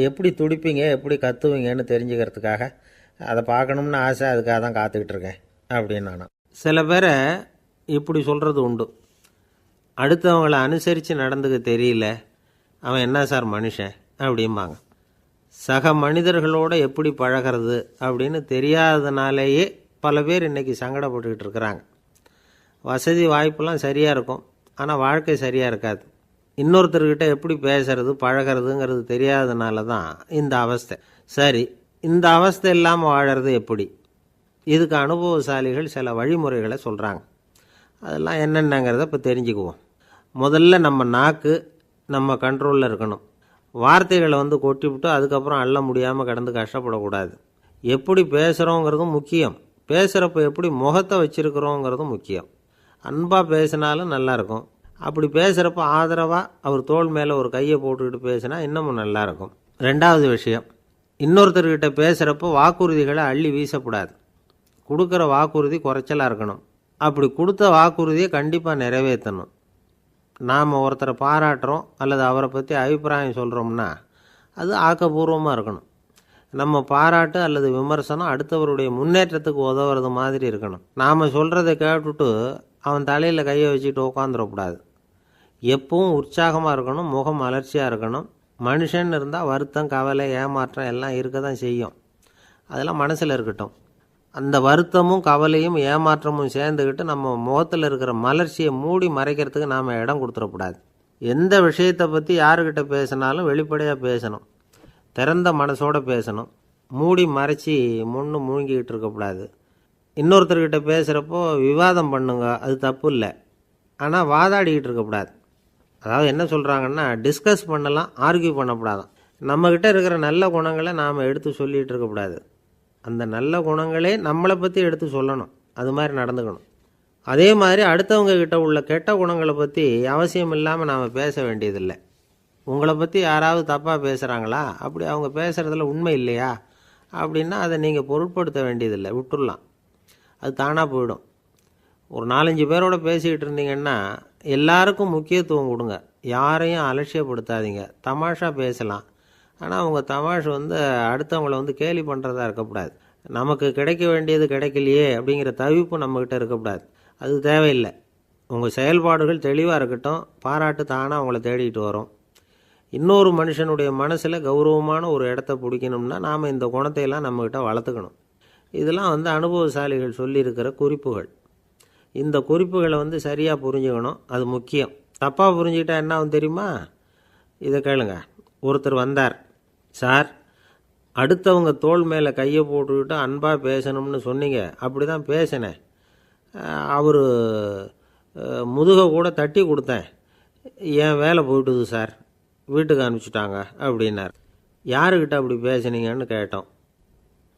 எப்படி துடிப்பீங்க, எப்படி கத்துவீங்கன்னு தெரிஞ்சுக்கிறதுக்காக அதை பார்க்கணும்னு ஆசை, அதுக்காக தான் காத்துக்கிட்டு இருக்கேன் அப்படின்னு நான். சில பேரை இப்படி சொல்கிறது உண்டு. அடுத்தவங்களை அனுசரித்து நடந்துக்க தெரியல, அவன் என்ன சார் மனுஷன் அப்படிம்பாங்க. சக மனிதர்களோடு எப்படி பழகிறது அப்படின்னு தெரியாததுனாலேயே பல பேர் இன்றைக்கி சங்கடப்பட்டுக்கிட்டு இருக்கிறாங்க. வசதி வாய்ப்பெல்லாம் சரியாக இருக்கும், ஆனால் வாழ்க்கை சரியாக இருக்காது. இன்னொருத்தர்கிட்ட எப்படி பேசுறது பழகிறதுங்கிறது தெரியாததுனால தான் இந்த அவஸ்தை. சரி, இந்த அவஸ்தை இல்லாமல் வாழறது எப்படி? இதுக்கு அனுபவசாலிகள் சில வழிமுறைகளை சொல்கிறாங்க. அதெல்லாம் என்னென்னங்கிறத இப்போ தெரிஞ்சுக்குவோம். முதல்ல நம்ம நாக்கு நம்ம கண்ட்ரோலில் இருக்கணும். வார்த்தைகளை கொட்டிவிட்டு அதுக்கப்புறம் அள்ள முடியாமல் கிடந்து கஷ்டப்படக்கூடாது. எப்படி பேசுகிறோங்கிறதும் முக்கியம், பேசுகிறப்ப எப்படி முகத்தை வச்சுருக்கிறோங்கிறதும் முக்கியம். அன்பாக பேசினாலும் நல்லாயிருக்கும். அப்படி பேசுகிறப்ப ஆதரவாக அவர் தோள் மேலே ஒரு கையை போட்டுக்கிட்டு பேசினா இன்னமும் நல்லாயிருக்கும். ரெண்டாவது விஷயம், இன்னொருத்தர்கிட்ட பேசுகிறப்போ வாக்குறுதிகளை அள்ளி வீசக்கூடாது. கொடுக்குற வாக்குறுதி குறைச்சலாக இருக்கணும். அப்படி கொடுத்த வாக்குறுதியை கண்டிப்பாக நிறைவேற்றணும். நாம் ஒருத்தரை பாராட்டுறோம் அல்லது அவரை பற்றி அபிப்பிராயம் சொல்கிறோம்னா அது ஆக்கப்பூர்வமாக இருக்கணும். நம்ம பாராட்டு அல்லது விமர்சனம் அடுத்தவருடைய முன்னேற்றத்துக்கு உதவுறது மாதிரி இருக்கணும். நாம் சொல்கிறத கேட்டுட்டு அவன் தலையில் கையை வச்சுட்டு உட்காந்துடக்கூடாது. எப்பவும் உற்சாகமாக இருக்கணும், முகம் அலர்ச்சியாக இருக்கணும். மனுஷன் இருந்தால் வருத்தம், கவலை, ஏமாற்றம் எல்லாம் இருக்க தான் செய்யும். அதெல்லாம் மனசில் இருக்கட்டும். அந்த வருத்தமும் கவலையும் ஏமாற்றமும் சேர்ந்துக்கிட்டு நம்ம முகத்தில் இருக்கிற மலர்ச்சியை மூடி மறைக்கிறதுக்கு நாம் இடம் கொடுத்துடக்கூடாது. எந்த விஷயத்தை பற்றி யாருக்கிட்ட பேசினாலும் வெளிப்படையாக பேசணும், திறந்த மனசோடு பேசணும், மூடி மறைச்சி முன்னு மூழ்கிக்கிட்டு இருக்கக்கூடாது. இன்னொருத்தர்கிட்ட பேசுகிறப்போ விவாதம் பண்ணுங்க, அது தப்பு இல்லை, ஆனால் வாதாடிக்கிட்டு இருக்கக்கூடாது. அதாவது என்ன சொல்கிறாங்கன்னா, டிஸ்கஸ் பண்ணலாம், ஆர்கியூ பண்ணக்கூடாதான். நம்மக்கிட்ட இருக்கிற நல்ல குணங்களை நாம் எடுத்து சொல்லிகிட்டு இருக்கக்கூடாது, அந்த நல்ல குணங்களே நம்மளை பற்றி எடுத்து சொல்லணும், அது மாதிரி நடந்துக்கணும். அதே மாதிரி அடுத்தவங்க கிட்ட உள்ள கெட்ட குணங்களை பற்றி அவசியம் இல்லாமல் நாம் பேச வேண்டியதில்லை. உங்களை பற்றி யாராவது தப்பாக பேசுகிறாங்களா, அப்படி அவங்க பேசுகிறதுல உண்மை இல்லையா அப்படின்னா அதை நீங்கள் பொருட்படுத்த வேண்டியதில்லை, விட்டுடலாம், அது தானாக போயிடும். ஒரு 4-5 பேரோட பேசிக்கிட்டு இருந்தீங்கன்னா எல்லாருக்கும் முக்கியத்துவம் கொடுங்க, யாரையும் அலட்சியப்படுத்தாதீங்க. தமாஷா பேசலாம், ஆனால் அவங்க தமாஷ் அடுத்தவங்களை கேலி பண்ணுறதா இருக்கக்கூடாது. நமக்கு கிடைக்க வேண்டியது கிடைக்கலையே அப்படிங்கிற தவிப்பு நம்மக்கிட்ட இருக்கக்கூடாது, அது தேவையில்லை. உங்கள் செயல்பாடுகள் தெளிவாக இருக்கட்டும், பாராட்டு தானாக அவங்கள தேடிட்டு வரும். இன்னொரு மனுஷனுடைய மனசில் கௌரவமான ஒரு இடத்த பிடிக்கணும்னா நாம் இந்த குணத்தையெல்லாம் நம்மக்கிட்ட வளர்த்துக்கணும். இதெல்லாம் அனுபவசாலிகள் சொல்லியிருக்கிற குறிப்புகள். இந்த குறிப்புகளை சரியாக புரிஞ்சுக்கணும், அது முக்கியம். தப்பாக புரிஞ்சுக்கிட்டா என்ன ஆகும் தெரியுமா? இதை கேளுங்க. ஒருத்தர் வந்தார், சார் அடுத்தவங்க தோள் மேலே கையை போட்டுக்கிட்டு அன்பாக பேசணும்னு சொன்னீங்க, அப்படி தான் பேசினேன், அவர் முதுகை கூட தட்டி கொடுத்தேன், என் வேலை போயிட்டுது சார், வீட்டுக்கு அனுப்பிச்சிட்டாங்க அப்படின்னார். யாருக்கிட்ட அப்படி பேசுனீங்கன்னு கேட்டோம்.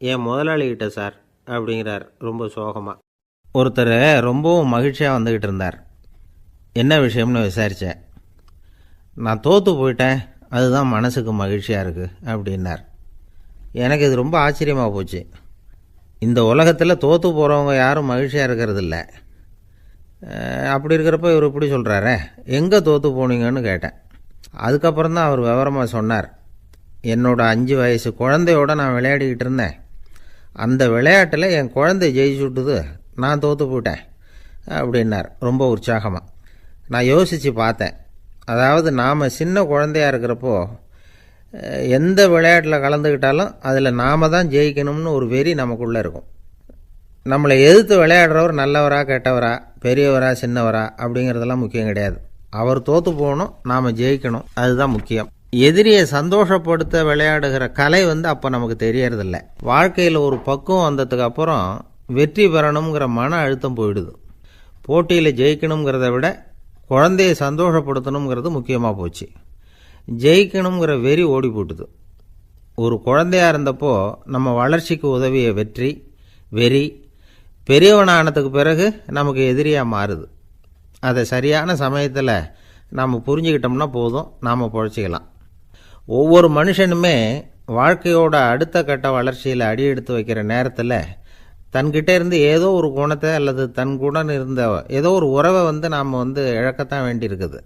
என் முதலாளிகிட்ட சார் அப்படிங்கிறார் ரொம்ப சோகமாக. ஒருத்தர் ரொம்பவும் மகிழ்ச்சியாக வந்துக்கிட்டு இருந்தார். என்ன விஷயம்னு விசாரித்தேன். நான் தோற்று போயிட்டேன், அதுதான் மனசுக்கு மகிழ்ச்சியாக இருக்குது அப்படின்னார். எனக்கு இது ரொம்ப ஆச்சரியமாக போச்சு. இந்த உலகத்தில் தோற்று போகிறவங்க யாரும் மகிழ்ச்சியாக இருக்கிறதில்ல. அப்படி இருக்கிறப்ப இவர் இப்படி சொல்கிறாரே, எங்கே தோற்று போனீங்கன்னு கேட்டேன். அதுக்கப்புறம் தான் அவர் விவரமாக சொன்னார். என்னோட 5 வயசு குழந்தையோட நான் விளையாடிக்கிட்டு இருந்தேன், அந்த விளையாட்டில் என் குழந்தை ஜெயிச்சு விட்டுது, நான் தோற்று போயிட்டேன் அப்படின்னார் ரொம்ப உற்சாகமாக. நான் யோசித்து பார்த்தேன். அதாவது நாம் சின்ன குழந்தையாக இருக்கிறப்போ எந்த விளையாட்டில் கலந்துக்கிட்டாலும் அதில் நாம் தான் ஜெயிக்கணும்னு ஒரு வெறி நமக்குள்ளே இருக்கும். நம்மளை எதிர்த்து விளையாடுறவர் நல்லவரா கெட்டவரா, பெரியவரா சின்னவரா அப்படிங்கிறதெல்லாம் முக்கியம் கிடையாது. அவர் தோற்று போகணும், நாம் ஜெயிக்கணும், அதுதான் முக்கியம். எதிரியை சந்தோஷப்படுத்த விளையாடுகிற கலை அப்போ நமக்கு தெரியறதில்ல. வாழ்க்கையில் ஒரு பக்குவம் வந்ததுக்கு அப்புறம் வெற்றி பெறணுங்கிற மன அழுத்தம் போயிடுது. போட்டியில் ஜெயிக்கணுங்கிறத விட குழந்தையை சந்தோஷப்படுத்தணுங்கிறது முக்கியமாக போச்சு. ஜெயிக்கணுங்கிற வெறி ஓடி போட்டுது. ஒரு குழந்தையாக இருந்தப்போ நம்ம வளர்ச்சிக்கு உதவிய வெறி பெரியவனானதுக்கு பிறகு நமக்கு எதிரியாக மாறுது. அதை சரியான சமயத்தில் நாம் புரிஞ்சுக்கிட்டோம்னா போதும், நாம் பொழைச்சிக்கலாம். ஒவ்வொரு மனுஷனுமே வாழ்க்கையோட அடுத்த கட்ட வளர்ச்சியில் அடி எடுத்து வைக்கிற நேரத்தில் தன்கிட்ட இருந்து ஏதோ ஒரு குணத்தை அல்லது தன் குணம் இருந்த ஏதோ ஒரு உறவை நாம் இழக்கத்தான் வேண்டியிருக்குது.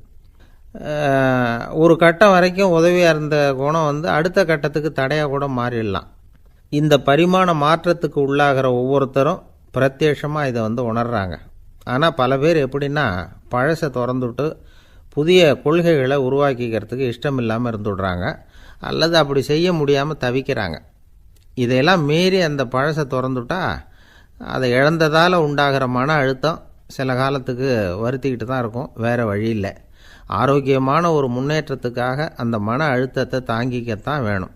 ஒரு கட்டம் வரைக்கும் உதவியாக இருந்த குணம் அடுத்த கட்டத்துக்கு தடையாக கூட மாறிடலாம். இந்த பரிமாண மாற்றத்துக்கு உள்ளாகிற ஒவ்வொருத்தரும் பிரத்யட்சமாக இதை உணர்றாங்க. ஆனால் பல பேர் எப்படின்னா பழசை திறந்துவிட்டு புதிய கொள்கைகளை உருவாக்கிக்கிறதுக்கு இஷ்டம் இல்லாமல் இருந்துடுறாங்க, அல்லது அப்படி செய்ய முடியாமல் தவிக்கிறாங்க. இதையெல்லாம் மீறி அந்த பழசை திறந்துட்டா அதை இழந்ததால் உண்டாகிற மன அழுத்தம் சில காலத்துக்கு வருத்திக்கிட்டு தான் இருக்கும், வேறு வழி இல்லை. ஆரோக்கியமான ஒரு முன்னேற்றத்துக்காக அந்த மன அழுத்தத்தை தாங்கிக்கத்தான் வேணும்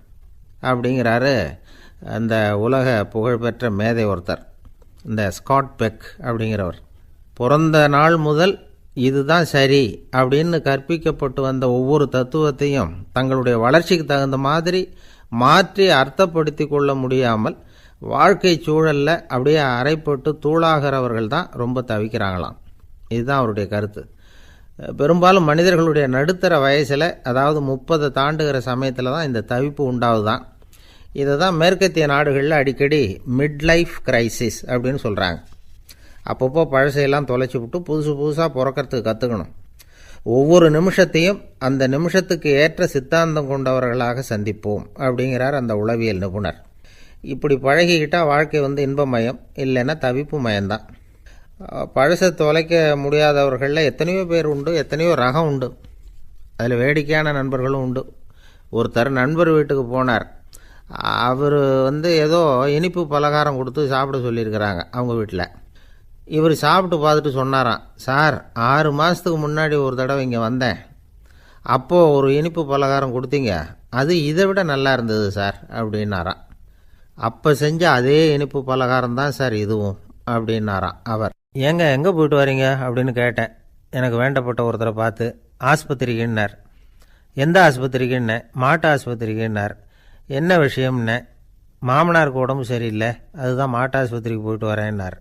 அப்படிங்கிறாரு அந்த உலக புகழ்பெற்ற மேதை ஒருத்தர், இந்த ஸ்காட் பெக் அப்படிங்கிறவர். பிறந்த நாள் முதல் இதுதான் சரி அப்படின்னு கற்பிக்கப்பட்டு வந்த ஒவ்வொரு தத்துவத்தையும் தங்களுடைய வளர்ச்சிக்கு தகுந்த மாதிரி மாற்றி அர்த்தப்படுத்தி கொள்ள முடியாமல் வாழ்க்கை சூழலில் அப்படியே அரைப்பட்டு தூளாகிறவர்கள் தான் ரொம்ப தவிக்கிறாங்களாம். இதுதான் அவருடைய கருத்து. பெரும்பாலும் மனிதர்களுடைய நடுத்தர வயசில், அதாவது 30 தாண்டுகிற சமயத்தில் தான் இந்த தவிப்பு உண்டாகுதான். இதை தான் மேற்கத்திய நாடுகளில் அடிக்கடி மிட் லைஃப் கிரைசிஸ் அப்படின்னு சொல்கிறாங்க. அப்பப்போ பழசையெல்லாம் தொலைச்சி விட்டு புதுசாக பிறக்கிறதுக்கு கற்றுக்கணும். ஒவ்வொரு நிமிஷத்தையும் அந்த நிமிஷத்துக்கு ஏற்ற சித்தாந்தம் கொண்டவர்களாக சந்திப்போம் அப்படிங்கிறார் அந்த உளவியல் நிபுணர். இப்படி பழகிக்கிட்டால் வாழ்க்கை இன்பமயம், இல்லைன்னா தவிப்பு மயம்தான். பழசை தொலைக்க முடியாதவர்களில் எத்தனையோ பேர் உண்டு, எத்தனையோ ரகம் உண்டு. அதில் வேடிக்கையான நண்பர்களும் உண்டு. ஒருத்தர் நண்பர் வீட்டுக்கு போனார். அவர் ஏதோ இனிப்பு பலகாரம் கொடுத்து சாப்பிட சொல்லியிருக்கிறாங்க அவங்க வீட்டில். இவர் சாப்பிட்டு பார்த்துட்டு சொன்னாராம், சார் 6 மாதத்துக்கு முன்னாடி ஒரு தடவை இங்கே வந்தேன், அப்போது ஒரு இனிப்பு பலகாரம் கொடுத்தீங்க, அது இதை விட நல்லா இருந்தது சார் அப்படின்னாராம். அப்போ செஞ்ச அதே இனிப்பு பலகாரம் தான் சார் இதுவும் அப்படின்னாராம் அவர். ஏங்க எங்கே போயிட்டு வரீங்க அப்படின்னு கேட்டேன், எனக்கு வேண்டப்பட்ட ஒருத்தரை பார்த்து. ஆஸ்பத்திரிக்குன்னார். எந்த ஆஸ்பத்திரிக்குன்னே? மாட்டு ஆஸ்பத்திரிக்குன்னார். என்ன விஷயம்னே? மாமனாருக்கு உடம்பு சரியில்லை, அதுதான் மாட்டு ஆஸ்பத்திரிக்கு போயிட்டு வரேன்னார்.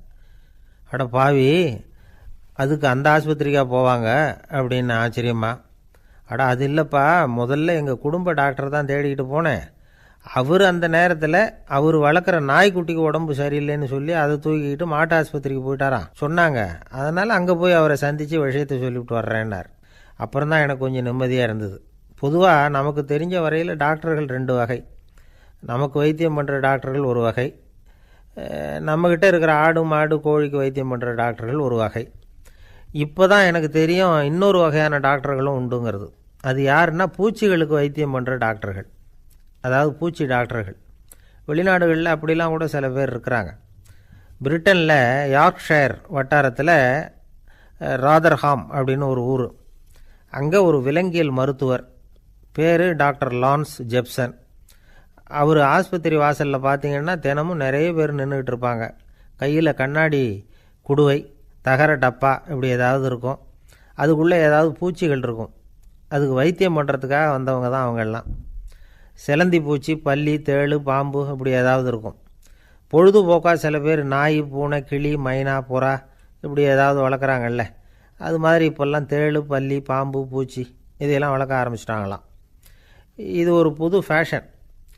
அட பாவி, அதுக்கு அந்த ஆஸ்பத்திரிக்கா போவாங்க அப்படின்னு ஆச்சரியமா. அட அது இல்லைப்பா, முதல்ல எங்கள் குடும்ப டாக்டர் தான் தேடிக்கிட்டு போனேன். அவர் அந்த நேரத்தில் அவர் வளர்க்குற நாய்க்குட்டிக்கு உடம்பு சரியில்லைன்னு சொல்லி அதை தூக்கிக்கிட்டு மாட்டு ஆஸ்பத்திரிக்கு போயிட்டாராம் சொன்னாங்க. அதனால் அங்கே போய் அவரை சந்தித்து விஷயத்தை சொல்லிவிட்டு வர்றேன்னார். அப்புறம் தான் எனக்கு கொஞ்சம் நிம்மதியாக இருந்தது. பொதுவாக நமக்கு தெரிஞ்ச வரையில் டாக்டர்கள் 2 வகை. நமக்கு வைத்தியம் பண்ணுற டாக்டர்கள் ஒரு வகை, நம்மக்கிட்ட இருக்கிற ஆடு மாடு கோழிக்கு வைத்தியம் பண்ணுற டாக்டர்கள் ஒரு வகை. இப்போ தான் எனக்கு தெரியும் இன்னொரு வகையான டாக்டர்களும் உண்டுங்கிறது. அது யாருன்னா பூச்சிகளுக்கு வைத்தியம் பண்ணுற டாக்டர்கள், அதாவது பூச்சி டாக்டர்கள். வெளிநாடுகளில் அப்படிலாம் கூட சில பேர் இருக்கிறாங்க. பிரிட்டனில் யார்க்ஷயர் வட்டாரத்தில் ராதர்ஹாம் அப்படின்னு ஒரு ஊர். அங்கே ஒரு விலங்கியல் மருத்துவர், பேர் டாக்டர் லான்ஸ் ஜெப்சன். அவர் ஆஸ்பத்திரி வாசலில் பார்த்தீங்கன்னா தினமும் நிறைய பேர் நின்றுக்கிட்டு இருப்பாங்க. கையில் கண்ணாடி குடுவை, தகர டப்பா இப்படி ஏதாவது இருக்கும். அதுக்குள்ளே ஏதாவது பூச்சிகள் இருக்கும். அதுக்கு வைத்தியம் பண்ணுறதுக்காக வந்தவங்க தான் அவங்கெல்லாம். சிலந்தி பூச்சி, பல்லி, தேளு, பாம்பு இப்படி ஏதாவது இருக்கும். பொழுதுபோக்காக சில பேர் நாய், பூனை, கிளி, மைனா, புறா இப்படி ஏதாவது வளர்க்குறாங்கல்ல, அது மாதிரி இப்போல்லாம் தேளு, பல்லி, பாம்பு, பூச்சி இதையெல்லாம் வளர்க்க ஆரம்பிச்சிட்டாங்களாம். இது ஒரு புது ஃபேஷன்.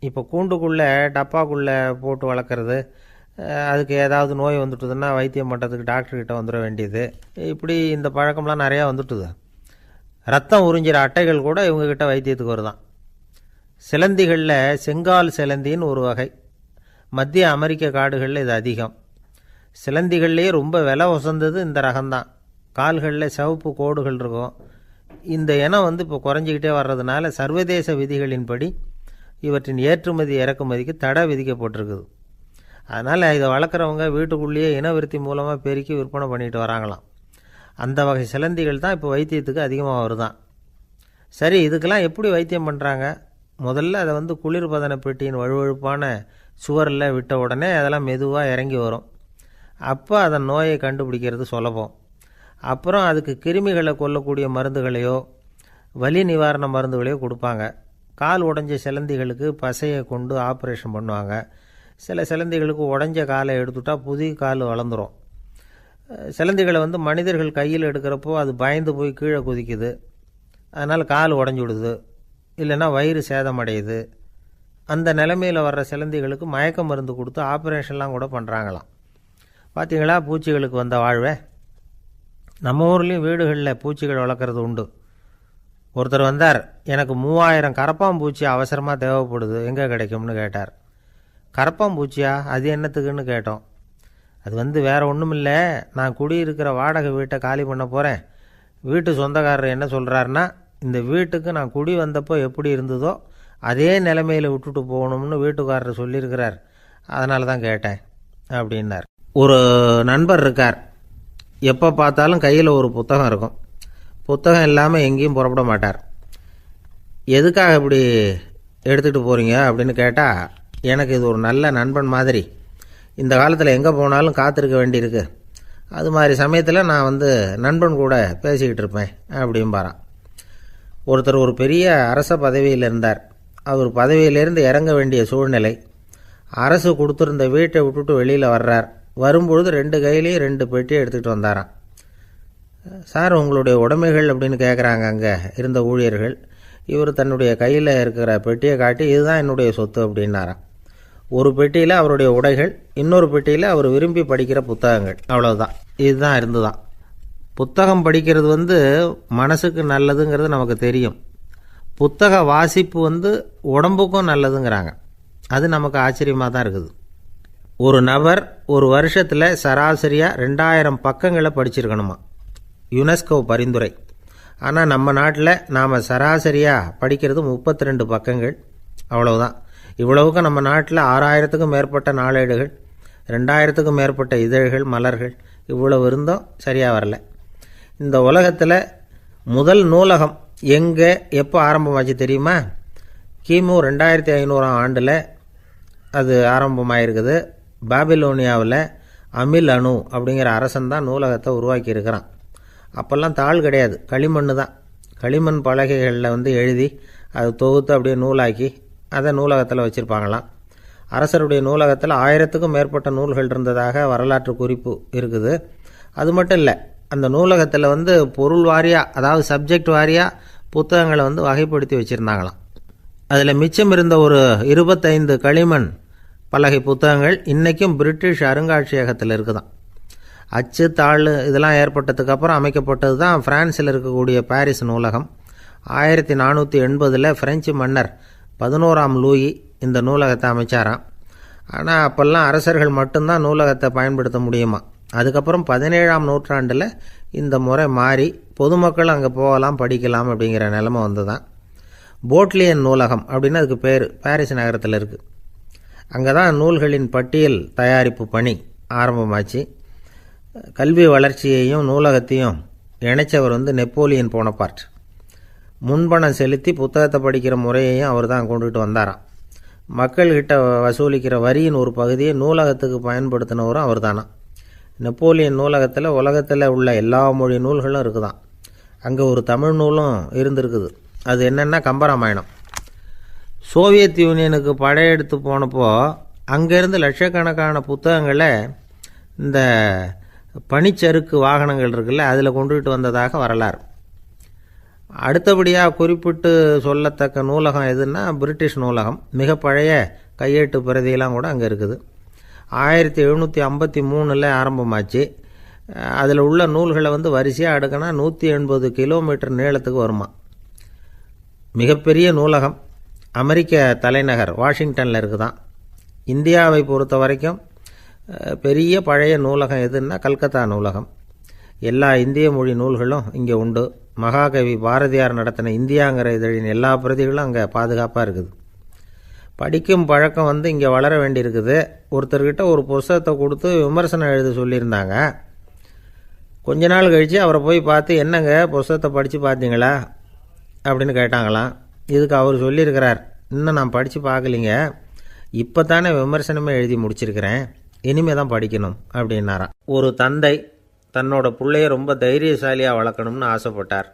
இப்போ கூண்டுக்குள்ளே டப்பாக்குள்ளே போட்டு வளர்க்குறது, அதுக்கு ஏதாவது நோய் வந்துட்டுதுன்னா வைத்தியம் பண்ணுறதுக்கு டாக்டர்கிட்ட வந்துட வேண்டியது, இப்படி இந்த பழக்கம்லாம் நிறையா வந்துட்டுது. ரத்தம் உறிஞ்சிற அட்டைகள் கூட இவங்ககிட்ட வைத்தியத்துக்கு வருதான். சிலந்திகளில் செங்கால் சிலந்தின்னு ஒரு வகை. மத்திய அமெரிக்க காடுகளில் இது அதிகம். சிலந்திகள்லேயே ரொம்ப விலை உசந்தது இந்த ரகம்தான். கால்களில் சிவப்பு கோடுகள் இருக்கும். இந்த இனம் இப்போ குறைஞ்சிக்கிட்டே வர்றதுனால சர்வதேச விதிகளின்படி இவற்றின் ஏற்றுமதி இறக்குமதிக்கு தடை விதிக்கப்பட்டிருக்குது. அதனால் இதை வளர்க்குறவங்க வீட்டுக்குள்ளேயே இனவிருத்தி மூலமாக பெருக்கி விற்பனை பண்ணிட்டு வராங்களாம். அந்த வகை சிலந்திகள் தான் இப்போ வைத்தியத்துக்கு அதிகமாக வருதான். சரி, இதுக்கெல்லாம் எப்படி வைத்தியம் பண்ணுறாங்க? முதல்ல அதை குளிர்பதன பெட்டியின் வழுவழுப்பான சுவரில் விட்ட உடனே அதெல்லாம் மெதுவாக இறங்கி வரும். அப்போ அதன் நோயை கண்டுபிடிக்கிறது சுலபம். அப்புறம் அதுக்கு கிருமிகளை கொல்லக்கூடிய மருந்துகளையோ வலி நிவாரண மருந்துகளையோ கொடுப்பாங்க. கால் உடைஞ்ச சிலந்திகளுக்கு பசையை கொண்டு ஆப்ரேஷன் பண்ணுவாங்க. சில சிலந்திகளுக்கு உடைஞ்ச காலை எடுத்துட்டா புதிய கால் வளர்ந்துடும். சிலந்திகளை மனிதர்கள் கையில் எடுக்கிறப்போ அது பயந்து போய் கீழே குதிக்குது, அதனால் கால் உடஞ்சி விடுது, இல்லைன்னா வயிறு சேதமடையுது. அந்த நிலைமையில் வர்ற சிலந்திகளுக்கு மயக்க மருந்து கொடுத்து ஆப்ரேஷன்லாம் கூட பண்ணுறாங்களாம். பார்த்தீங்களா பூச்சிகளுக்கு வந்த வாழ்வே. நம்ம ஊர்லேயும் வீடுகளில் பூச்சிகள் வளர்க்குறது உண்டு. ஒருத்தர் வந்தார், எனக்கு 3000 கரப்பாம்பூச்சி அவசரமாக தேவைப்படுது, எங்கே கிடைக்கும்னு கேட்டார். கரப்பாம்பூச்சியா? அது என்னத்துக்குன்னு கேட்டோம். அது வேறு ஒன்றும் இல்லை, நான் குடியிருக்கிற வாடகை வீட்டை காலி பண்ண போகிறேன். வீட்டு சொந்தக்காரர் என்ன சொல்கிறாருன்னா, இந்த வீட்டுக்கு நான் குடி வந்தப்போ எப்படி இருந்ததோ அதே நிலைமையில் விட்டுட்டு போகணும்னு வீட்டுக்காரர் சொல்லியிருக்கிறார், அதனால தான் கேட்டேன் அப்படின்னார். ஒரு நண்பர் இருக்கார், எப்போ பார்த்தாலும் கையில் ஒரு புத்தகம் இருக்கும். புத்தகம் இல்லாமல் எங்கேயும் புறப்பட மாட்டார். எதுக்காக இப்படி எடுத்துகிட்டு போகிறீங்க அப்படின்னு கேட்டால், எனக்கு இது ஒரு நல்ல நண்பன் மாதிரி, இந்த காலத்தில் எங்கே போனாலும் காத்திருக்க வேண்டியிருக்கு, அது மாதிரி சமயத்தில் நான் நண்பன் கூட பேசிக்கிட்டு இருப்பேன் அப்படிம்பாரான். ஒருத்தர் ஒரு பெரிய அரச பதவியில் இருந்தார். அவர் பதவியிலேருந்து இறங்க வேண்டிய சூழ்நிலை. அரசு கொடுத்துருந்த வீட்டை விட்டுட்டு வெளியில் வர்றார். வரும்பொழுது 2 கையிலையும் 2 பெட்டியை எடுத்துகிட்டு வந்தாராம். சார், உங்களுடைய உடைமைகள் அப்படின்னு கேட்குறாங்க அங்கே இருந்த ஊழியர்கள். இவர் தன்னுடைய கையில் இருக்கிற பெட்டியை காட்டி, இதுதான் என்னுடைய சொத்து அப்படின்னாராம். ஒரு பெட்டியில் அவருடைய உடைகள், இன்னொரு பெட்டியில் அவர் விரும்பி படிக்கிற புத்தகங்கள், அவ்வளவுதான். இதுதான் இருந்துதான். புத்தகம் படிக்கிறது மனசுக்கு நல்லதுங்கிறது நமக்கு தெரியும். புத்தக வாசிப்பு உடம்புக்கும் நல்லதுங்கிறாங்க. அது நமக்கு ஆச்சரியமாக தான் இருக்குது. ஒரு நபர் ஒரு வருஷத்தில் சராசரியாக 2000 பக்கங்களை படிச்சிருக்கணுமா, யுனெஸ்கோ பரிந்துரை. ஆனால் நம்ம நாட்டில் நாம் சராசரியாக படிக்கிறது 32 பக்கங்கள், அவ்வளவுதான். இவ்வளவுக்கு நம்ம நாட்டில் 6000த்துக்கும் மேற்பட்ட நாளேடுகள், 2000த்துக்கும் மேற்பட்ட இதழ்கள், மலர்கள் இவ்வளவு இருந்தும் சரியாக வரல. இந்த உலகத்தில் முதல் நூலகம் எங்கே எப்போ ஆரம்பமாச்சு தெரியுமா? கிமு 2500ஆம் ஆண்டில் அது ஆரம்பமாயிருக்குது. பாபிலோனியாவில் அமில் அணு அப்படிங்கிற அரசன் தான் நூலகத்தை உருவாக்கி இருக்கிறான். அப்போல்லாம் தாள் கிடையாது, களிமண் தான். களிமண் பலகைகளில் எழுதி அது தொகுத்து அப்படியே நூலாக்கி அதை நூலகத்தில் வச்சுருப்பாங்களாம். அரசருடைய நூலகத்தில் 1000த்துக்கும் மேற்பட்ட நூல்கள் இருந்ததாக வரலாற்று குறிப்பு இருக்குது. அது மட்டும் இல்லை, அந்த நூலகத்தில் பொருள் வாரியாக, அதாவது சப்ஜெக்ட் வாரியாக புத்தகங்களை வகைப்படுத்தி வச்சுருந்தாங்களாம். அதில் மிச்சம் இருந்த ஒரு 25 களிமண் பலகை புத்தகங்கள் இன்றைக்கும் பிரிட்டிஷ் அருங்காட்சியகத்தில் இருக்குதான். அச்சு தாள் இதெல்லாம் ஏற்பட்டதுக்கு அப்புறம் அமைக்கப்பட்டது தான் பிரான்சில் இருக்கக்கூடிய பாரிஸ் நூலகம். 1480 பிரெஞ்சு மன்னர் 11ஆம் லூயி இந்த நூலகத்தை அமைச்சாராம். ஆனால் அப்போல்லாம் அரசர்கள் மட்டும்தான் நூலகத்தை பயன்படுத்த முடியுமா. அதுக்கப்புறம் 17ஆம் நூற்றாண்டில் இந்த முறை மாறி பொதுமக்கள் அங்கே போகலாம், படிக்கலாம் அப்படிங்கிற நிலைமை வந்துதான். போட்லியன் நூலகம் அப்படின்னு அதுக்கு பேர், பாரிஸ் நகரத்தில் இருக்குது. அங்கே தான் நூல்களின் பட்டியல் தயாரிப்பு பணி ஆரம்பமாச்சு. கல்வி வளர்ச்சியையும் நூலகத்தையும் இணைச்சவர் நெப்போலியன் போனபார்ட். முன்பணம் செலுத்தி புத்தகத்தை படிக்கிற முறையையும் அவர் தான் கொண்டுகிட்டு வந்தாராம். மக்கள்கிட்ட வசூலிக்கிற வரியின் ஒரு பகுதியை நூலகத்துக்கு பயன்படுத்தினவரும் அவர் தானா. நெப்போலியன் நூலகத்தில் உலகத்தில் உள்ள எல்லா மொழி நூல்களும் இருக்குதான். அங்கே ஒரு தமிழ் நூலும் இருந்திருக்குது. அது என்னென்னா கம்பராமாயணம். சோவியத் யூனியனுக்கு படையெடுத்து போனப்போ அங்கேருந்து லட்சக்கணக்கான புத்தகங்களை இந்த பனிச்சறுக்கு வாகனங்கள் இருக்குல்ல, அதில் கொண்டுகிட்டு வந்ததாக வரலாறு. அடுத்தபடியாக குறிப்பிட்டு சொல்லத்தக்க நூலகம் எதுன்னா பிரிட்டிஷ் நூலகம். மிக பழைய கையெழுத்து பிரதியெல்லாம் கூட அங்கே இருக்குது. 1753 ஆரம்பமாச்சு. அதில் உள்ள நூல்களை வரிசையாக அடுக்கினா 180 கிலோமீட்டர் நீளத்துக்கு வருமா. மிகப்பெரிய நூலகம் அமெரிக்க தலைநகர் வாஷிங்டனில் இருக்குதான். இந்தியாவை பொறுத்த வரைக்கும் பெரிய பழைய நூலகம் எதுன்னா கல்கத்தா நூலகம். எல்லா இந்திய மொழி நூல்களும் இங்கே உண்டு. மகாகவி பாரதியார் நடத்தின இந்தியாங்கிற இதழின் எல்லா பிரதிகளும் அங்கே பாதுகாப்பாக இருக்குது. படிக்கும் பழக்கம் இங்கே வளர வேண்டியிருக்குது. ஒருத்தர்கிட்ட ஒரு புஸ்தகத்தை கொடுத்து விமர்சனம் எழுத சொல்லியிருந்தாங்க. கொஞ்ச நாள் கழித்து அவரை போய் பார்த்து, என்னங்க புஸ்தகத்தை படித்து பார்த்தீங்களா அப்படின்னு கேட்டாங்களாம். இதுக்கு அவர் சொல்லியிருக்கிறார், இன்னும் நான் படித்து பார்க்கலிங்க, இப்போ தானே விமர்சனமே எழுதி முடிச்சிருக்கிறேன், இனிமே தான் படிக்கணும் அப்படின்னாராம். ஒரு தந்தை தன்னோட பிள்ளைய ரொம்ப தைரியசாலியாக வளர்க்கணும்னு ஆசைப்பட்டார்.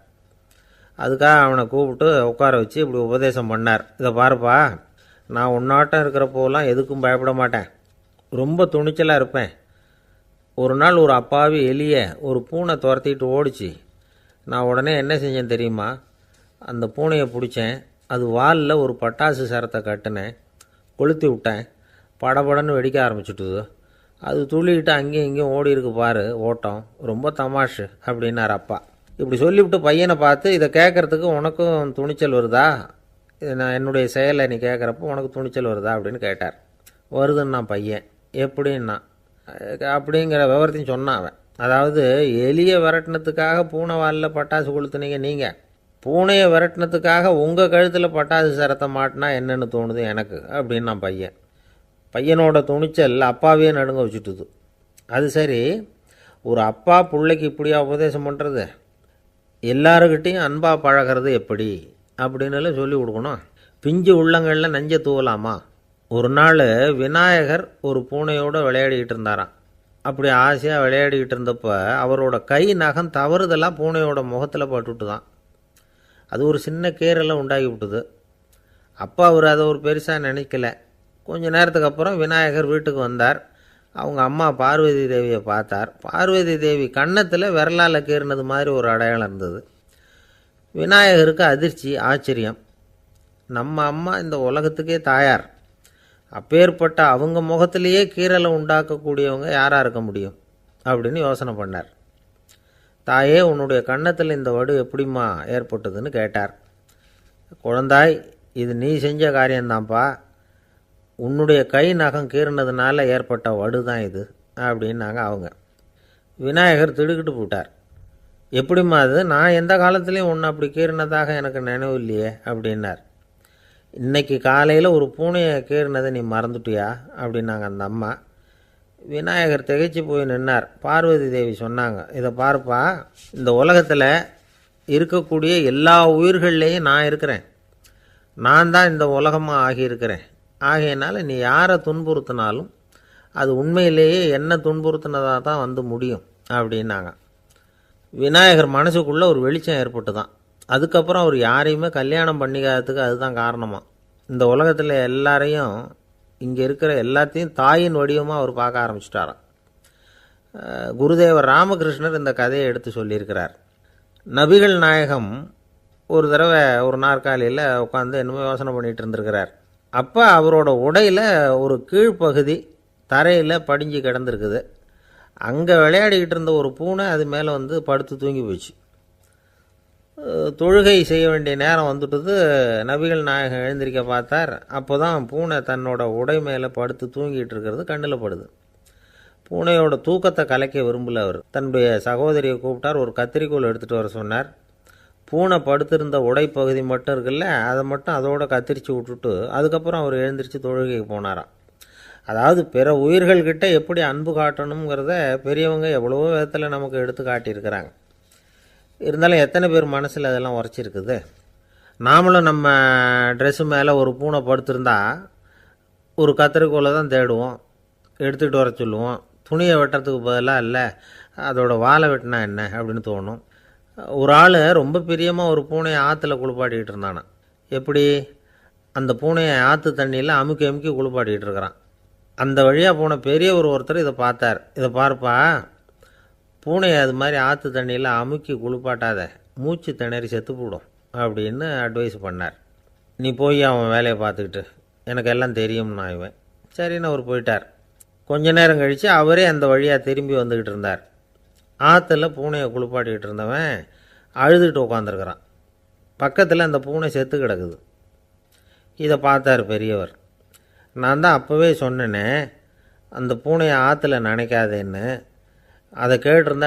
அதுக்காக அவனை கூப்பிட்டு உட்கார வச்சு இப்படி உபதேசம் பண்ணார். இதை பாருப்பா, நான் உன்னாட்டம் இருக்கிறப்போலாம் எதுக்கும் பயப்பட மாட்டேன், ரொம்ப துணிச்சலாக இருப்பேன். ஒரு நாள் ஒரு அப்பாவி எலியை ஒரு பூனை துரத்திட்டு ஓடிச்சு. நான் உடனே என்ன செஞ்சேன் தெரியுமா? அந்த பூனையை பிடிச்சேன், அது வாலில் ஒரு பட்டாசு சரத்தை கட்டினேன், கொளுத்தி விட்டேன், படபடன்னு வெடிக்க ஆரம்பிச்சுட்டுது. அது துள்ளிக்கிட்டு அங்கேயும் இங்கேயும் ஓடி இருக்கு பாரு ஓட்டம், ரொம்ப தமாஷு அப்படின்னார் அப்பா. இப்படி சொல்லிவிட்டு பையனை பார்த்து, இதை கேட்குறதுக்கு உனக்கும் துணிச்சல் வருதா, நான் என்னுடைய செயலை நீ கேட்குறப்போ உனக்கு துணிச்சல் வருதா அப்படின்னு கேட்டார். வருதுன்னா பையன். எப்படின்னா அப்படிங்கிற விவரத்தையும் சொன்னான் அவன். அதாவது எலியை விரட்டினத்துக்காக பூனை வாலில் பட்டாசு கொளுத்துனீங்க நீங்கள், பூனையை விரட்டினத்துக்காக உங்கள் கழுத்தில் பட்டாசு சரத்தை மாட்டினா என்னென்னு தோணுது எனக்கு அப்படின்னு நான் பையன். பையனோட துணிச்சல் அப்பாவே நடுங்க வச்சுட்டுது. அது சரி, ஒரு அப்பா பிள்ளைக்கு இப்படியா உபதேசம் பண்ணுறது? எல்லாருக்கிட்டையும் அன்பாக பழகிறது எப்படி அப்படின்னு சொல்லி கொடுக்கணும். பிஞ்சு உள்ளங்களில் நஞ்சை தூவலாமா? ஒரு நாள் விநாயகர் ஒரு பூனையோடு விளையாடிக்கிட்டு இருந்தாராம். அப்படி ஆசையாக விளையாடிக்கிட்டு இருந்தப்போ அவரோட கை நகம் தவறுதெல்லாம் பூனையோட முகத்தில் பட்டுட்டு தான். அது ஒரு சின்ன கீறலை உண்டாகி விட்டுது. அப்பா அவர் அதை ஒரு பெருசாக நினைக்கல. கொஞ்ச நேரத்துக்கு அப்புறம் விநாயகர் வீட்டுக்கு வந்தார். அவங்க அம்மா பார்வதி தேவியை பார்த்தார். பார்வதி தேவி கன்னத்தில் விரலால் கீறினது மாதிரி ஒரு அடையாளம் இருந்தது. விநாயகருக்கு அதிர்ச்சி, ஆச்சரியம். நம்ம அம்மா இந்த உலகத்துக்கே தாயார், அப்பேற்பட்ட அவங்க முகத்திலேயே கீறலை உண்டாக்கக்கூடியவங்க யாராக இருக்க முடியும் அப்படின்னு யோசனை பண்ணார். தாயே, உன்னுடைய கன்னத்தில் இந்த வடு எப்படிம்மா ஏற்பட்டதுன்னு கேட்டார். குழந்தாய், இது நீ செஞ்ச காரியம்தான்ப்பா, உன்னுடைய கை நகம் கீறினதுனால ஏற்பட்ட வடு தான் இது அப்படின்னாங்க அவங்க. விநாயகர் திடுக்கிட்டு போட்டார். எப்படிம்மா அது? நான் எந்த காலத்துலேயும் ஒன்று அப்படி கீறினதாக எனக்கு நினைவு இல்லையே அப்படின்னார். இன்னைக்கு காலையில் ஒரு பூனையை கீறினதை நீ மறந்துட்டியா அப்படின்னாங்க அந்த அம்மா. விநாயகர் திகைச்சு போய் நின்னார். பார்வதி தேவி சொன்னாங்க, இதை பாருப்பா, இந்த உலகத்தில் இருக்கக்கூடிய எல்லா உயிர்கள்லேயும் நான் இருக்கிறேன். நான் தான் இந்த உலகமாக ஆகியிருக்கிறேன். ஆகையினால நீ யாரை துன்புறுத்தினாலும் அது உண்மையிலேயே என்ன துன்புறுத்தினதாக தான் வந்து முடியும் அப்படின்னாங்க. விநாயகர் மனசுக்குள்ளே ஒரு வெளிச்சம் ஏற்பட்டு தான். அதுக்கப்புறம் அவர் யாரையுமே கல்யாணம் பண்ணிக்காததுக்கு அதுதான் காரணமாக. இந்த உலகத்தில் எல்லாரையும், இங்கே இருக்கிற எல்லாத்தையும் தாயின் வடிவமாக அவர் பார்க்க ஆரம்பிச்சிட்டாராம். குருதேவர் ராமகிருஷ்ணர் இந்த கதையை எடுத்து சொல்லியிருக்கிறார். நபிகள் நாயகம் ஒரு தடவை ஒரு நாற்காலியில் உட்காந்து என்னமோ யோசனை பண்ணிகிட்டு இருந்திருக்கிறார். அப்போ அவரோட உடையில் ஒரு கீழ்ப்பகுதி தரையில் படிஞ்சு கிடந்திருக்குது. அங்கே விளையாடிக்கிட்டு இருந்த ஒரு பூனை அது மேலே வந்து படுத்து தூங்கி போச்சு. தொழுகை செய்ய வேண்டிய நேரம் வந்துட்டது. நபிகள் நாயகம் எழுந்திருக்க பார்த்தார். அப்போ தான் பூனை தன்னோட உடை மேலே படுத்து தூங்கிட்டு இருக்கிறது கண்ணில் படுது. பூனையோட தூக்கத்தை கலைக்க விரும்பல அவர். தன்னுடைய சகோதரியை கூப்பிட்டார். ஒரு கத்திரிக்கோல் எடுத்துகிட்டு வர சொன்னார். பூனை படுத்திருந்த உடைப்பகுதி மட்டும் இருக்குல்ல, அதை மட்டும் அதோட கத்திரிச்சு விட்டுட்டு அதுக்கப்புறம் அவர் எழுந்திரிச்சு தொழுகைக்கு போனாராம். அதாவது பிற உயிர்கள்கிட்ட எப்படி அன்பு காட்டணுங்கிறத பெரியவங்க எவ்வளவோ விதத்தில் நமக்கு எடுத்து காட்டியிருக்கிறாங்க. இருந்தாலும் எத்தனை பேர் மனசில் அதெல்லாம் உரைச்சிருக்குது. நாமளும் நம்ம ட்ரெஸ்ஸு மேலே ஒரு பூனை படுத்திருந்தா ஒரு கத்திரிக்கோலை தான் தேடுவோம், எடுத்துக்கிட்டு வர சொல்லுவோம். துணியை வெட்டுறதுக்கு பதிலாக இல்லை அதோட வாழை வெட்டினா என்ன அப்படின்னு தோணும். ஒரு ஆள் ரொம்ப பிரியமாக ஒரு பூனையை ஆற்றுல குளிப்பாட்டிக்கிட்டு இருந்தானா. எப்படி? அந்த பூனையை ஆற்று தண்ணியில் அமுக்கி அமுக்கி குளிப்பாட்டிக்கிட்டு இருக்கிறான். அந்த வழியாக போன பெரியவர் ஒருத்தர் இதை பார்த்தார். இதை பார்ப்பா, பூனையை அது மாதிரி ஆற்று தண்ணியில் அமுக்கி குளிப்பாட்டாத, மூச்சு திணறி செத்து போடும் அப்படின்னு அட்வைஸ் பண்ணார். நீ போய் அவன் வேலையை பார்த்துக்கிட்டு, எனக்கு எல்லாம் தெரியும்னா இவன். சரின்னு அவர் போயிட்டார். கொஞ்ச நேரம் கழித்து அவரே அந்த வழியாக திரும்பி வந்துக்கிட்டு இருந்தார். ஆற்றுல பூனையை குளிப்பாட்டிக்கிட்டு இருந்தவன் அழுதுகிட்டு உட்காந்துருக்கிறான். பக்கத்தில் அந்த பூனை செத்து கிடக்குது. இதை பார்த்தார் பெரியவர். நான் தான் அப்போவே சொன்னேனே அந்த பூனையை ஆற்றுல நினைக்காதேன்னு. அதை கேட்டிருந்தா